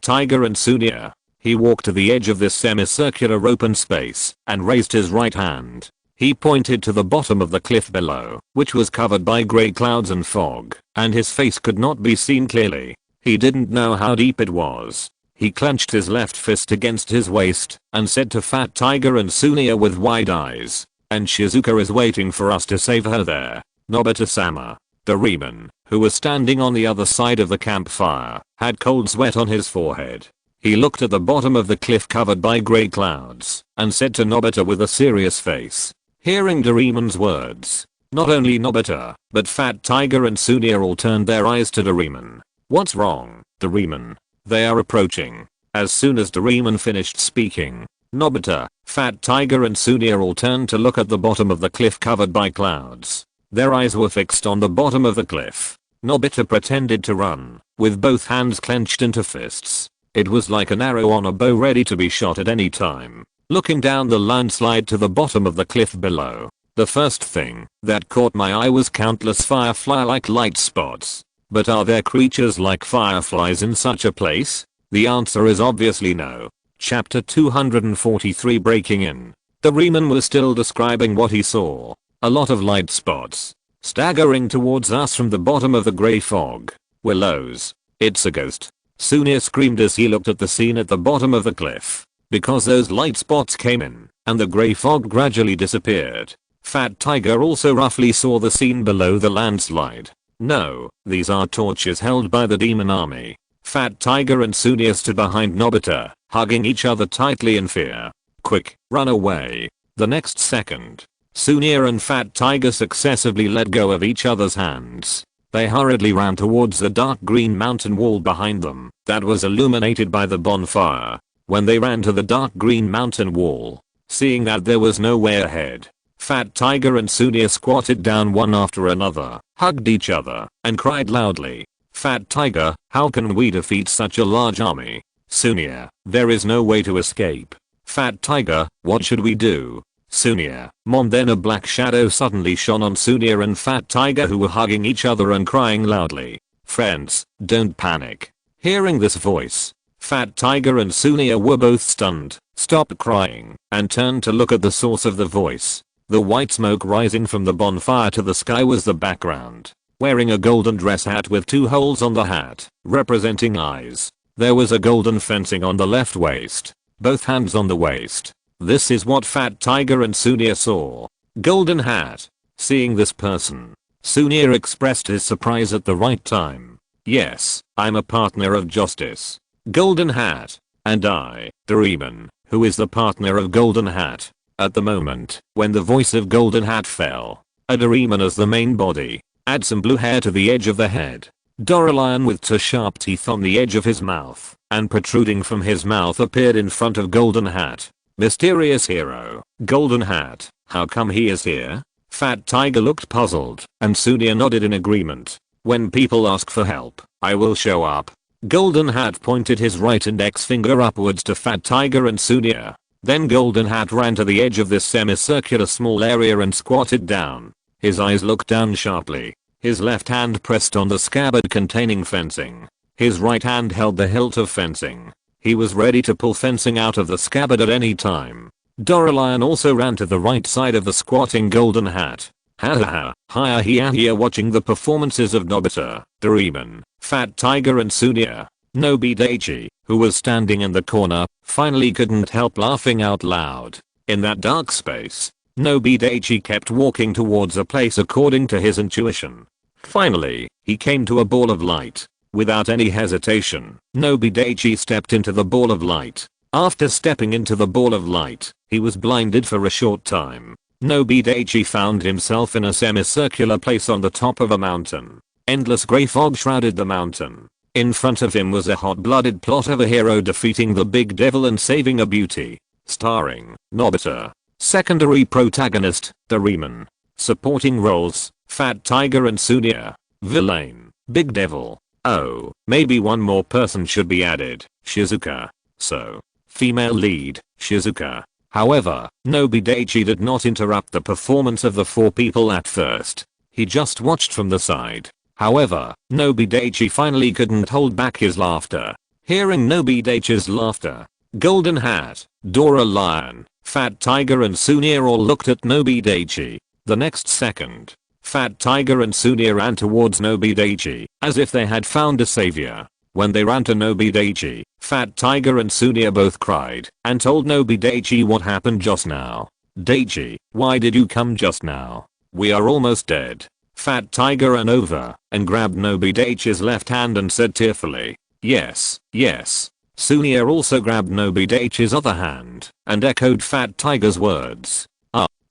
Tiger and Sunia. He walked to the edge of this semicircular open space and raised his right hand. He pointed to the bottom of the cliff below, which was covered by grey clouds and fog, and his face could not be seen clearly. He didn't know how deep it was. He clenched his left fist against his waist and said to Fat Tiger and Sunia with wide eyes, "And Shizuka is waiting for us to save her there." Nobita-sama. Doraemon, who was standing on the other side of the campfire, had cold sweat on his forehead. He looked at the bottom of the cliff covered by grey clouds and said to Nobita with a serious face. Hearing Doraemon's words, not only Nobita, but Fat Tiger and Sunia all turned their eyes to Doraemon. "What's wrong, Doraemon?" "They are approaching." As soon as Doraemon finished speaking, Nobita, Fat Tiger and Sunia all turned to look at the bottom of the cliff covered by clouds. Their eyes were fixed on the bottom of the cliff. Nobita pretended to run, with both hands clenched into fists. It was like an arrow on a bow ready to be shot at any time. Looking down the landslide to the bottom of the cliff below, the first thing that caught my eye was countless firefly-like light spots. But are there creatures like fireflies in such a place? The answer is obviously no. Chapter 243 Breaking In. Doraemon was still describing what he saw. A lot of light spots. Staggering towards us from the bottom of the grey fog. Willows. "It's a ghost," Sunia screamed as he looked at the scene at the bottom of the cliff. Because those light spots came in, and the grey fog gradually disappeared. Fat Tiger also roughly saw the scene below the landslide. "No, these are torches held by the demon army." Fat Tiger and Sunia stood behind Nobita, hugging each other tightly in fear. "Quick, run away." The next second, Sunia and Fat Tiger successively let go of each other's hands. They hurriedly ran towards the dark green mountain wall behind them that was illuminated by the bonfire. When they ran to the dark green mountain wall, seeing that there was no way ahead, Fat Tiger and Sunia squatted down one after another, hugged each other, and cried loudly. "Fat Tiger, how can we defeat such a large army?" Sunia, "There is no way to escape." Fat Tiger, "What should we do?" Sunia, "Mom." Then a black shadow suddenly shone on Sunia and Fat Tiger, who were hugging each other and crying loudly. "Friends, don't panic." Hearing this voice, Fat Tiger and Sunia were both stunned, stopped crying, and turned to look at the source of the voice. The white smoke rising from the bonfire to the sky was the background. Wearing a golden dress hat with 2 holes on the hat, representing eyes. There was a golden fencing on the left waist, both hands on the waist. This is what Fat Tiger and Sunia saw. Golden hat. Seeing this person, Sunia expressed his surprise at the right time. "Yes, I'm a partner of justice. Golden hat. And I, Doraemon, who is the partner of Golden Hat." At the moment, when the voice of Golden Hat fell, a Doraemon as the main body, add some blue hair to the edge of the head. Doralion with 2 sharp teeth on the edge of his mouth, and protruding from his mouth appeared in front of Golden Hat. Mysterious hero, Golden Hat, how come he is here? Fat Tiger looked puzzled, and Sunia nodded in agreement. "When people ask for help, I will show up." Golden Hat pointed his right index finger upwards to Fat Tiger and Sunia. Then Golden Hat ran to the edge of this semicircular small area and squatted down. His eyes looked down sharply. His left hand pressed on the scabbard containing fencing. His right hand held the hilt of fencing. He was ready to pull fencing out of the scabbard at any time. Doralion also ran to the right side of the squatting Golden Hat. Ha ha ha here watching the performances of Nobita, Doraemon, Fat Tiger and Sunia. Nobi Daichi, who was standing in the corner, finally couldn't help laughing out loud. In that dark space, Nobi Daichi kept walking towards a place according to his intuition. Finally, he came to a ball of light. Without any hesitation, Nobi Daichi stepped into the ball of light. After stepping into the ball of light, he was blinded for a short time. Nobi Daichi found himself in a semicircular place on the top of a mountain. Endless grey fog shrouded the mountain. In front of him was a hot-blooded plot of a hero defeating the big devil and saving a beauty. Starring Nobita. Secondary protagonist, Doraemon. Supporting roles, Fat Tiger and Sunia. Villain, Big Devil. Oh, maybe one more person should be added, Shizuka. So, female lead, Shizuka. However, Nobi Daichi did not interrupt the performance of the four people at first. He just watched from the side. However, Nobi Daichi finally couldn't hold back his laughter. Hearing Nobi Daichi's laughter, Golden Hat, Doralion, Fat Tiger and Sunia all looked at Nobi Daichi. The next second, Fat Tiger and Sunia ran towards Nobi Daichi, as if they had found a savior. When they ran to Nobi Daichi, Fat Tiger and Sunia both cried and told Nobi Daichi what happened just now. Daichi, why did you come just now? We are almost dead. Fat Tiger ran over and grabbed Nobi Daichi's left hand and said tearfully, yes, yes. Sunia also grabbed Nobi Daichi's other hand and echoed Fat Tiger's words.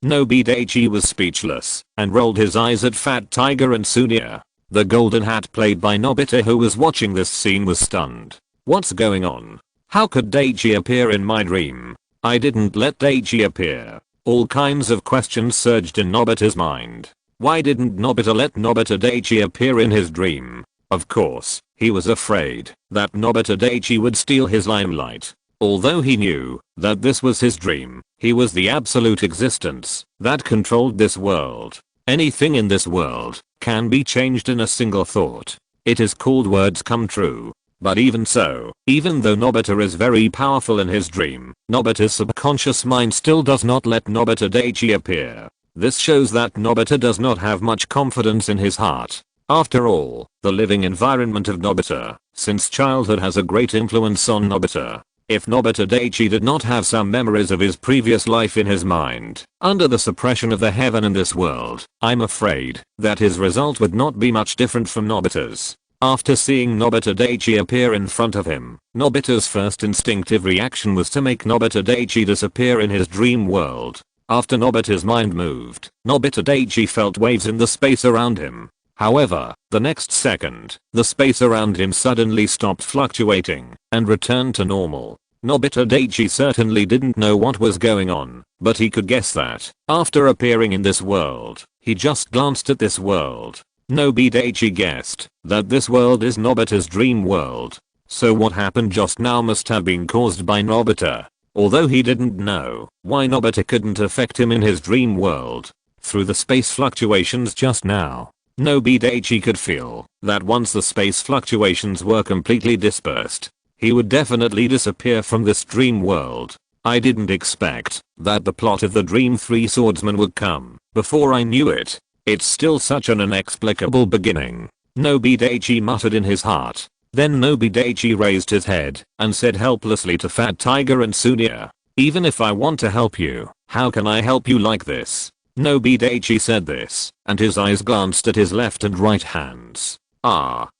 Nobi Daichi was speechless and rolled his eyes at Fat Tiger and Sunia. The Golden Hat played by Nobita, who was watching this scene, was stunned. What's going on? How could Daichi appear in my dream? I didn't let Daichi appear. All kinds of questions surged in Nobita's mind. Why didn't Nobita let Nobita Daichi appear in his dream? Of course, he was afraid that Nobita Daichi would steal his limelight. Although he knew that this was his dream, he was the absolute existence that controlled this world. Anything in this world can be changed in a single thought. It is called words come true. But even so, even though Nobita is very powerful in his dream, Nobita's subconscious mind still does not let Nobita Daichi appear. This shows that Nobita does not have much confidence in his heart. After all, the living environment of Nobita since childhood has a great influence on Nobita. If Nobita Daichi did not have some memories of his previous life in his mind, under the suppression of the heaven in this world, I'm afraid that his result would not be much different from Nobita's. After seeing Nobita Daichi appear in front of him, Nobita's first instinctive reaction was to make Nobita Daichi disappear in his dream world. After Nobita's mind moved, Nobita Daichi felt waves in the space around him. However, the next second, the space around him suddenly stopped fluctuating and returned to normal. Nobita Daichi certainly didn't know what was going on, but he could guess that, after appearing in this world, he just glanced at this world. Nobi Daichi guessed that this world is Nobita's dream world. So what happened just now must have been caused by Nobita. Although he didn't know why Nobita couldn't affect him in his dream world. Through the space fluctuations just now, Nobi Daichi could feel that once the space fluctuations were completely dispersed, he would definitely disappear from this dream world. I didn't expect that the plot of the Dream 3 Swordsman would come before I knew it. It's still such an inexplicable beginning. Nobi Daichi muttered in his heart. Then Nobi Daichi raised his head and said helplessly to Fat Tiger and Sunia, even if I want to help you, how can I help you like this? Nobi Daichi said this, and his eyes glanced at his left and right hands.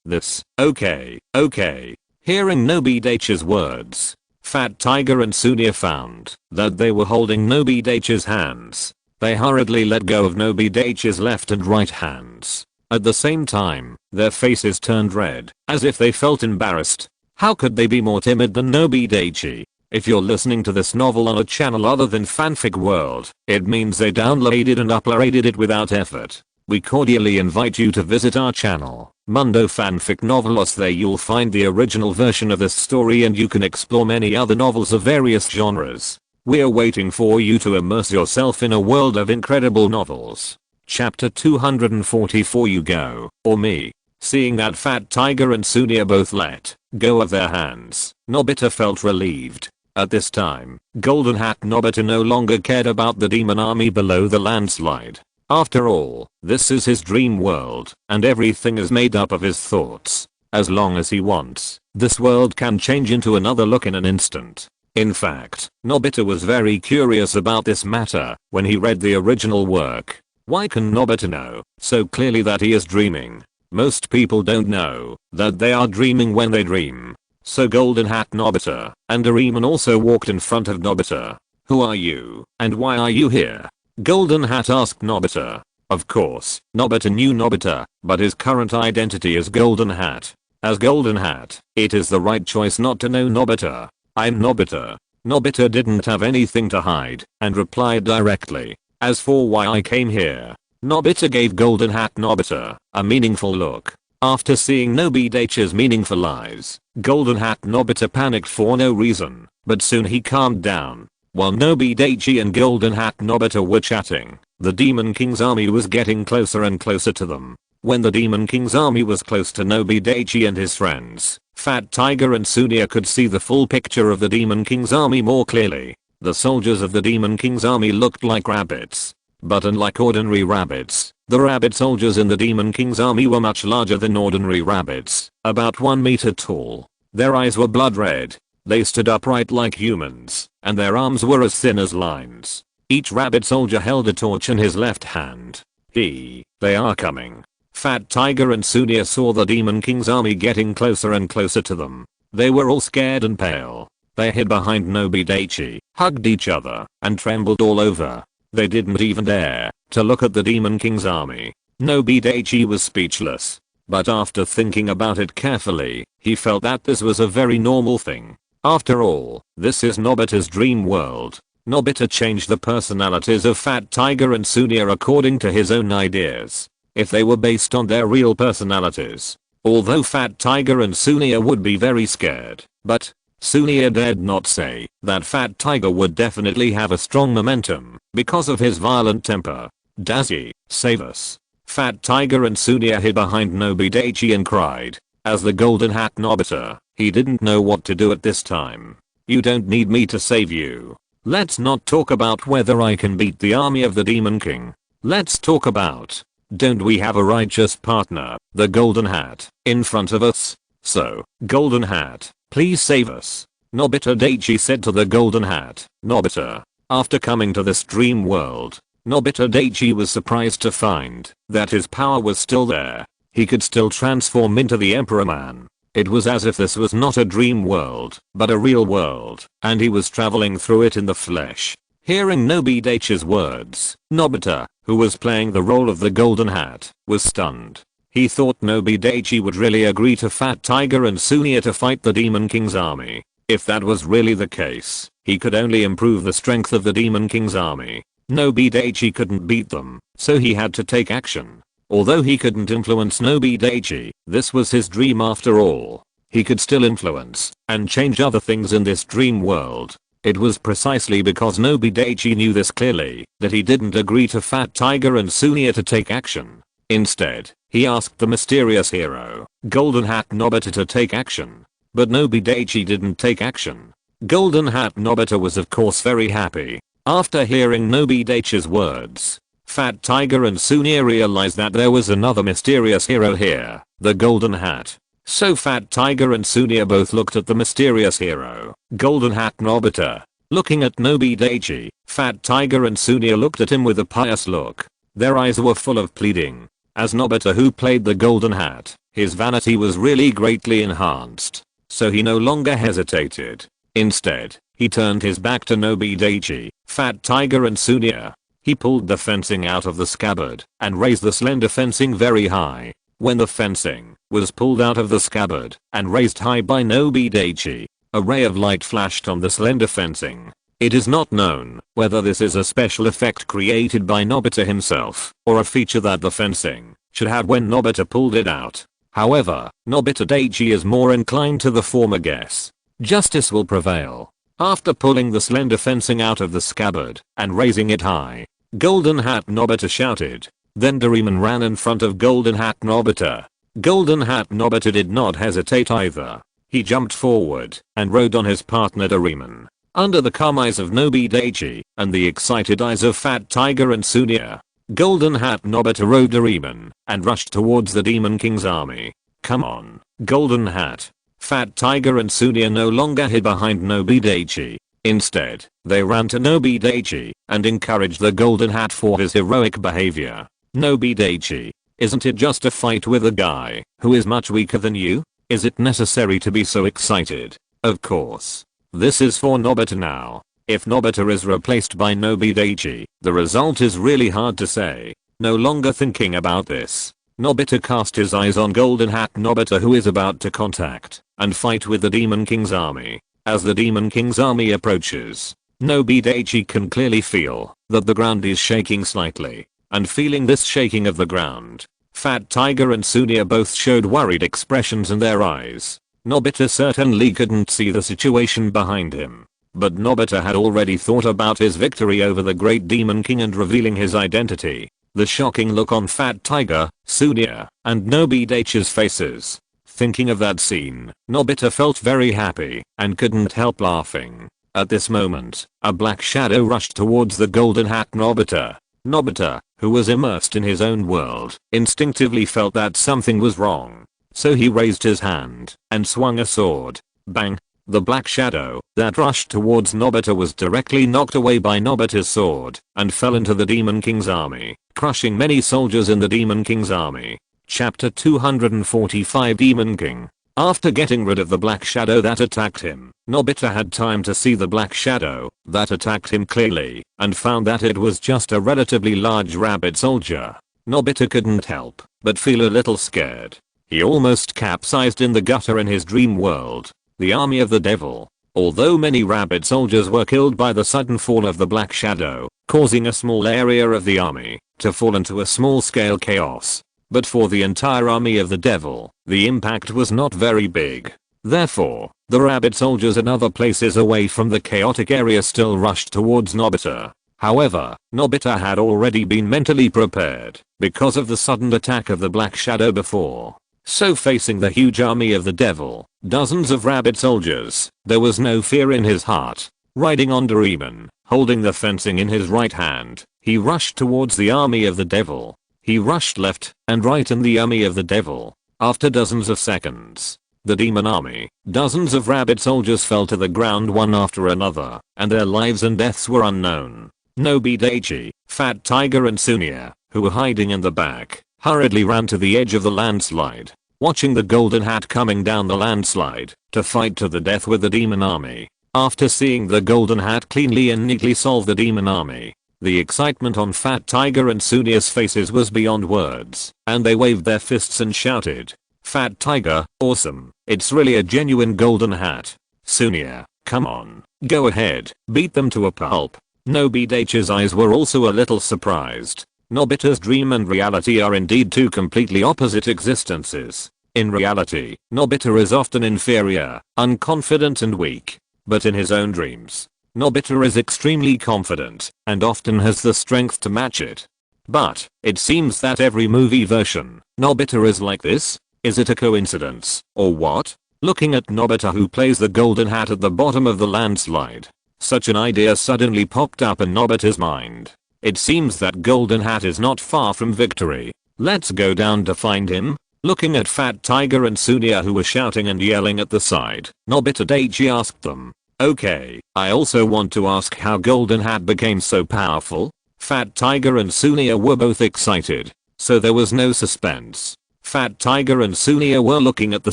This, okay. Hearing Nobi Daichi's words, Fat Tiger and Sunia found that they were holding Nobi Daichi's hands. They hurriedly let go of Nobi Daichi's left and right hands. At the same time, their faces turned red, as if they felt embarrassed. How could they be more timid than Nobi Daichi? If you're listening to this novel on a channel other than Fanfic World, it means they downloaded and uploaded it without effort. We cordially invite you to visit our channel. Mundo fanfic novelos. There you'll find the original version of this story and you can explore many other novels of various genres. We're waiting for you to immerse yourself in a world of incredible novels. Chapter 244 You go, or me. Seeing that Fat Tiger and Sunia both let go of their hands, Nobita felt relieved. At this time, Golden Hat Nobita no longer cared about the demon army below the landslide. After all, this is his dream world, and everything is made up of his thoughts. As long as he wants, this world can change into another look in an instant. In fact, Nobita was very curious about this matter when he read the original work. Why can Nobita know so clearly that he is dreaming? Most people don't know that they are dreaming when they dream. So Golden Hat Nobita and Doraemon also walked in front of Nobita. Who are you, and why are you here? Golden Hat asked Nobita. Of course, Nobita knew Nobita, but his current identity is Golden Hat. As Golden Hat, it is the right choice not to know Nobita. I'm Nobita. Nobita didn't have anything to hide and replied directly. As for why I came here, Nobita gave Golden Hat Nobita a meaningful look. After seeing Nobi Daichi's meaningful eyes, Golden Hat Nobita panicked for no reason, but soon he calmed down. While Nobi Daichi and Golden Hat Nobita were chatting, the Demon King's army was getting closer and closer to them. When the Demon King's army was close to Nobi Daichi and his friends, Fat Tiger and Sunia could see the full picture of the Demon King's army more clearly. The soldiers of the Demon King's army looked like rabbits. But unlike ordinary rabbits, the rabbit soldiers in the Demon King's army were much larger than ordinary rabbits, about 1 meter tall. Their eyes were blood red. They stood upright like humans, and their arms were as thin as lines. Each rabbit soldier held a torch in his left hand. They are coming. Fat Tiger and Sunia saw the Demon King's army getting closer and closer to them. They were all scared and pale. They hid behind Nobi Daichi, hugged each other, and trembled all over. They didn't even dare to look at the Demon King's army. Nobi Daichi was speechless. But after thinking about it carefully, he felt that this was a very normal thing. After all, this is Nobita's dream world. Nobita changed the personalities of Fat Tiger and Sunia according to his own ideas. If they were based on their real personalities. Although Fat Tiger and Sunia would be very scared, but Sunia dared not say that Fat Tiger would definitely have a strong momentum because of his violent temper. Dazzy, save us. Fat Tiger and Sunia hid behind Nobi Daichi and cried. As the Golden Hat Nobita, he didn't know what to do at this time. You don't need me to save you. Let's not talk about whether I can beat the army of the Demon King. Let's talk about, don't we have a righteous partner, the Golden Hat, in front of us? So, Golden Hat, please save us. Nobita Daichi said to the Golden Hat. Nobita. After coming to this dream world, Nobita Daichi was surprised to find that his power was still there. He could still transform into the Emperor Man. It was as if this was not a dream world, but a real world, and he was traveling through it in the flesh. Hearing Nobi Daichi's words, Nobita, who was playing the role of the Golden Hat, was stunned. He thought Nobi Daichi would really agree to Fat Tiger and Sunia to fight the Demon King's army. If that was really the case, he could only improve the strength of the Demon King's army. Nobi Daichi couldn't beat them, so he had to take action. Although he couldn't influence Nobi Daichi, this was his dream after all. He could still influence and change other things in this dream world. It was precisely because Nobi Daichi knew this clearly that he didn't agree to Fat Tiger and Sunia to take action. Instead, he asked the mysterious hero, Golden Hat Nobita, to take action. But Nobi Daichi didn't take action. Golden Hat Nobita was of course very happy. After hearing Nobi Daichi's words, Fat Tiger and Sunia realized that there was another mysterious hero here, the Golden Hat. So Fat Tiger and Sunia both looked at the mysterious hero, Golden Hat Nobita. Looking at Nobi Daichi, Fat Tiger and Sunia looked at him with a pious look. Their eyes were full of pleading. As Nobita, who played the Golden Hat, his vanity was really greatly enhanced. So he no longer hesitated. Instead, he turned his back to Nobi Daichi, Fat Tiger and Sunia. He pulled the fencing out of the scabbard and raised the slender fencing very high. When the fencing was pulled out of the scabbard and raised high by Nobi Daichi, a ray of light flashed on the slender fencing. It is not known whether this is a special effect created by Nobita himself or a feature that the fencing should have when Nobita pulled it out. However, Nobita Daichi is more inclined to the former guess. Justice will prevail. After pulling the slender fencing out of the scabbard and raising it high, Golden Hat Nobita shouted. Then Doraemon ran in front of Golden Hat Nobita. Golden Hat Nobita did not hesitate either. He jumped forward and rode on his partner Doraemon. Under the calm eyes of Nobi Daichi and the excited eyes of Fat Tiger and Sunia, Golden Hat Nobita rode Doraemon and rushed towards the Demon King's army. Come on, Golden Hat. Fat Tiger and Sunia no longer hid behind Nobi Daichi. Instead, they ran to Nobi Daichi and encouraged the Golden Hat for his heroic behavior. Nobi Daichi, isn't it just a fight with a guy who is much weaker than you? Is it necessary to be so excited? Of course. This is for Nobita now. If Nobita is replaced by Nobi Daichi, the result is really hard to say. No longer thinking about this, Nobita cast his eyes on Golden Hat Nobita, who is about to contact and fight with the Demon King's army. As the Demon King's army approaches, Nobi Daichi can clearly feel that the ground is shaking slightly, and feeling this shaking of the ground, Fat Tiger and Sunia both showed worried expressions in their eyes. Nobita certainly couldn't see the situation behind him, but Nobita had already thought about his victory over the Great Demon King and revealing his identity. The shocking look on Fat Tiger, Sunia, and Nobi Daichi's faces. Thinking of that scene, Nobita felt very happy and couldn't help laughing. At this moment, a black shadow rushed towards the Golden Hat Nobita. Nobita, who was immersed in his own world, instinctively felt that something was wrong. So he raised his hand and swung a sword. Bang! The black shadow that rushed towards Nobita was directly knocked away by Nobita's sword and fell into the Demon King's army, crushing many soldiers in the Demon King's army. Chapter 245 Demon King. After getting rid of the black shadow that attacked him, Nobita had time to see the black shadow that attacked him clearly and found that it was just a relatively large rabbit soldier. Nobita couldn't help but feel a little scared. He almost capsized in the gutter in his dream world. The army of the devil. Although many rabbit soldiers were killed by the sudden fall of the black shadow, causing a small area of the army to fall into a small-scale chaos. But for the entire army of the devil, the impact was not very big. Therefore, the rabbit soldiers in other places away from the chaotic area still rushed towards Nobita. However, Nobita had already been mentally prepared because of the sudden attack of the black shadow before. So facing the huge army of the devil, dozens of rabbit soldiers, there was no fear in his heart. Riding on Doraemon, holding the fencing in his right hand, he rushed towards the army of the devil. He rushed left and right in the army of the devil. After dozens of seconds, the demon army, dozens of rabbit soldiers fell to the ground one after another, and their lives and deaths were unknown. Nobi Daichi, Fat Tiger and Sunia, who were hiding in the back, hurriedly ran to the edge of the landslide, watching the Golden Hat coming down the landslide to fight to the death with the demon army. After seeing the Golden Hat cleanly and neatly solve the demon army, the excitement on Fat Tiger and Sunia's faces was beyond words, and they waved their fists and shouted, "Fat Tiger, awesome, it's really a genuine Golden Hat. Sunia, come on, go ahead, beat them to a pulp." Nobi Daichi's eyes were also a little surprised. Nobita's dream and reality are indeed two completely opposite existences. In reality, Nobita is often inferior, unconfident and weak. But in his own dreams, Nobita is extremely confident and often has the strength to match it. But it seems that every movie version, Nobita is like this. Is it a coincidence or what? Looking at Nobita, who plays the Golden Hat at the bottom of the landslide, such an idea suddenly popped up in Nobita's mind. It seems that Golden Hat is not far from victory. Let's go down to find him. Looking at Fat Tiger and Sunia, who were shouting and yelling at the side, Nobita Daichi asked them, "Okay, I also want to ask how Golden Hat became so powerful?" Fat Tiger and Sunia were both excited, so there was no suspense. Fat Tiger and Sunia were looking at the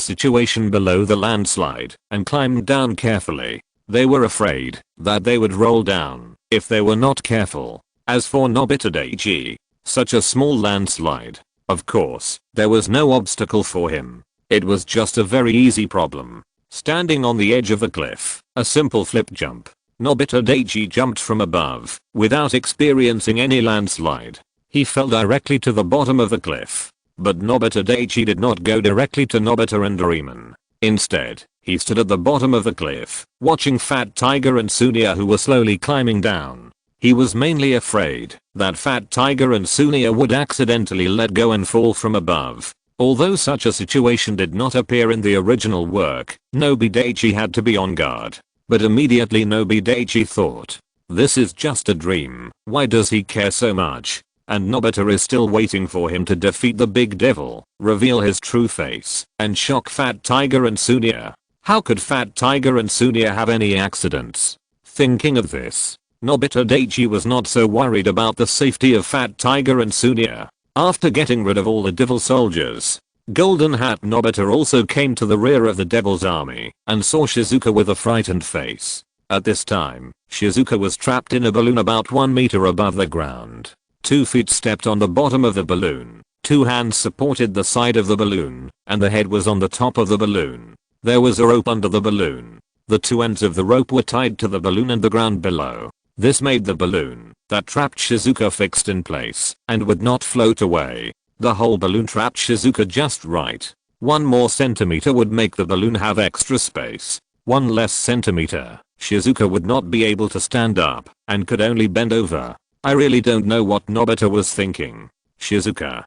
situation below the landslide and climbed down carefully. They were afraid that they would roll down if they were not careful. As for Nobita Daichi, such a small landslide, of course, there was no obstacle for him. It was just a very easy problem. Standing on the edge of a cliff, a simple flip jump, Nobita Daichi jumped from above without experiencing any landslide. He fell directly to the bottom of the cliff. But Nobita Daichi did not go directly to Nobita and Doraemon. Instead, he stood at the bottom of the cliff, watching Fat Tiger and Sunia who were slowly climbing down. He was mainly afraid that Fat Tiger and Sunia would accidentally let go and fall from above. Although such a situation did not appear in the original work, Nobi Daichi had to be on guard. But immediately Nobi Daichi thought, this is just a dream, why does he care so much? And Nobita is still waiting for him to defeat the big devil, reveal his true face, and shock Fat Tiger and Sunia. How could Fat Tiger and Sunia have any accidents? Thinking of this, Nobita Daichi was not so worried about the safety of Fat Tiger and Sunia. After getting rid of all the devil soldiers, Golden Hat Nobita also came to the rear of the devil's army and saw Shizuka with a frightened face. At this time, Shizuka was trapped in a balloon about 1 meter above the ground. 2 feet stepped on the bottom of the balloon, 2 hands supported the side of the balloon, and the head was on the top of the balloon. There was a rope under the balloon. The 2 ends of the rope were tied to the balloon and the ground below. This made the balloon that trapped Shizuka fixed in place and would not float away. The whole balloon trapped Shizuka just right. 1 more centimeter would make the balloon have extra space. 1 less centimeter, Shizuka would not be able to stand up and could only bend over. I really don't know what Nobita was thinking. Shizuka?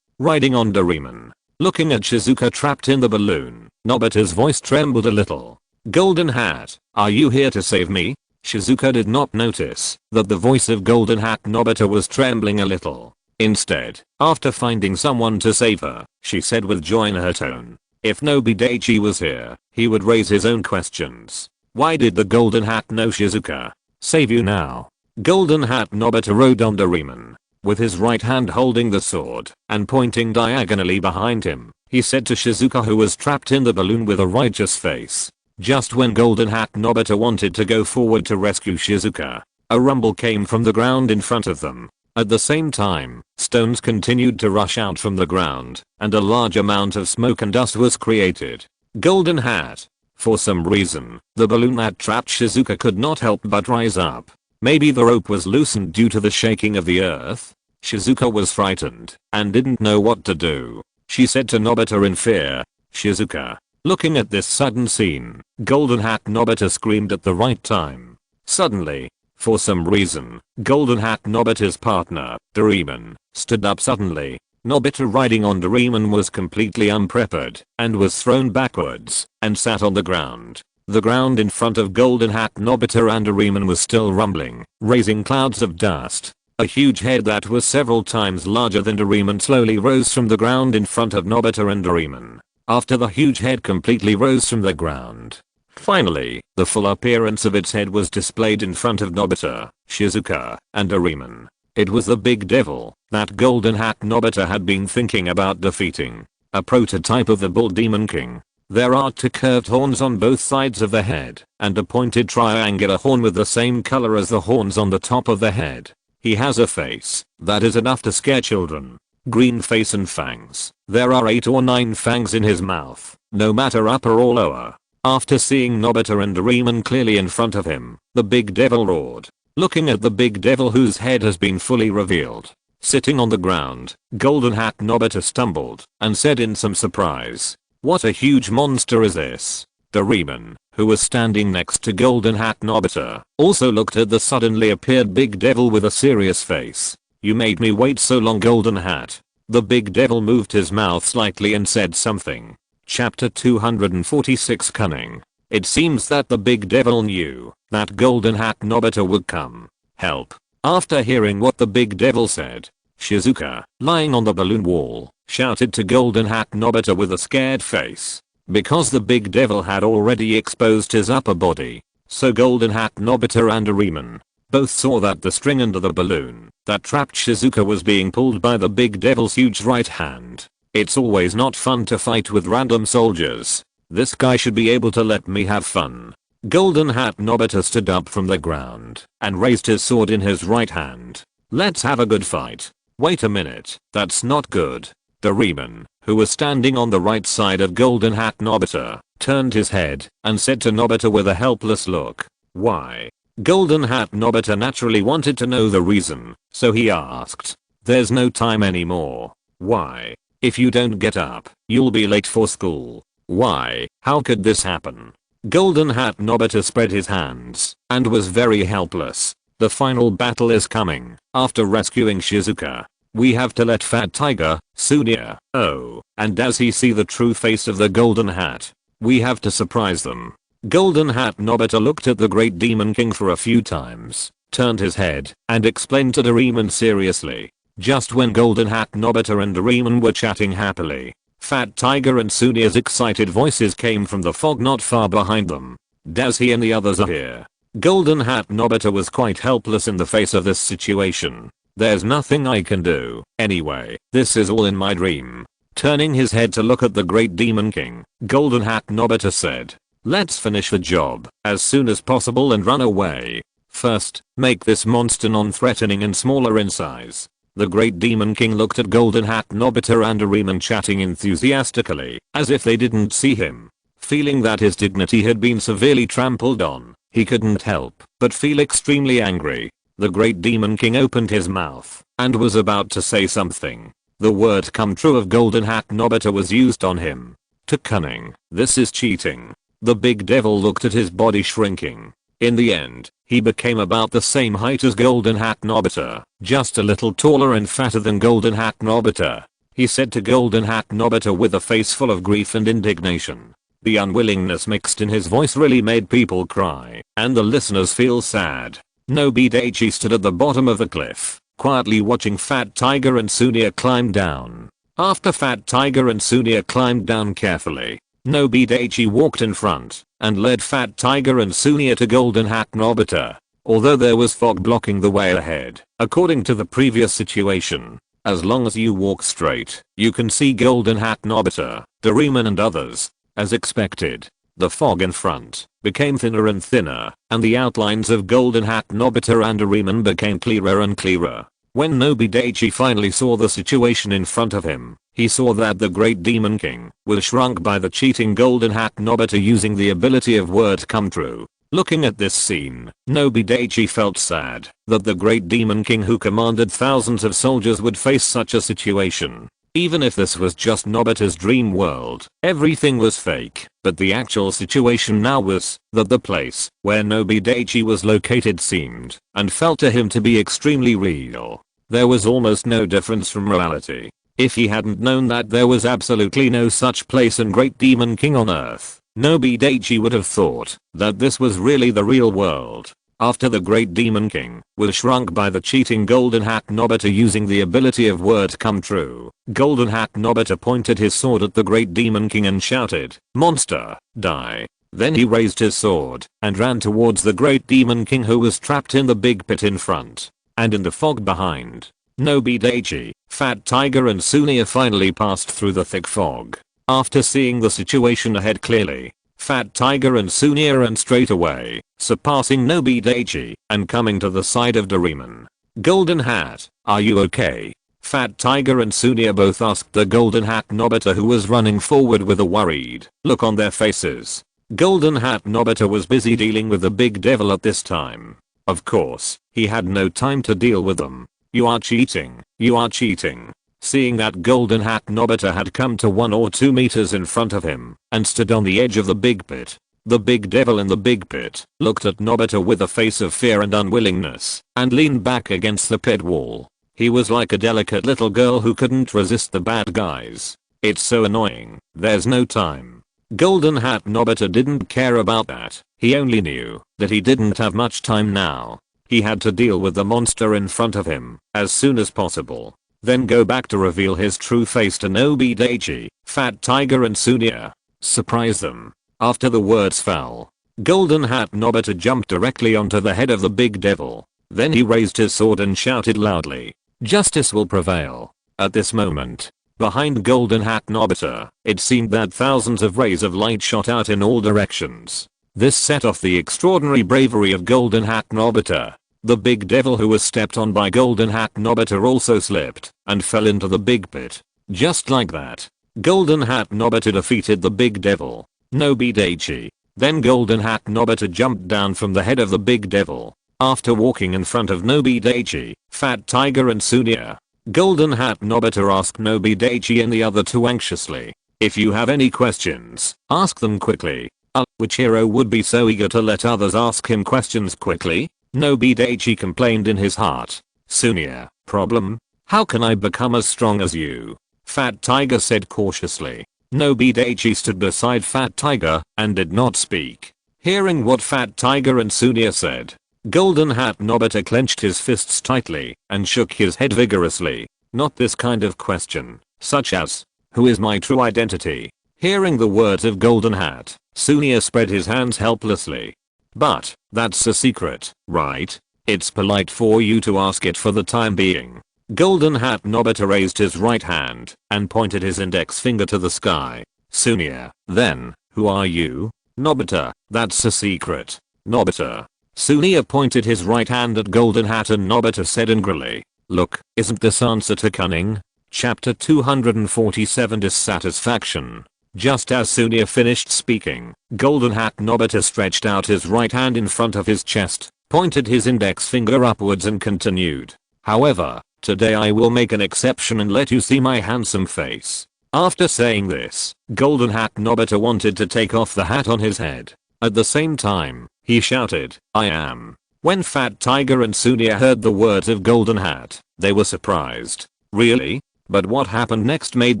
Riding on Doraemon. Looking at Shizuka trapped in the balloon, Nobita's voice trembled a little. Golden Hat, are you here to save me? Shizuka did not notice that the voice of Golden Hat Nobita was trembling a little. Instead, after finding someone to save her, she said with joy in her tone. If Nobi Daichi was here, he would raise his own questions. Why did the Golden Hat know Shizuka? Save you now. Golden Hat Nobita rode on Doraemon. With his right hand holding the sword and pointing diagonally behind him, he said to Shizuka who was trapped in the balloon with a righteous face. Just when Golden Hat Nobita wanted to go forward to rescue Shizuka, a rumble came from the ground in front of them. At the same time, stones continued to rush out from the ground, and a large amount of smoke and dust was created. Golden Hat. For some reason, the balloon that trapped Shizuka could not help but rise up. Maybe the rope was loosened due to the shaking of the earth. Shizuka was frightened and didn't know what to do. She said to Nobita in fear, Shizuka. Looking at this sudden scene, Golden Hat Nobita screamed at the right time. Suddenly, for some reason, Golden Hat Nobita's partner, Doraemon, stood up suddenly. Nobita riding on Doraemon was completely unprepared and was thrown backwards and sat on the ground. The ground in front of Golden Hat Nobita and Doraemon was still rumbling, raising clouds of dust. A huge head that was several times larger than Doraemon slowly rose from the ground in front of Nobita and Doraemon. After the huge head completely rose from the ground, finally, the full appearance of its head was displayed in front of Nobita, Shizuka, and Doraemon. It was the big devil that Golden Hat Nobita had been thinking about defeating. A prototype of the Bull Demon King. There are 2 curved horns on both sides of the head, and a pointed triangular horn with the same color as the horns on the top of the head. He has a face that is enough to scare children. Green face and fangs. There are 8 or 9 fangs in his mouth, no matter upper or lower. After seeing Nobita and Doraemon clearly in front of him, the big devil roared. Looking at the big devil whose head has been fully revealed, sitting on the ground, Golden Hat Nobita stumbled and said in some surprise, "What a huge monster is this?" Doraemon, who was standing next to Golden Hat Nobita, also looked at the suddenly appeared big devil with a serious face. "You made me wait so long, Golden Hat." The big devil moved his mouth slightly and said something. Chapter 246 Cunning. It seems that the big devil knew that Golden Hat Nobita would come. Help. After hearing what the big devil said, Shizuka, lying on the balloon wall, shouted to Golden Hat Nobita with a scared face. Because the big devil had already exposed his upper body, so Golden Hat Nobita and Doraemon both saw that the string under the balloon that trapped Shizuka was being pulled by the big devil's huge right hand. It's always not fun to fight with random soldiers. This guy should be able to let me have fun. Golden Hat Nobita stood up from the ground and raised his sword in his right hand. Let's have a good fight. Wait a minute, that's not good. Doraemon, who was standing on the right side of Golden Hat Nobita, turned his head and said to Nobita with a helpless look, "Why?" Golden Hat Nobita naturally wanted to know the reason, so he asked, "There's no time anymore. Why? If you don't get up, you'll be late for school. Why? How could this happen? Golden Hat Nobita spread his hands and was very helpless. The final battle is coming. After rescuing Shizuka, we have to let Fat Tiger, Sunia, and as he see the true face of the Golden Hat, we have to surprise them. Golden Hat Nobita looked at the Great Demon King for a few times, turned his head, and explained to Doraemon seriously. Just when Golden Hat Nobita and Doraemon were chatting happily, Fat Tiger and Sunia's excited voices came from the fog not far behind them. Dashi and the others are here. Golden Hat Nobita was quite helpless in the face of this situation. There's nothing I can do. Anyway, this is all in my dream. Turning his head to look at the Great Demon King, Golden Hat Nobita said, "Let's finish the job as soon as possible and run away. First, make this monster non-threatening and smaller in size." The Great Demon King looked at Golden Hat Nobita and Doraemon chatting enthusiastically, as if they didn't see him. Feeling that his dignity had been severely trampled on, he couldn't help but feel extremely angry. The Great Demon King opened his mouth and was about to say something. The word "come true" of Golden Hat Nobita was used on him. "Too cunning. This is cheating." The big devil looked at his body shrinking. In the end, he became about the same height as Golden Hat Nobita, just a little taller and fatter than Golden Hat Nobita. He said to Golden Hat Nobita with a face full of grief and indignation. The unwillingness mixed in his voice really made people cry, and the listeners feel sad. Nobi Daichi stood at the bottom of the cliff, quietly watching Fat Tiger and Sunia climb down. After Fat Tiger and Sunia climbed down carefully, Nobi Daichi walked in front and led Fat Tiger and Sunia to Golden Hat Nobita. Although there was fog blocking the way ahead, according to the previous situation, as long as you walk straight, you can see Golden Hat Nobita, Doraemon and others. As expected, the fog in front became thinner and thinner, and the outlines of Golden Hat Nobita and Doraemon became clearer and clearer. When Nobi Daichi finally saw the situation in front of him, he saw that the Great Demon King was shrunk by the cheating Golden Hat Nobita using the ability of word "come true." Looking at this scene, Nobi Daichi felt sad that the Great Demon King who commanded thousands of soldiers would face such a situation. Even if this was just Nobita's dream world, everything was fake, but the actual situation now was that the place where Nobi Daichi was located seemed and felt to him to be extremely real. There was almost no difference from reality. If he hadn't known that there was absolutely no such place and Great Demon King on Earth, Nobi Daichi would have thought that this was really the real world. After the Great Demon King was shrunk by the cheating Golden Hat Nobita using the ability of word "come true," Golden Hat Nobita pointed his sword at the Great Demon King and shouted, "Monster, die." Then he raised his sword and ran towards the Great Demon King who was trapped in the big pit in front and in the fog behind. Nobi Daichi, Fat Tiger and Sunia finally passed through the thick fog. After seeing the situation ahead clearly, Fat Tiger and Sunia ran straight away, surpassing Nobi Daichi and coming to the side of Doraemon. "Golden Hat, are you okay?" Fat Tiger and Sunia both asked the Golden Hat Nobita who was running forward with a worried look on their faces. Golden Hat Nobita was busy dealing with the big devil at this time. Of course, he had no time to deal with them. "You are cheating, you are cheating." Seeing that Golden Hat Nobita had come to 1 or 2 meters in front of him and stood on the edge of the big pit, the big devil in the big pit looked at Nobita with a face of fear and unwillingness and leaned back against the pit wall. He was like a delicate little girl who couldn't resist the bad guys. "It's so annoying, there's no time." Golden Hat Nobita didn't care about that. He only knew that he didn't have much time now. He had to deal with the monster in front of him as soon as possible. Then go back to reveal his true face to Nobi Daichi, Fat Tiger and Sunia. Surprise them. After the words fell, Golden Hat Nobita jumped directly onto the head of the big devil. Then he raised his sword and shouted loudly, "Justice will prevail." At this moment, behind Golden Hat Nobita, it seemed that thousands of rays of light shot out in all directions. This set off the extraordinary bravery of Golden Hat Nobita. The big devil who was stepped on by Golden Hat Nobita also slipped and fell into the big pit. Just like that, Golden Hat Nobita defeated the big devil, Nobi Daichi. Then Golden Hat Nobita jumped down from the head of the big devil. After walking in front of Nobi Daichi, Fat Tiger and Sunia, Golden Hat Nobita asked Nobi Daichi and the other two anxiously. If you have any questions, ask them quickly. Which hero would be so eager to let others ask him questions quickly? Nobi Daichi complained in his heart. Sunia, problem? How can I become as strong as you? Fat Tiger said cautiously. Nobi Daichi stood beside Fat Tiger and did not speak. Hearing what Fat Tiger and Sunia said, Golden Hat Nobita clenched his fists tightly and shook his head vigorously. Not this kind of question, such as, who is my true identity? Hearing the words of Golden Hat, Sunia spread his hands helplessly. But, that's a secret, right? It's polite for you to ask it for the time being. Golden Hat Nobita raised his right hand and pointed his index finger to the sky. Sunia, then, who are you? Nobita, that's a secret. Nobita. Sunia pointed his right hand at Golden Hat and Nobita said angrily, look, isn't this answer too cunning? Chapter 247 Dissatisfaction. Just as Sunia finished speaking, Golden Hat Nobita stretched out his right hand in front of his chest, pointed his index finger upwards and continued. However, today I will make an exception and let you see my handsome face. After saying this, Golden Hat Nobita wanted to take off the hat on his head. At the same time, he shouted, I am. When Fat Tiger and Sunia heard the words of Golden Hat, they were surprised. Really? But what happened next made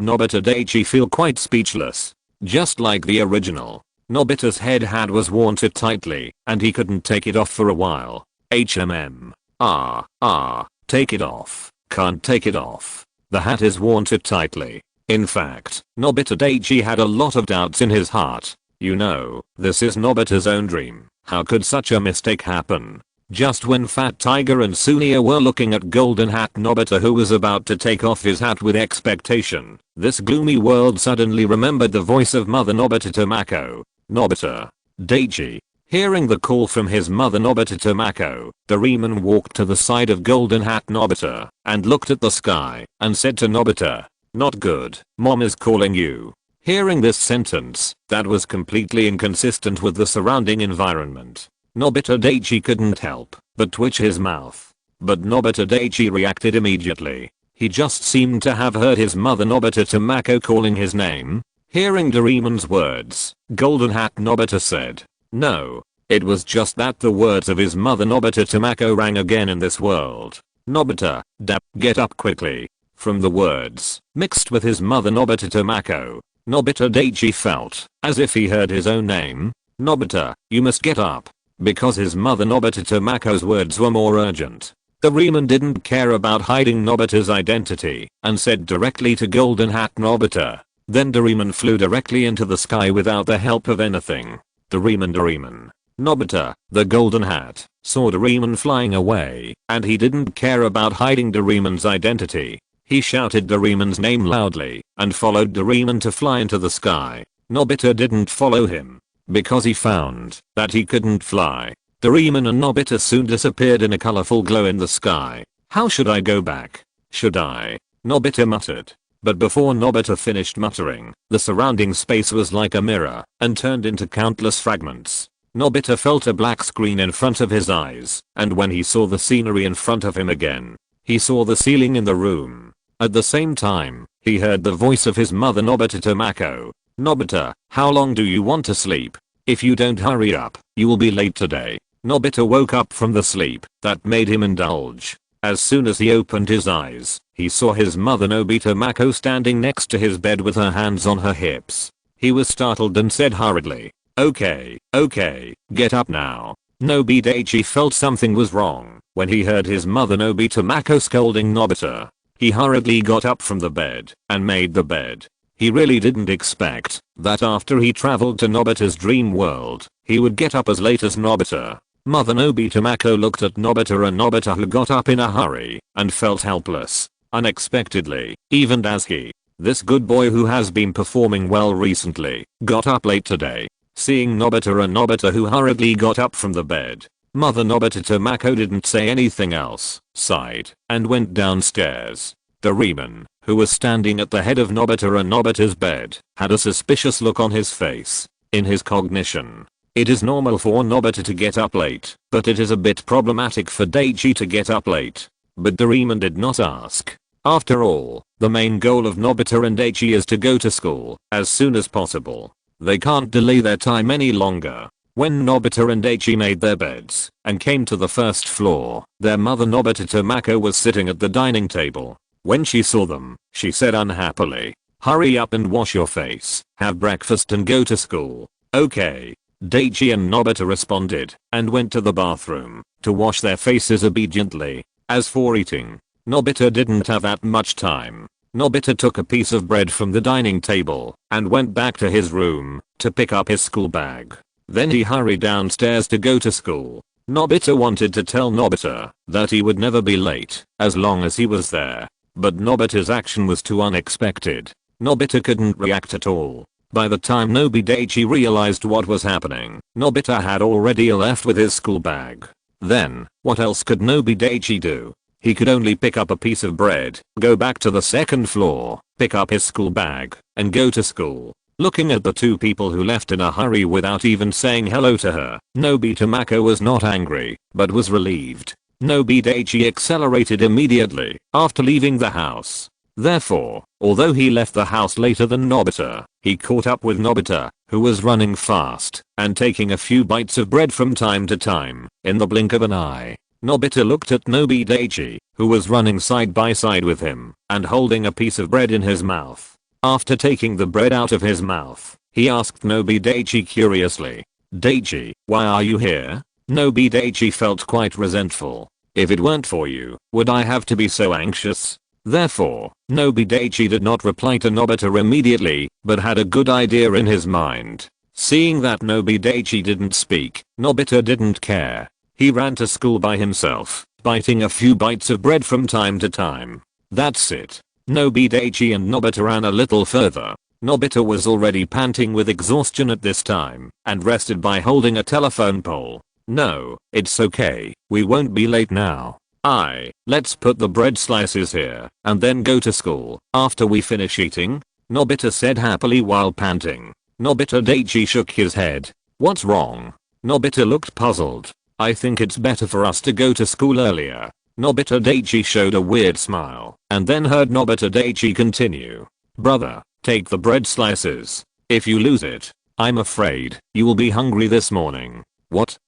Nobita Daichi feel quite speechless. Just like the original, Nobita's head hat was worn too tightly, and he couldn't take it off for a while. Take it off. Can't take it off. The hat is worn too tightly. In fact, Nobita Daichi had a lot of doubts in his heart. You know, this is Nobita's own dream. How could such a mistake happen? Just when Fat Tiger and Sunia were looking at Golden Hat Nobita who was about to take off his hat with expectation, this gloomy world suddenly remembered the voice of Mother Nobita Tomako. Nobita. Daichi. Hearing the call from his mother Nobita Tomako, Doraemon walked to the side of Golden Hat Nobita and looked at the sky and said to Nobita, not good, Mom is calling you. Hearing this sentence, that was completely inconsistent with the surrounding environment, Nobita Daichi couldn't help but twitch his mouth. But Nobita Daichi reacted immediately. He just seemed to have heard his mother Nobita Tomako calling his name. Hearing Doraemon's words, Golden Hat Nobita said, no, it was just that the words of his mother Nobita Tomako rang again in this world. Nobita, get up quickly. From the words, mixed with his mother Nobita Tomako, Nobita Daichi felt as if he heard his own name. Nobita, you must get up. Because his mother Nobita Tomako's words were more urgent. Doraemon didn't care about hiding Nobita's identity and said directly to Golden Hat Nobita. Then Doraemon flew directly into the sky without the help of anything. Doraemon. Nobita, the Golden Hat, saw Doraemon flying away and he didn't care about hiding Doraemon's identity. He shouted Doraemon's name loudly and followed Doraemon to fly into the sky. Nobita didn't follow him because he found that he couldn't fly. Doraemon and Nobita soon disappeared in a colorful glow in the sky. How should I go back? Should I? Nobita muttered. But before Nobita finished muttering, the surrounding space was like a mirror and turned into countless fragments. Nobita felt a black screen in front of his eyes, and when he saw the scenery in front of him again, he saw the ceiling in the room. At the same time, he heard the voice of his mother Nobita Tomako. Nobita, how long do you want to sleep? If you don't hurry up, you will be late today. Nobita woke up from the sleep that made him indulge. As soon as he opened his eyes, he saw his mother Nobita Tomako standing next to his bed with her hands on her hips. He was startled and said hurriedly, okay, get up now. Nobi Daichi felt something was wrong when he heard his mother Nobita Tomako scolding Nobita. He hurriedly got up from the bed and made the bed. He really didn't expect that after he traveled to Nobita's dream world, he would get up as late as Nobita. Mother Nobita Tomako looked at Nobita and Nobita who got up in a hurry and felt helpless. Unexpectedly, even as this good boy who has been performing well recently, got up late today. Seeing Nobita and Nobita who hurriedly got up from the bed, Mother Nobita Tomako didn't say anything else, sighed, and went downstairs. Doraemon, who was standing at the head of Nobita and Nobita's bed, had a suspicious look on his face. In his cognition, it is normal for Nobita to get up late, but it is a bit problematic for Daichi to get up late. But Doraemon did not ask. After all, the main goal of Nobita and Daichi is to go to school as soon as possible. They can't delay their time any longer. When Nobita and Daichi made their beds and came to the first floor, their mother Nobita Tamako was sitting at the dining table. When she saw them, she said unhappily, "Hurry up and wash your face, have breakfast and go to school." Okay. Daichi and Nobita responded and went to the bathroom to wash their faces obediently. As for eating, Nobita didn't have that much time. Nobita took a piece of bread from the dining table and went back to his room to pick up his school bag. Then he hurried downstairs to go to school. Nobita wanted to tell Nobita that he would never be late as long as he was there. But Nobita's action was too unexpected. Nobita couldn't react at all. By the time Nobi Daichi realized what was happening, Nobita had already left with his school bag. Then, what else could Nobi Daichi do? He could only pick up a piece of bread, go back to the second floor, pick up his school bag, and go to school. Looking at the two people who left in a hurry without even saying hello to her, Nobi Tamako was not angry, but was relieved. Nobi Daichi accelerated immediately after leaving the house. Therefore, although he left the house later than Nobita, he caught up with Nobita, who was running fast and taking a few bites of bread from time to time. In the blink of an eye, Nobita looked at Nobi Daichi, who was running side by side with him and holding a piece of bread in his mouth. After taking the bread out of his mouth, he asked Nobi Daichi curiously, "Daichi, why are you here?" Nobi Daichi felt quite resentful. "If it weren't for you, would I have to be so anxious?" Therefore, Nobi Daichi did not reply to Nobita immediately, but had a good idea in his mind. Seeing that Nobi Daichi didn't speak, Nobita didn't care. He ran to school by himself, biting a few bites of bread from time to time. That's it. Nobi Daichi and Nobita ran a little further. Nobita was already panting with exhaustion at this time, and rested by holding a telephone pole. "No, it's okay, we won't be late now. Let's put the bread slices here, and then go to school after we finish eating," Nobita said happily while panting. Nobita Daichi shook his head. "What's wrong?" Nobita looked puzzled. "I think it's better for us to go to school earlier." Nobita Daichi showed a weird smile, and then heard Nobita Daichi continue. "Brother, take the bread slices. If you lose it, I'm afraid you will be hungry this morning." What?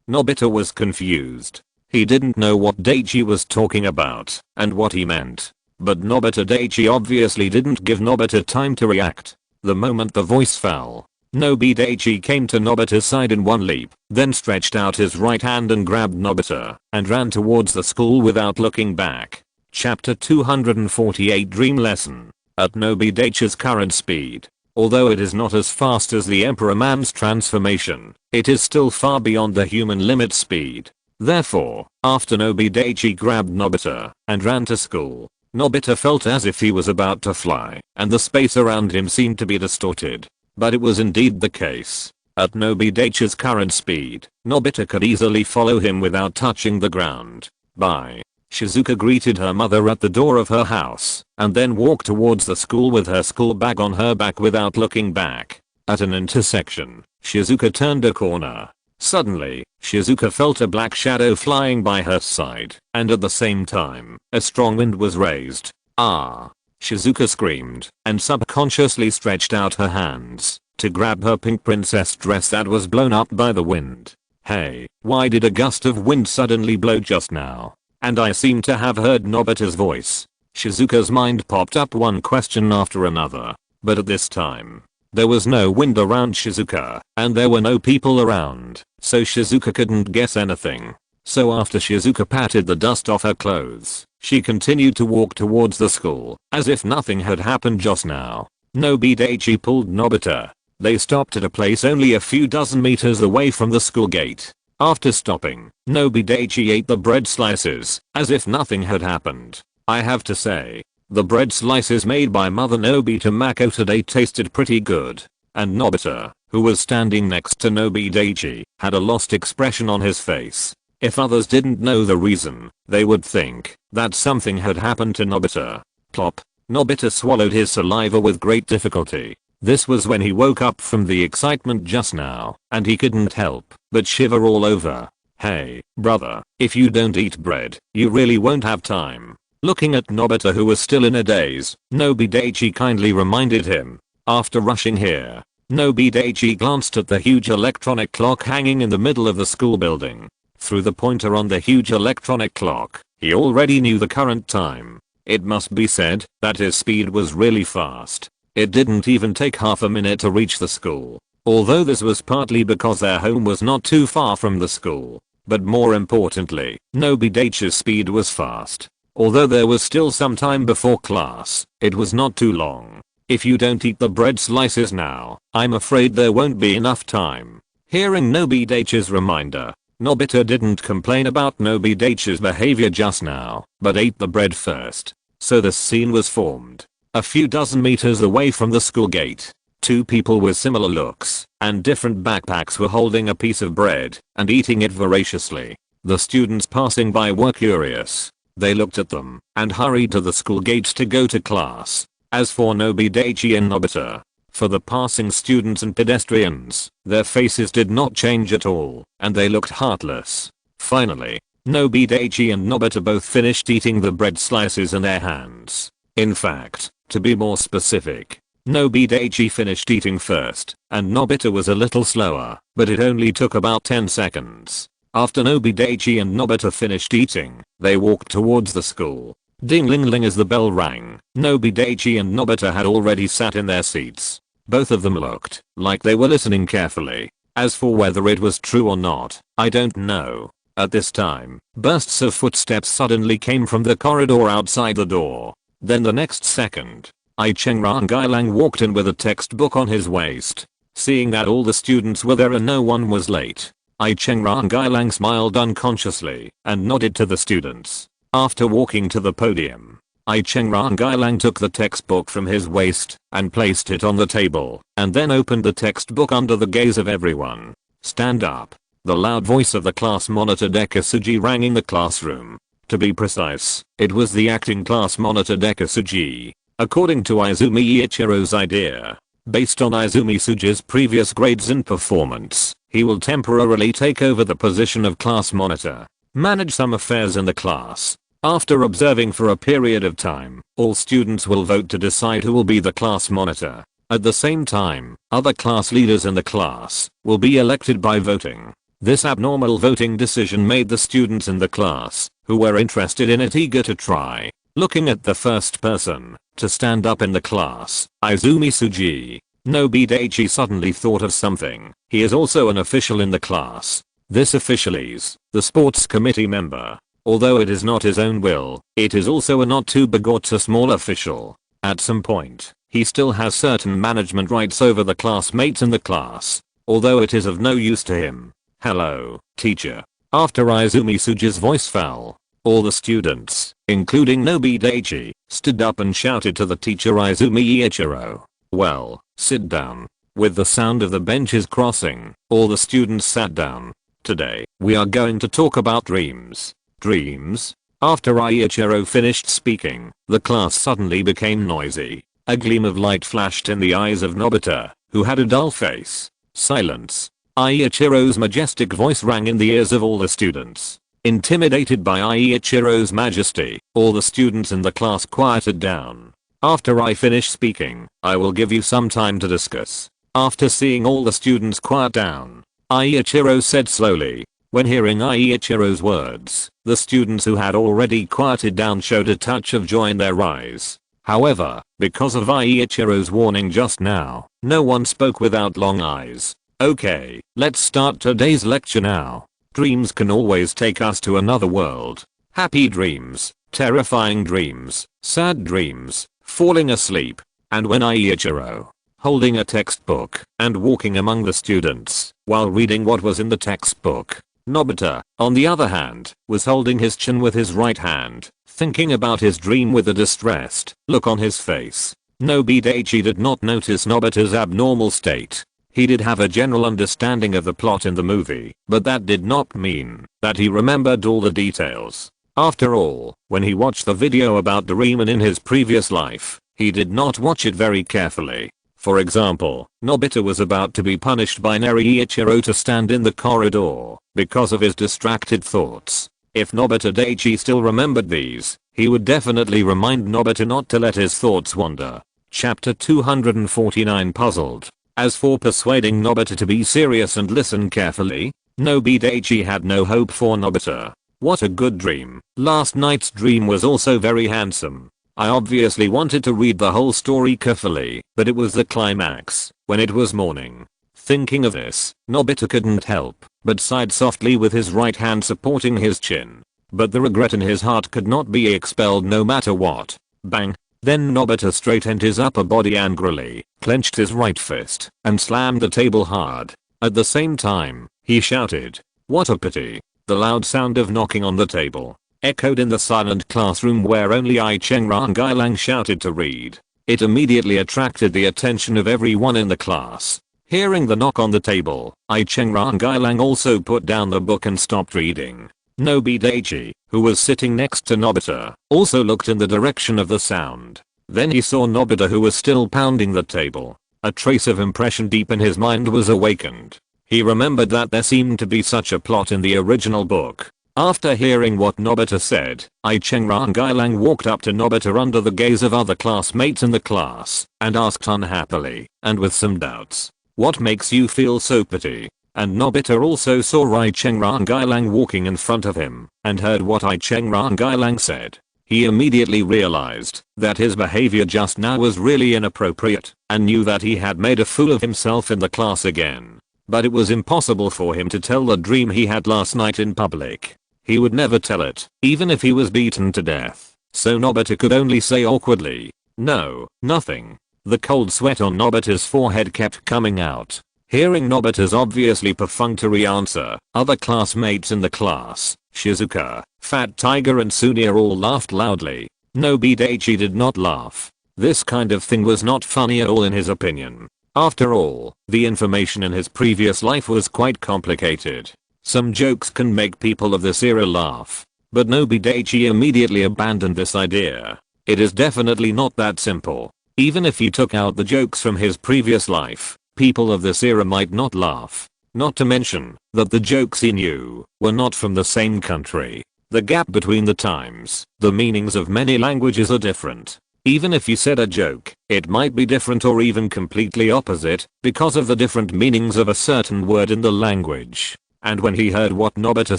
Nobita was confused. He didn't know what Daichi was talking about and what he meant. But Nobita Daichi obviously didn't give Nobita time to react. The moment the voice fell, Nobi Daichi came to Nobita's side in one leap, then stretched out his right hand and grabbed Nobita and ran towards the school without looking back. Chapter 248 Dream Lesson. At Nobi Daichi's current speed, although it is not as fast as the Emperor Man's transformation, it is still far beyond the human limit speed. Therefore, after Nobi Daichi grabbed Nobita and ran to school, Nobita felt as if he was about to fly, and the space around him seemed to be distorted. But it was indeed the case. At Nobi Daichi's current speed, Nobita could easily follow him without touching the ground. Bye. Shizuka greeted her mother at the door of her house, and then walked towards the school with her school bag on her back without looking back. At an intersection, Shizuka turned a corner. Suddenly, Shizuka felt a black shadow flying by her side, and at the same time, a strong wind was raised. "Ah!" Shizuka screamed, and subconsciously stretched out her hands to grab her pink princess dress that was blown up by the wind. Hey, why did a gust of wind suddenly blow just now? And I seem to have heard Nobita's voice. Shizuka's mind popped up one question after another, but at this time, there was no wind around Shizuka, and there were no people around, so Shizuka couldn't guess anything. So after Shizuka patted the dust off her clothes, she continued to walk towards the school, as if nothing had happened just now. Nobi Daichi pulled Nobita. They stopped at a place only a few dozen meters away from the school gate. After stopping, Nobi Daichi ate the bread slices, as if nothing had happened. I have to say, the bread slices made by Mother Nobi Tamako today tasted pretty good. And Nobita, who was standing next to Nobi Daichi, had a lost expression on his face. If others didn't know the reason, they would think that something had happened to Nobita. Plop. Nobita swallowed his saliva with great difficulty. This was when he woke up from the excitement just now, and he couldn't help but shiver all over. Hey, brother, if you don't eat bread, you really won't have time. Looking at Nobita, who was still in a daze, Nobi Daichi kindly reminded him. After rushing here, Nobi Daichi glanced at the huge electronic clock hanging in the middle of the school building. Through the pointer on the huge electronic clock, he already knew the current time. It must be said that his speed was really fast. It didn't even take half a minute to reach the school. Although this was partly because their home was not too far from the school. But more importantly, Nobi Daichi's speed was fast. Although there was still some time before class, it was not too long. If you don't eat the bread slices now, I'm afraid there won't be enough time. Hearing Nobi Daichi's reminder, Nobita didn't complain about Nobi Daichi's behavior just now, but ate the bread first. So the scene was formed. A few dozen meters away from the school gate, two people with similar looks and different backpacks were holding a piece of bread and eating it voraciously. The students passing by were curious. They looked at them and hurried to the school gates to go to class. As for Nobi Daichi and Nobita, for the passing students and pedestrians, their faces did not change at all, and they looked heartless. Finally, Nobi Daichi and Nobita both finished eating the bread slices in their hands. In fact, to be more specific, Nobi Daichi finished eating first, and Nobita was a little slower, but it only took about 10 seconds. After Nobi Daichi and Nobita finished eating, they walked towards the school. Ding-ling-ling as the bell rang, Nobi Daichi and Nobita had already sat in their seats. Both of them looked like they were listening carefully. As for whether it was true or not, I don't know. At this time, bursts of footsteps suddenly came from the corridor outside the door. Then the next second, Cheng Rangailang walked in with a textbook on his waist. Seeing that all the students were there and no one was late, Cheng Rangailang smiled unconsciously and nodded to the students. After walking to the podium, Cheng Rangailang took the textbook from his waist and placed it on the table and then opened the textbook under the gaze of everyone. Stand up. The loud voice of the class monitor Dekasuji rang in the classroom. To be precise, it was the acting class monitor Dekasuji. According to Izumi Ichiro's idea, based on Izumi Suji's previous grades and performance, he will temporarily take over the position of class monitor, manage some affairs in the class. After observing for a period of time, all students will vote to decide who will be the class monitor. At the same time, other class leaders in the class will be elected by voting. This abnormal voting decision made the students in the class, who were interested in it, eager to try. Looking at the first person to stand up in the class, Izumi Suji, Nobi Daichi suddenly thought of something. He is also an official in the class. This official is the sports committee member. Although it is not his own will, it is also a not too big or too small official. At some point, he still has certain management rights over the classmates in the class, although it is of no use to him. Hello, teacher. After Izumi Suji's voice fell, all the students, including Nobi Daichi, stood up and shouted to the teacher Izumi Ichiro. Well, sit down. With the sound of the benches crossing, all the students sat down. Today, we are going to talk about dreams. Dreams? After Ichiro finished speaking, the class suddenly became noisy. A gleam of light flashed in the eyes of Nobita, who had a dull face. Silence. Ichiro's majestic voice rang in the ears of all the students. Intimidated by Ichiro's majesty, all the students in the class quieted down. After I finish speaking, I will give you some time to discuss. After seeing all the students quiet down, Ichiro said slowly. When hearing Ichiro's words, the students who had already quieted down showed a touch of joy in their eyes. However, because of Ichiro's warning just now, no one spoke without long eyes. Okay, let's start today's lecture now. Dreams can always take us to another world. Happy dreams, terrifying dreams, sad dreams, falling asleep. And when Ichiro, holding a textbook and walking among the students while reading what was in the textbook, Nobita, on the other hand, was holding his chin with his right hand, thinking about his dream with a distressed look on his face. Nobi Daichi did not notice Nobita's abnormal state. He did have a general understanding of the plot in the movie, but that did not mean that he remembered all the details. After all, when he watched the video about Doraemon in his previous life, he did not watch it very carefully. For example, Nobita was about to be punished by Ichiro to stand in the corridor because of his distracted thoughts. If Nobita Daichi still remembered these, He would definitely remind Nobita not to let his thoughts wander. Chapter 249 Puzzled. As for persuading Nobita to be serious and listen carefully, Nobi Daichi had no hope for Nobita. What a good dream. Last night's dream was also very handsome. I obviously wanted to read the whole story carefully, but it was the climax, when it was morning. Thinking of this, Nobita couldn't help but sighed softly with his right hand supporting his chin. But the regret in his heart could not be expelled no matter what. Bang. Then Nobita straightened his upper body angrily, clenched his right fist, and slammed the table hard. At the same time, he shouted, "What a pity." The loud sound of knocking on the table echoed in the silent classroom where only Ai Cheng Rangailang shouted to read. It immediately attracted the attention of everyone in the class. Hearing the knock on the table, Ai Cheng Rangailang also put down the book and stopped reading. Nobi Daichi, who was sitting next to Nobita, also looked in the direction of the sound. Then he saw Nobita, who was still pounding the table. A trace of impression deep in his mind was awakened. He remembered that there seemed to be such a plot in the original book. After hearing what Nobita said, Ai Cheng Rangailang walked up to Nobita under the gaze of other classmates in the class, and asked unhappily, and with some doubts, "What makes you feel so pity?" And Nobita also saw Ai Cheng Rangailang walking in front of him, and heard what Ai Cheng Rangailang said. He immediately realized that his behavior just now was really inappropriate, and knew that he had made a fool of himself in the class again. But it was impossible for him to tell the dream he had last night in public. He would never tell it, even if he was beaten to death. So Nobita could only say awkwardly, "No, nothing." The cold sweat on Nobita's forehead kept coming out. Hearing Nobita's obviously perfunctory answer, other classmates in the class, Shizuka, Fat Tiger and Sunia all laughed loudly. Nobi Daichi did not laugh. This kind of thing was not funny at all in his opinion. After all, the information in his previous life was quite complicated. Some jokes can make people of this era laugh. But Nobi Daichi immediately abandoned this idea. It is definitely not that simple. Even if he took out the jokes from his previous life, people of this era might not laugh. Not to mention that the jokes he knew were not from the same country. The gap between the times, the meanings of many languages are different. Even if you said a joke, it might be different or even completely opposite because of the different meanings of a certain word in the language. And when he heard what Nobita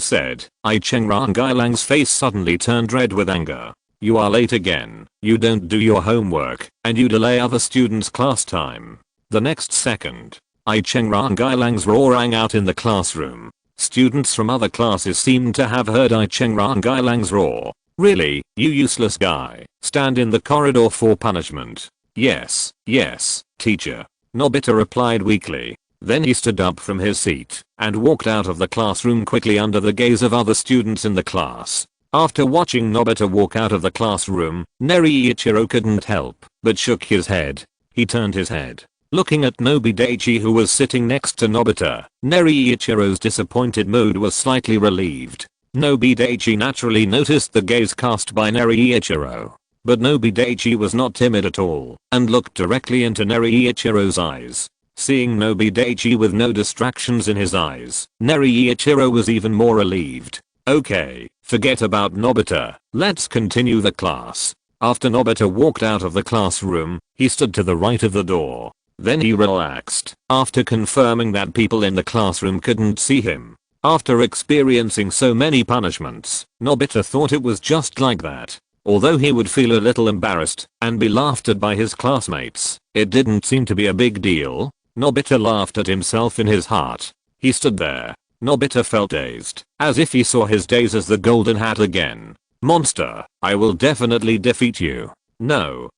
said, Ai Cheng Rangailang's face suddenly turned red with anger. "You are late again, you don't do your homework, and you delay other students' class time." The next second, Ai Cheng Rangailang's roar rang out in the classroom. Students from other classes seemed to have heard Ai Cheng Rangailang's roar. "Really, you useless guy, stand in the corridor for punishment." Yes, teacher," Nobita replied weakly. Then he stood up from his seat and walked out of the classroom quickly under the gaze of other students in the class. After watching Nobita walk out of the classroom, Neriichiro couldn't help but shook his head. He turned his head, looking at Nobi Daichi, who was sitting next to Nobita. Neriichiro's disappointed mood was slightly relieved. Nobi Daichi naturally noticed the gaze cast by Neriichiro. But Nobi Daichi was not timid at all and looked directly into Neriichiro's eyes. Seeing Nobi Daichi with no distractions in his eyes, Neriichiro was even more relieved. "Okay, forget about Nobita, let's continue the class." After Nobita walked out of the classroom, he stood to the right of the door. Then he relaxed, after confirming that people in the classroom couldn't see him. After experiencing so many punishments, Nobita thought it was just like that. Although he would feel a little embarrassed and be laughed at by his classmates, it didn't seem to be a big deal. Nobita laughed at himself in his heart. He stood there. Nobita felt dazed, as if he saw his days as the golden hat again. "Monster, I will definitely defeat you." No,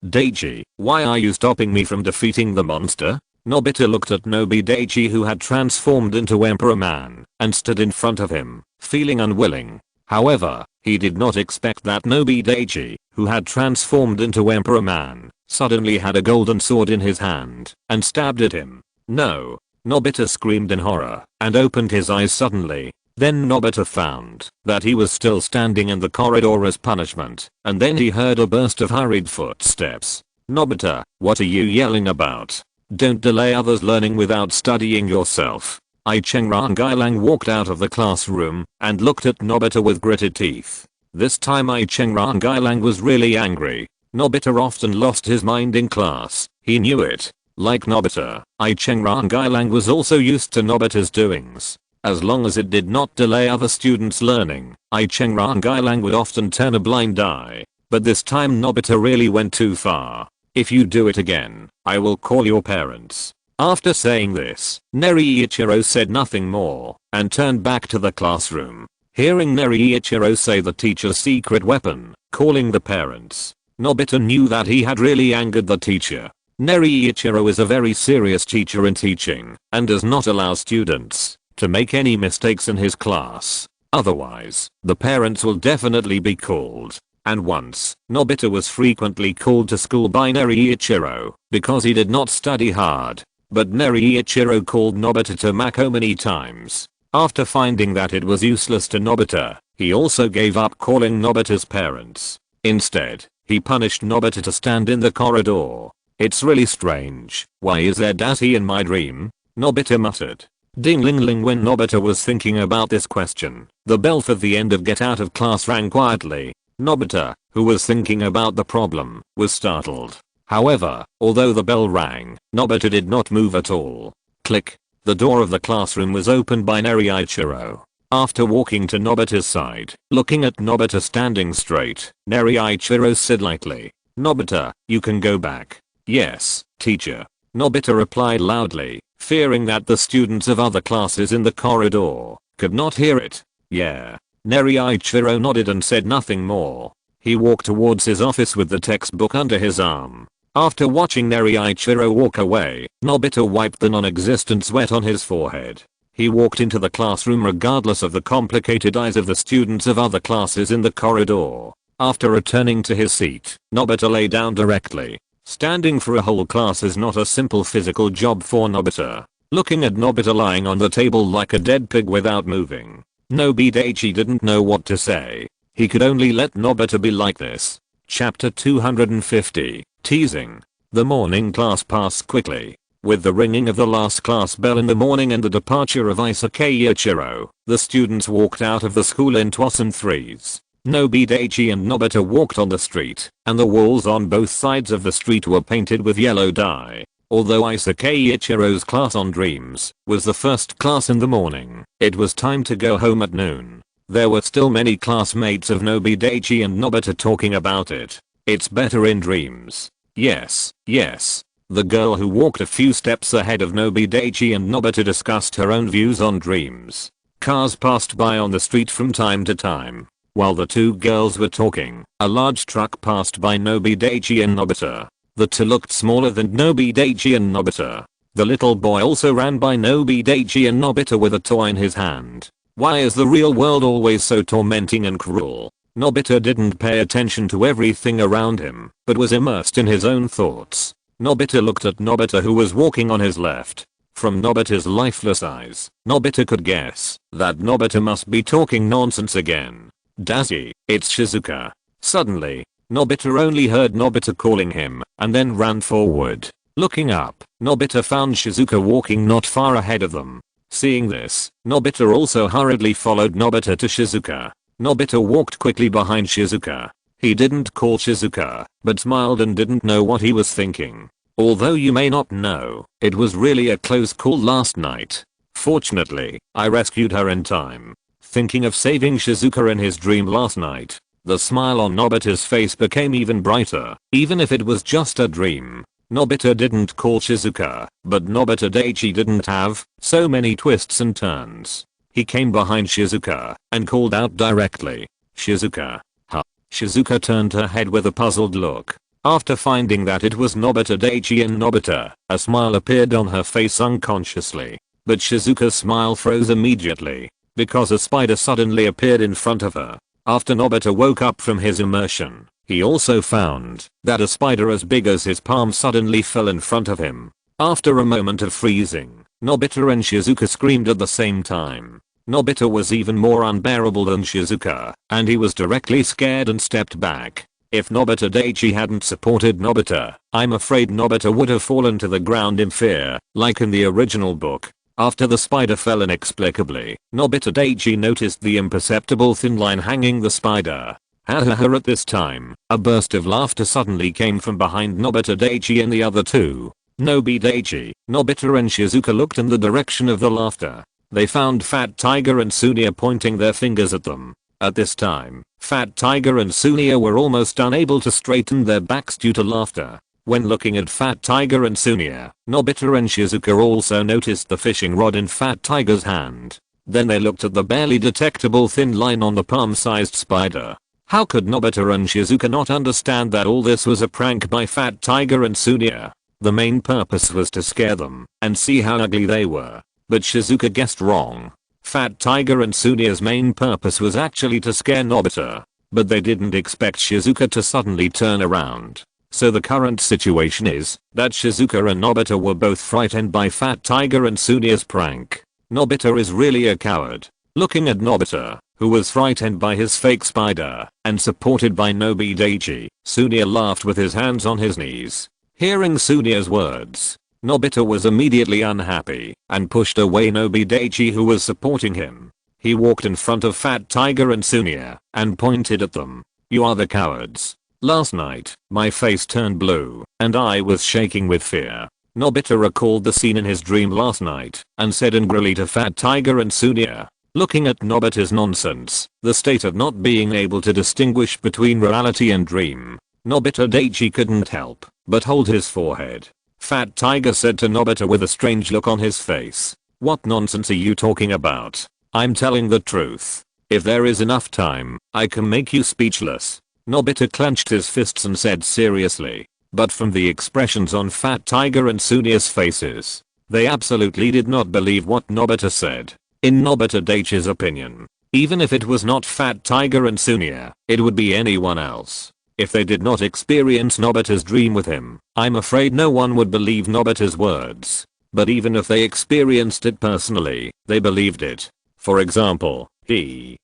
Daichi, why are you stopping me from defeating the monster?" Nobita looked at Nobi Daichi, who had transformed into Emperor Man, and stood in front of him, feeling unwilling. However, he did not expect that Nobi Daichi, who had transformed into Emperor Man, suddenly had a golden sword in his hand and stabbed at him. "No!" Nobita screamed in horror and opened his eyes suddenly. Then Nobita found that he was still standing in the corridor as punishment, and then he heard a burst of hurried footsteps. "Nobita, what are you yelling about? Don't delay others learning without studying yourself." Ai Cheng Rangailang walked out of the classroom and looked at Nobita with gritted teeth. This time Rangilang was really angry. Nobita often lost his mind in class, he knew it. Like Nobita, Rangilang was also used to Nobita's doings. As long as it did not delay other students' learning, Rangilang would often turn a blind eye. But this time Nobita really went too far. If you do it again, I will call your parents. After saying this, Neriichiro said nothing more and turned back to the classroom. Hearing Neriichiro say the teacher's secret weapon, calling the parents, Nobita knew that he had really angered the teacher. Neriichiro is a very serious teacher in teaching and does not allow students to make any mistakes in his class. Otherwise, the parents will definitely be called. And once, Nobita was frequently called to school by Neriichiro because he did not study hard. But Neriichiro called Nobita to Mako many times. After finding that it was useless to Nobita, he also gave up calling Nobita's parents. Instead, he punished Nobita to stand in the corridor. It's really strange. Why is there Dashi in my dream? Nobita muttered. Ding ling ling. When Nobita was thinking about this question, the bell for the end of get out of class rang quietly. Nobita, who was thinking about the problem, was startled. However, although the bell rang, Nobita did not move at all. Click. The door of the classroom was opened by Neriichiro. After walking to Nobita's side, looking at Nobita standing straight, Neriichiro said lightly, "Nobita, you can go back." "Yes, teacher." Nobita replied loudly, fearing that the students of other classes in the corridor could not hear it. "Yeah." Neriichiro nodded and said nothing more. He walked towards his office with the textbook under his arm. After watching Neriichiro walk away, Nobita wiped the non-existent sweat on his forehead. He walked into the classroom regardless of the complicated eyes of the students of other classes in the corridor. After returning to his seat, Nobita lay down directly. Standing for a whole class is not a simple physical job for Nobita. Looking at Nobita lying on the table like a dead pig without moving, Nobi Daichi didn't know what to say. He could only let Nobita be like this. Chapter 250, Teasing. The morning class passed quickly. With the ringing of the last class bell in the morning and the departure of Isakeiichiro, the students walked out of the school in twos and threes. Nobi Daichi and Nobita walked on the street, and the walls on both sides of the street were painted with yellow dye. Although Isakeiichiro's class on dreams was the first class in the morning, it was time to go home at noon. There were still many classmates of Nobi Daichi and Nobita talking about it. It's better in dreams. Yes, yes. The girl who walked a few steps ahead of Nobi Daichi and Nobita discussed her own views on dreams. Cars passed by on the street from time to time. While the two girls were talking, a large truck passed by Nobi Daichi and Nobita. The two looked smaller than Nobi Daichi and Nobita. The little boy also ran by Nobi Daichi and Nobita with a toy in his hand. Why is the real world always so tormenting and cruel? Nobita didn't pay attention to everything around him, but was immersed in his own thoughts. Nobita looked at Nobita who was walking on his left. From Nobita's lifeless eyes, Nobita could guess that Nobita must be talking nonsense again. Dashi, it's Shizuka. Suddenly, Nobita only heard Nobita calling him and then ran forward. Looking up, Nobita found Shizuka walking not far ahead of them. Seeing this, Nobita also hurriedly followed Nobita to Shizuka. Nobita walked quickly behind Shizuka. He didn't call Shizuka, but smiled and didn't know what he was thinking. Although you may not know, it was really a close call last night. Fortunately, I rescued her in time. Thinking of saving Shizuka in his dream last night, the smile on Nobita's face became even brighter, even if it was just a dream. Nobita didn't call Shizuka, but Nobi Daichi didn't have so many twists and turns. He came behind Shizuka and called out directly, "Shizuka." Huh. Shizuka turned her head with a puzzled look. After finding that it was Nobi Daichi and Nobita, a smile appeared on her face unconsciously. But Shizuka's smile froze immediately, because a spider suddenly appeared in front of her. After Nobita woke up from his immersion, he also found that a spider as big as his palm suddenly fell in front of him. After a moment of freezing, Nobita and Shizuka screamed at the same time. Nobita was even more unbearable than Shizuka, and he was directly scared and stepped back. If Nobi Daichi hadn't supported Nobita, I'm afraid Nobita would have fallen to the ground in fear, like in the original book. After the spider fell inexplicably, Nobi Daichi noticed the imperceptible thin line hanging the spider. Ha ha ha. At this time, a burst of laughter suddenly came from behind Nobi Daichi and the other two. Nobi Daichi, Nobita and Shizuka looked in the direction of the laughter. They found Fat Tiger and Sunia pointing their fingers at them. At this time, Fat Tiger and Sunia were almost unable to straighten their backs due to laughter. When looking at Fat Tiger and Sunia, Nobita and Shizuka also noticed the fishing rod in Fat Tiger's hand. Then they looked at the barely detectable thin line on the palm-sized spider. How could Nobita and Shizuka not understand that all this was a prank by Fat Tiger and Sunia? The main purpose was to scare them and see how ugly they were. But Shizuka guessed wrong. Fat Tiger and Sunia's main purpose was actually to scare Nobita. But they didn't expect Shizuka to suddenly turn around. So the current situation is that Shizuka and Nobita were both frightened by Fat Tiger and Sunia's prank. Nobita is really a coward. Looking at Nobita, who was frightened by his fake spider and supported by Nobi Daichi, Sunia laughed with his hands on his knees. Hearing Sunia's words, Nobita was immediately unhappy and pushed away Nobi Daichi, who was supporting him. He walked in front of Fat Tiger and Sunia and pointed at them. You are the cowards. Last night, my face turned blue and I was shaking with fear. Nobita recalled the scene in his dream last night and said angrily to Fat Tiger and Sunia. Looking at Nobita's nonsense, the state of not being able to distinguish between reality and dream, Nobi Daichi couldn't help but hold his forehead. Fat Tiger said to Nobita with a strange look on his face. What nonsense are you talking about? I'm telling the truth. If there is enough time, I can make you speechless. Nobita clenched his fists and said seriously. But from the expressions on Fat Tiger and Sunia's faces, they absolutely did not believe what Nobita said. In Nobi Daichi's opinion, even if it was not Fat Tiger and Sunia, it would be anyone else. If they did not experience Nobita's dream with him, I'm afraid no one would believe Nobita's words. But even if they experienced it personally, they believed it. For example,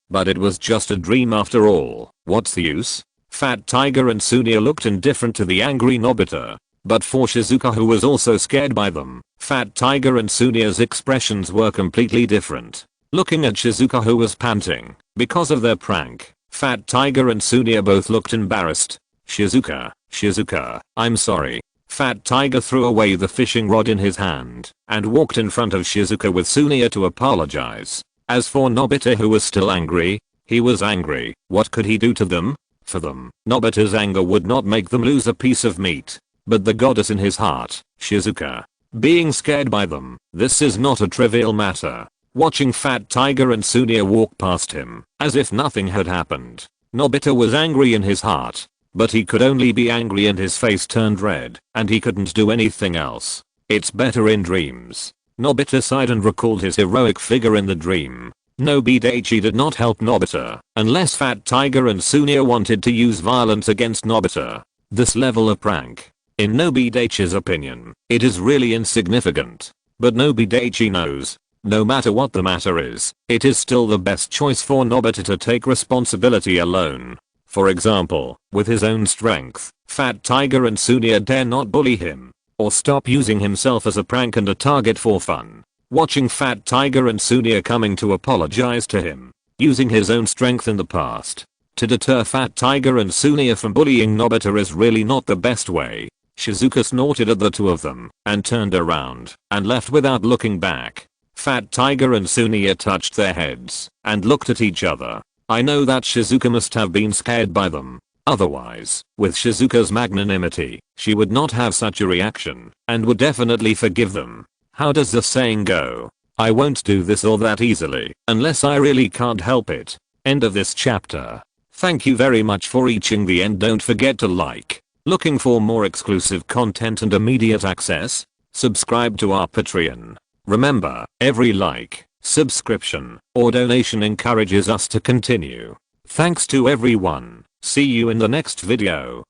but it was just a dream after all. What's the use? Fat Tiger and Sunia looked indifferent to the angry Nobita. But for Shizuka, who was also scared by them, Fat Tiger and Sunia's expressions were completely different. Looking at Shizuka, who was panting because of their prank, Fat Tiger and Sunia both looked embarrassed. Shizuka, I'm sorry. Fat Tiger threw away the fishing rod in his hand and walked in front of Shizuka with Sunia to apologize. As for Nobita, who was still angry, he was angry. What could he do to them? For them, Nobita's anger would not make them lose a piece of meat. But the goddess in his heart, Shizuka, being scared by them, this is not a trivial matter. Watching Fat Tiger and Sunia walk past him, as if nothing had happened, Nobita was angry in his heart. But he could only be angry and his face turned red, and he couldn't do anything else. It's better in dreams. Nobita sighed and recalled his heroic figure in the dream. Nobi Daichi did not help Nobita, unless Fat Tiger and Sunia wanted to use violence against Nobita. This level of prank, in Nobi Daichi's opinion, it is really insignificant. But Nobi Daichi knows, no matter what the matter is, it is still the best choice for Nobita to take responsibility alone. For example, with his own strength, Fat Tiger and Sunia dare not bully him, or stop using himself as a prank and a target for fun. Watching Fat Tiger and Sunia coming to apologize to him, using his own strength in the past, to deter Fat Tiger and Sunia from bullying Nobita is really not the best way. Shizuka snorted at the two of them, and turned around, and left without looking back. Fat Tiger and Sunia touched their heads, and looked at each other. I know that Shizuka must have been scared by them. Otherwise, with Shizuka's magnanimity, she would not have such a reaction, and would definitely forgive them. How does the saying go? I won't do this or that easily, unless I really can't help it. End of this chapter. Thank you very much for reaching the end. Don't forget to like. Looking for more exclusive content and immediate access? Subscribe to our Patreon. Remember, every like, subscription, or donation encourages us to continue. Thanks to everyone. See you in the next video.